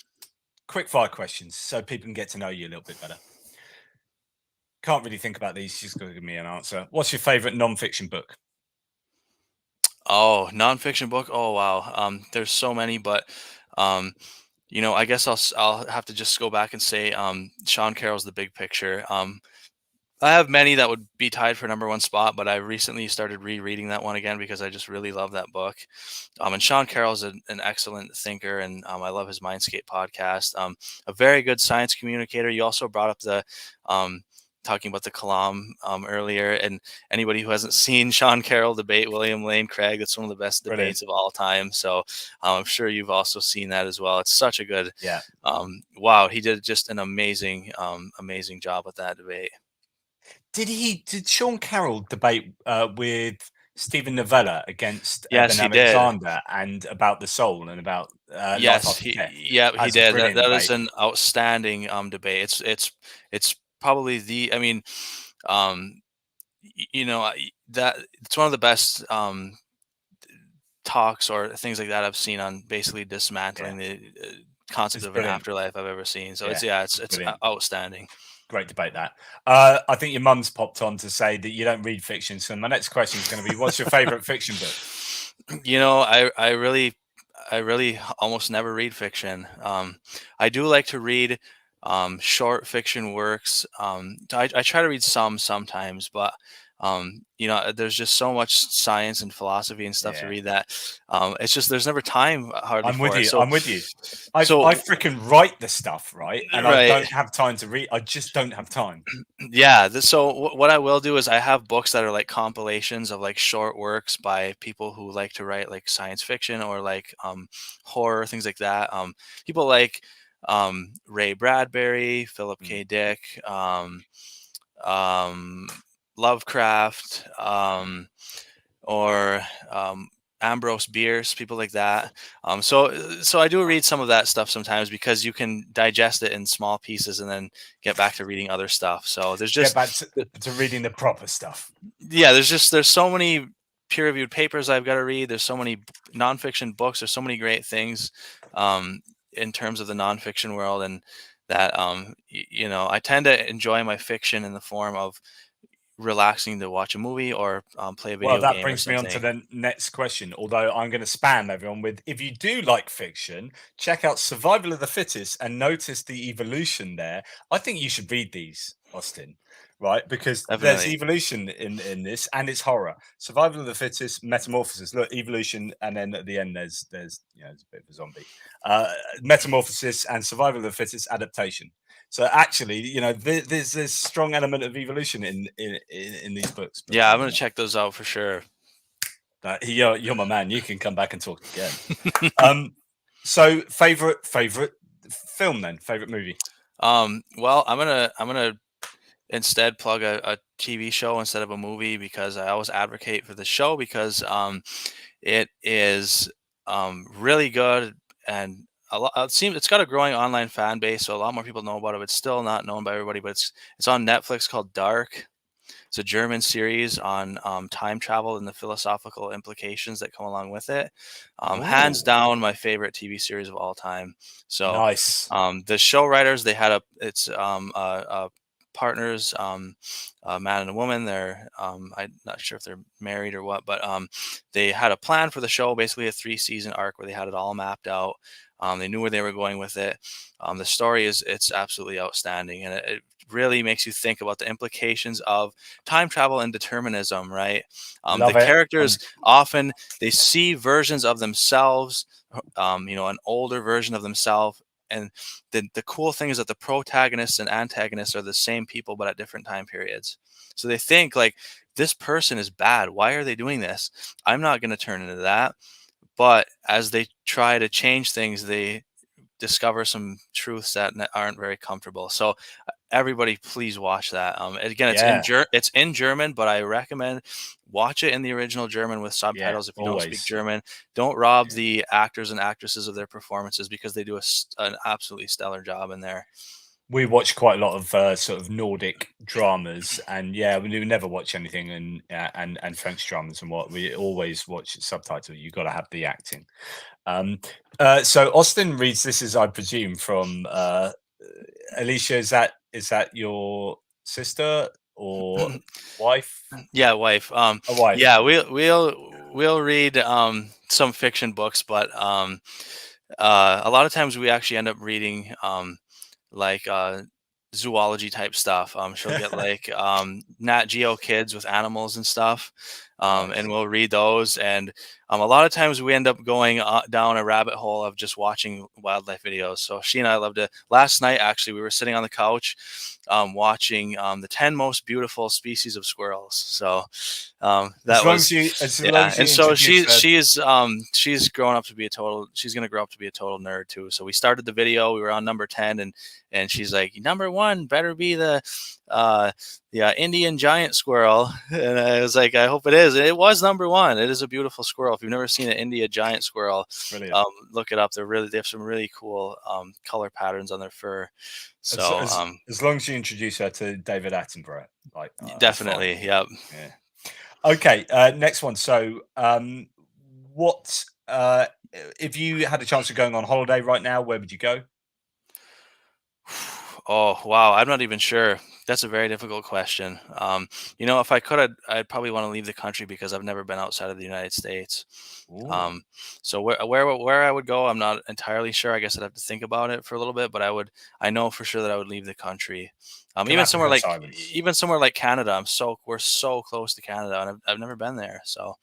Quick fire questions so people can get to know you a little bit better. Can't really think about these. Just got to give me an answer. What's your favorite non-fiction book?
Oh, nonfiction book. Oh wow. There's so many, but um, I guess I'll have to just go back and say Sean Carroll's The Big Picture. I have many that would be tied for number one spot, but I recently started rereading that one again because I just really love that book. And Sean Carroll's an excellent thinker, and I love his Mindscape podcast. A very good science communicator. You also brought up the talking about the Kalam earlier, and anybody who hasn't seen Sean Carroll debate William Lane Craig, that's one of the best
Brilliant.
debates of all time. So I'm sure you've also seen that as well. It's such a good.
Yeah.
Wow, he did just an amazing, amazing job with that debate.
Did Sean Carroll debate with Stephen Novella against
Yes,
Eben
he did.
Alexander and about the soul and about life
Yes,
after
he
death?
yeah, he
That's a
did. That
brilliant
that is
debate.
an outstanding debate. It's probably the I mean, um that it's one of the best talks or things like that I've seen on basically
Yeah,
dismantling the concept
it's
of an
brilliant.
afterlife I've ever seen. So
Yeah,
it's
it's brilliant.
outstanding.
Great debate that. I think your mum's popped on to say that you don't read fiction. So my next question is going to be, what's your favorite fiction book?
I really almost never read fiction. I do like to read short fiction works. I try to read some sometimes, but there's just so much science and philosophy and stuff to
Yeah,
read that it's just there's never time hardly
I'm with
for it.
you.
So,
I'm with you. I
so
freaking write the stuff, right? And I
right.
don't have time to read. I just don't have time.
Yeah, what I will do is I have books that are like compilations of like short works by people who like to write like science fiction or like horror, things like that. People like Ray Bradbury, Philip
Mm,
K. Dick, um, Lovecraft, or Ambrose Bierce, people like that. So I do read some of that stuff sometimes because you can digest it in small pieces and then get back to reading other stuff. So there's
get
just
back to reading the proper stuff.
yeah, there's so many peer-reviewed papers I've got to read. There's so many nonfiction books. There's so many great things in terms of the nonfiction world, and that I tend to enjoy my fiction in the form of relaxing to watch a movie or play a
Well,
video
that
game or
brings me on to
something.
the next question. Although I'm going to spam everyone with, if you do like fiction, check out Survival of the Fittest and notice the evolution there. I think you should read these, Austin, right? Because there's
Definitely.
evolution in this, and it's horror. Survival of the Fittest, Metamorphosis. Look, evolution, and then at the end there's there's a bit of a zombie. Metamorphosis and Survival of the Fittest adaptation. So actually, there's this strong element of evolution in these books. But
Yeah, I'm gonna check those out for sure.
you're my man. You can come back and talk again. So favorite film then? Favorite movie?
Well, I'm gonna instead plug a TV show instead of a movie because I always advocate for the show because it is really good and it seems it's got a growing online fan base, so a lot more people know about it. But it's still not known by everybody, but it's on Netflix called Dark. It's a German series on time travel and the philosophical implications that come along with it. Hands
Oh,
down, my favorite TV series of all time. So
nice.
the show writers, they had partners, a man and a woman. I'm not sure if they're married or what, but they had a plan for the show, basically a 3-season arc where they had it all mapped out. They knew where they were going with it. The story it's absolutely outstanding, and it really makes you think about the implications of time travel and determinism, right? The
Love it.
characters often they see versions of themselves, an older version of themselves. And the cool thing is that the protagonists and antagonists are the same people, but at different time periods. So they think like this person is bad. Why are they doing this? I'm not going to turn into that. But as they try to change things, they discover some truths that aren't very comfortable. So everybody, please watch that. Again,
Yeah,
it's in German, but I recommend watch it in the original German with
yeah.
subtitles if you don't speak
Always.
German. Don't rob
Yeah.
the actors and actresses of their performances because they do an absolutely stellar job in there.
We watch quite a lot of sort of Nordic dramas, and yeah, we never watch anything and French dramas and what we always watch subtitle. You got to have the acting. So Austin reads this as I presume from Alicia. Is that your sister or wife?
Yeah, wife.
A wife.
Yeah, we'll read some fiction books, but a lot of times we actually end up reading like zoology type stuff. She'll get like Nat Geo Kids with animals and stuff, and
Nice.
we'll read those. And a lot of times we end up going down a rabbit hole of just watching wildlife videos. So she and I love to. Last night, actually, we were sitting on the couch watching the 10 most beautiful species of squirrels. So that was,
As long
yeah.
as
And
you
so
introduce her.
she's grown up to be she's going to grow up to be a total nerd too. So we started the video, we were on number 10, and she's like, number one better be uh the Indian giant squirrel. And I was like, I hope it is. And it was number one. It is a beautiful squirrel. If you've never seen an India giant squirrel,
Brilliant.
look it up. They have some really cool color patterns on their fur.
As,
So
as, as long as you introduce her to David Attenborough, like that's fine.
definitely, yep.
Yeah. Okay. Next one. So, what if you had a chance of going on holiday right now? Where would you go?
Oh, wow. I'm not even sure. That's a very difficult question. If I could, I'd probably want to leave the country because I've never been outside of the United States.
Ooh,
Um, so where I would go, I'm not entirely sure. I guess I'd have to think about it for a little bit, but I know for sure that I would leave the country. Even somewhere
Galapagos
like
Islands.
Canada. We're so close to Canada, and I've never been there. So,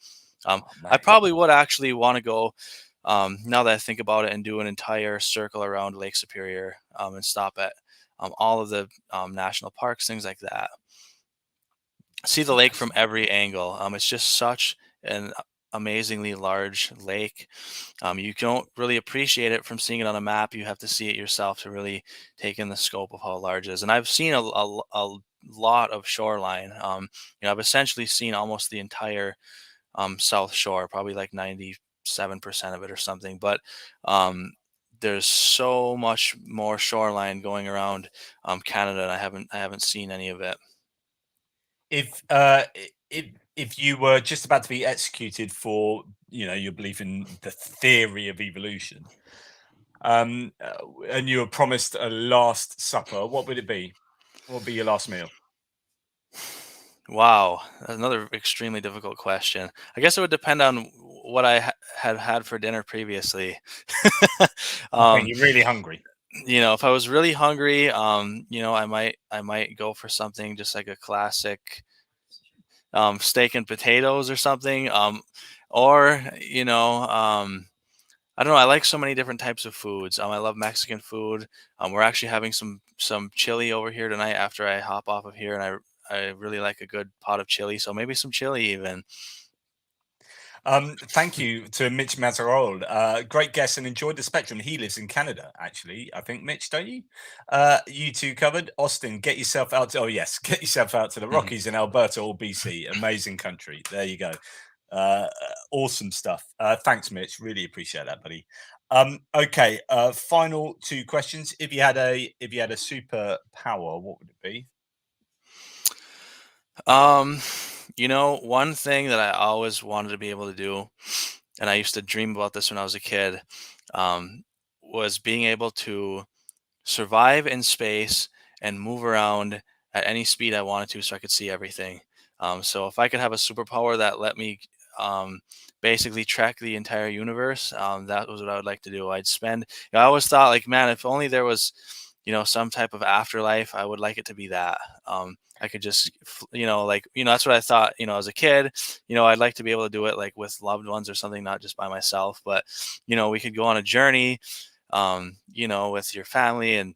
Oh,
I
mate.
probably would actually want to go. Now that I think about it, and do an entire circle around Lake Superior, and stop at all of the national parks, things like that. See
That's
the lake from
amazing.
every angle. It's just such an amazingly large lake. You don't really appreciate it from seeing it on a map. You have to see it yourself to really take in the scope of how large it is. And I've seen a lot of shoreline. I've essentially seen almost the entire South Shore, probably like 97% of it or something. But um, there's so much more shoreline going around Canada, and I haven't seen any of it.
If if you were just about to be executed for your belief in the theory of evolution, and you were promised a last supper, what would it be? What would be your last meal?
Wow, another extremely difficult question. I guess it would depend on what I had had for dinner previously.
Okay,
um,
you're really hungry.
if I was really hungry, I might go for something just like a classic steak and potatoes or something. Or I don't know. I like so many different types of foods. I love Mexican food. We're actually having some chili over here tonight after I hop off of here, and I really like a good pot of chili. So maybe some chili even.
Thank you to Mitch Mazarol. Great guest and enjoyed the spectrum. He lives in Canada, actually. I think, Mitch, don't you? You two covered. Austin, get yourself out to, oh, yes, get yourself out to the
Mhm.
Rockies in Alberta or BC. Amazing country. There you go. Awesome stuff. Thanks, Mitch. Really appreciate that, buddy. Okay, final two questions. If you had a superpower, what would it be?
Um, one thing that I always wanted to be able to do, and I used to dream about this when I was a kid, um, was being able to survive in space and move around at any speed I wanted to so I could see everything. So if I could have a superpower that let me um, basically trek the entire universe, that was what I would like to do. I always thought like, man, if only there was, some type of afterlife, I would like it to be that. I could just, that's what I thought, as a kid, I'd like to be able to do it like with loved ones or something, not just by myself, but, we could go on a journey with your family and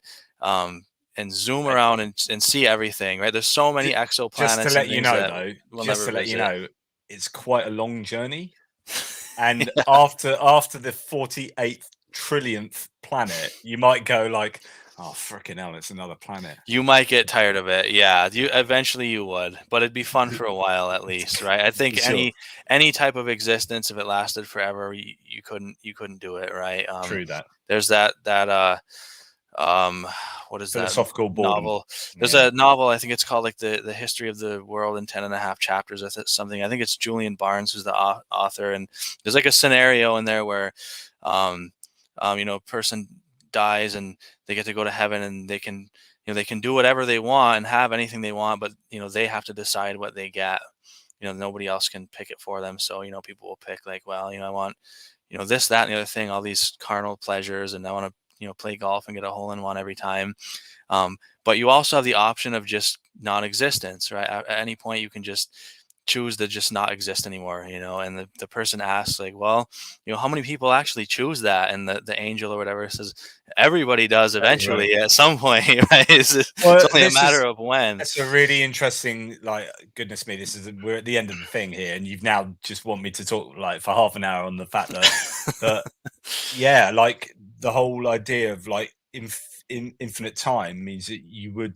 zoom
Uh,
around and see everything, right? There's so many
ju- just to
exoplanets and
let you
things
know,
that
though,
we'll never visit.
it's quite a long journey. And
Yeah.
after the 48th trillionth planet, you might go like, "Oh, freaking hell, it's another planet."
You might get tired of it. Yeah, you would, but it'd be fun for a while at least, right? I
For
think
sure.
any type of existence, if it lasted forever, you couldn't do it, right?
True that.
There's that um what is that
Philosophical boredom.
novel? There's
Yeah.
a novel, I think it's called like the history of the world in 10 and a half chapters. Something, I think it's Julian Barnes who's the author, and there's like a scenario in there where um a person dies and they get to go to heaven, and they can do whatever they want and have anything they want, but they have to decide what they get. nobody else can pick it for them. So people will pick like, well, I want this, that, and the other thing, all these carnal pleasures, and I want to play golf and get a hole in one every time. But you also have the option of just non-existence, right? At any point, you can just choose to just not exist anymore, and the person asks like, well, how many people actually choose that? And the angel or whatever says, everybody does
Everybody.
eventually at some point, right? It's
Well,
only a
this
matter
is
of when.
that's a really interesting, like, goodness me, we're at the end of the thing here, and you've now just want me to talk like for half an hour on the fact that yeah, like the whole idea of like infinite time means that you would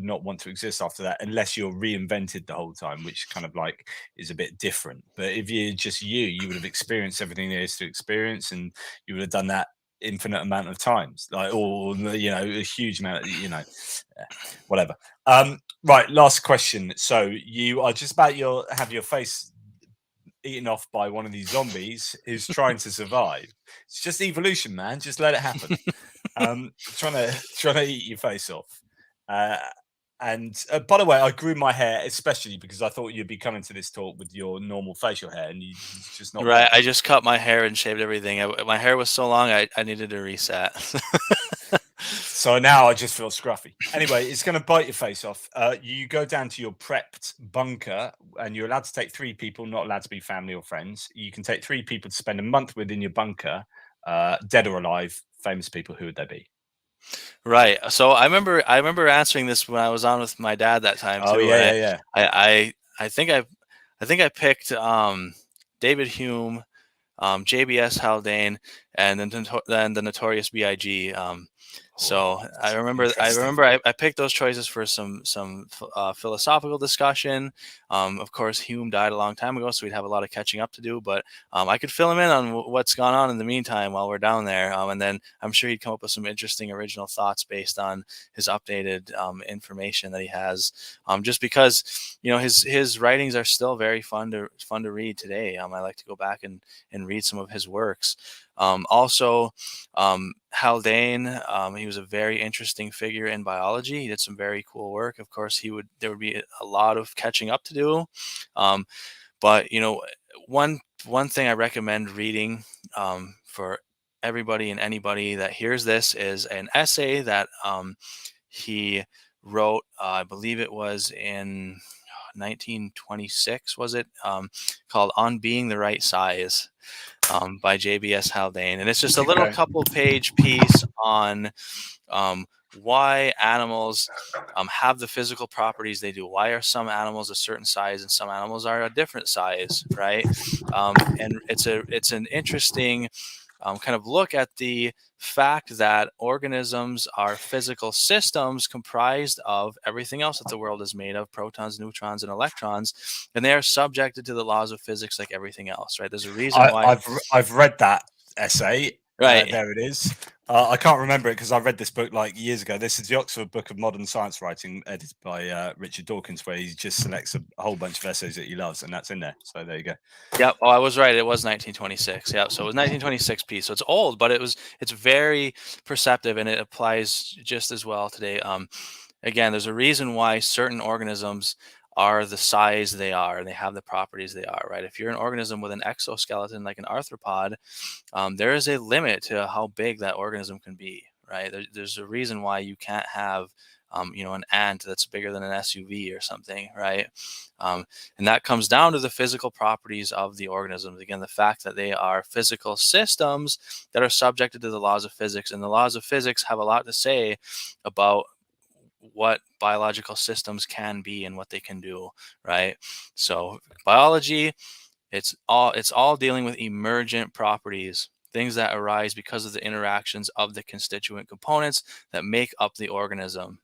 not want to exist after that unless you're reinvented the whole time, which kind of like is a bit different. But if you're just you would have experienced everything there is to experience, and you would have done that infinite amount of times, like, or a huge amount, whatever. Right, last question. So you are just about your have your face eaten off by one of these zombies who's trying to survive. It's just evolution, man. Just let it happen. Trying to eat your face off. Uh, and by the way, I grew my hair especially because I thought you'd be coming to this talk with your normal facial hair, and it's just not
Right.
there.
I just cut my hair and shaved everything. My hair was so long, I needed a reset.
So now I just feel scruffy. Anyway, it's going to bite your face off. You go down to your prepped bunker, and you're allowed to take 3 people, not allowed to be family or friends. You can take 3 people to spend a month within your bunker, dead or alive, famous people. Who would they be?
Right. So I remember answering this when I was on with my dad that time
Oh
too,
yeah,
and
yeah, yeah.
I think I picked David Hume, JBS Haldane, and then the Notorious B.I.G. So
Oh,
I
that's
remember I
interesting.
remember I, I picked those choices for some philosophical discussion. Of course, Hume died a long time ago, so we'd have a lot of catching up to do. But I could fill him in on what's gone on in the meantime while we're down there, and then I'm sure he'd come up with some interesting original thoughts based on his updated information that he has. Just because his writings are still very fun to read today. I like to go back and read some of his works. Also, Haldane, he was a very interesting figure in biology. He did some very cool work. Of course, there would be a lot of catching up to do. Um, but one thing I recommend reading for everybody and anybody that hears this is an essay that he wrote. I believe it was in 1926, was it? Called "On Being the Right Size." By JBS Haldane, and it's just a little
Okay.
couple page piece on why animals have the physical properties they do. Why are some animals a certain size and some animals are a different size, right? And it's an interesting kind of look at the fact that organisms are physical systems comprised of everything else that the world is made of: protons, neutrons, and electrons, and they are subjected to the laws of physics like everything else, right? There's a reason why.
I've read that essay.
Right.
There it is. I can't remember it because I read this book like years ago. This is the Oxford Book of Modern Science Writing, edited by Richard Dawkins, where he just selects a whole bunch of essays that he loves, and that's in there. So there you go.
Yep. Oh, I was right. It was 1926. Yeah. So it was 1926 piece. So it's old, but it's very perceptive, and it applies just as well today. Again, there's a reason why certain organisms are the size they are and they have the properties they are, right? If you're an organism with an exoskeleton like an arthropod, there is a limit to how big that organism can be, right? There's a reason why you can't have an ant that's bigger than an SUV or something, right? And that comes down to the physical properties of the organisms. Again, the fact that they are physical systems that are subjected to the laws of physics, and the laws of physics have a lot to say about what biological systems can be and what they can do, right? So biology, it's all dealing with emergent properties, things that arise because of the interactions of the constituent components that make up the organism.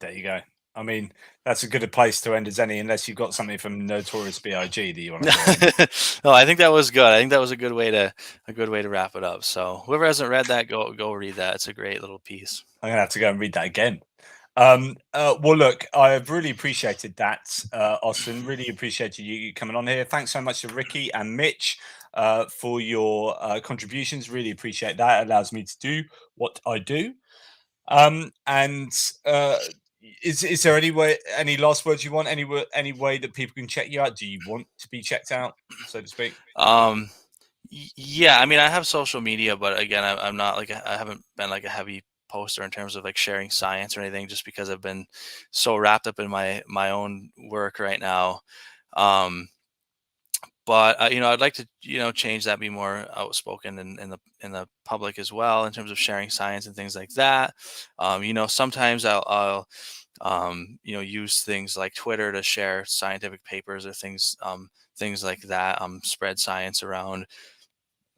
There you go. I mean, that's a good a place to end as any, unless you've got something from Notorious B.I.G. that you want to throw in.
No, I think that was good. I think that was a good way to wrap it up. So whoever hasn't read that, go read that. It's a great little piece.
I'm gonna have to go and read that again. Well, look, I've really appreciated that, Austin. Really appreciated you coming on here. Thanks so much to Ricky and Mitch for your contributions. Really appreciate that. It allows me to do what I do. And Is there any last words you want? Any way that people can check you out? Do you want to be checked out, so to speak?
Um, yeah, I mean, I have social media, but again, I'm not like I haven't been like a heavy poster in terms of like sharing science or anything, just because I've been so wrapped up in my own work right now. Um, but I'd like to change that, be more outspoken in the public as well in terms of sharing science and things like that. Sometimes I'll use things like Twitter to share scientific papers or things like that, spread science around.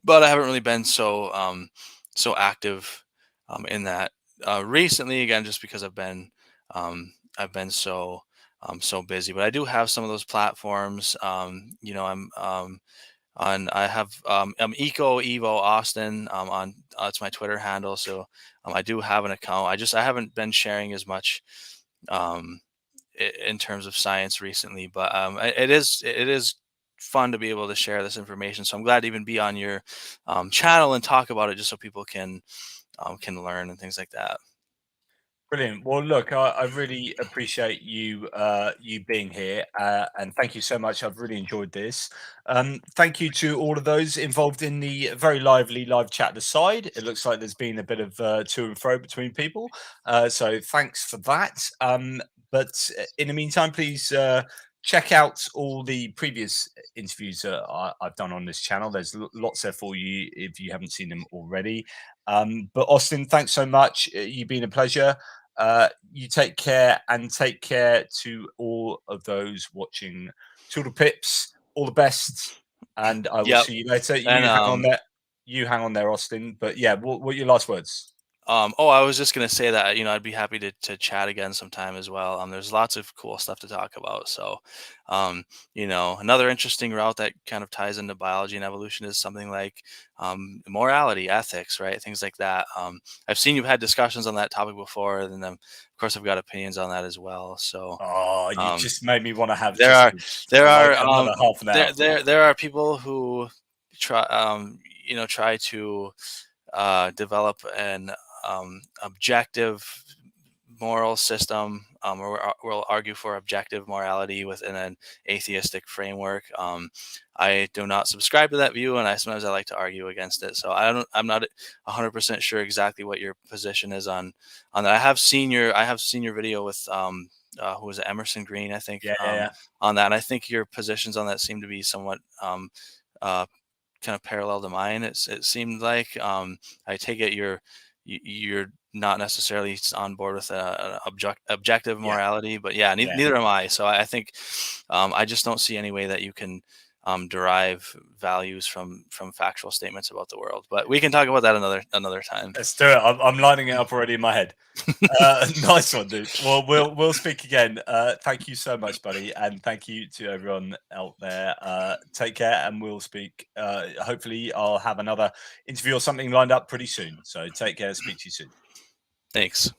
But I haven't really been so active in that recently. Again, just because I've been so busy. But I do have some of those platforms. I'm on. I have Eco Evo Austin on. It's my Twitter handle. So I do have an account. I haven't been sharing as much um, in terms of science recently, but it is fun to be able to share this information. So I'm glad to even be on your channel and talk about it, just so people can learn and things like that.
Brilliant. Well, look, I really appreciate you being here, and thank you so much. I've really enjoyed this. Thank you to all of those involved in the very lively live chat aside. It looks like there's been a bit of to and fro between people, so thanks for that. But in the meantime, please check out all the previous interviews that I've done on this channel. There's lots there for you if you haven't seen them already. But Austin, thanks so much. You've been a pleasure. You take care, and take care to all of those watching Toodle Pips. All the best, and I will
Yep.
see you later.
And
You hang on there. You hang on there, Austin. But yeah, what are your last words?
I was just gonna say that I'd be happy to chat again sometime as well. There's lots of cool stuff to talk about. So, another interesting route that kind of ties into biology and evolution is something like morality, ethics, right? Things like that. I've seen you've had discussions on that topic before, and then of course I've got opinions on that as well. So,
Oh, you
um,
just made me want to have
there
just
are there
like
are
another half an hour.
there are people who try to develop an objective moral system, or will argue for objective morality within an atheistic framework. I do not subscribe to that view, and sometimes I like to argue against it. So I'm not 100% sure exactly what your position is on that. I have seen your video with who was it, Emerson Green, I think,
Yeah, yeah, yeah.
on that. And I think your positions on that seem to be somewhat uh, kind of parallel to mine. It seemed like I take it you're not necessarily on board with objective
Yeah,
morality, but yeah,
yeah.
neither am I. So I think I just don't see any way that you can derive values from factual statements about the world. But we can talk about that another time.
Let's do it. I'm lining it up already in my head. Nice one, dude. Well, we'll speak again. Thank you so much, buddy, and thank you to everyone out there. Take care, and we'll speak. Hopefully, I'll have another interview or something lined up pretty soon. So take care. Speak to you soon.
Thanks.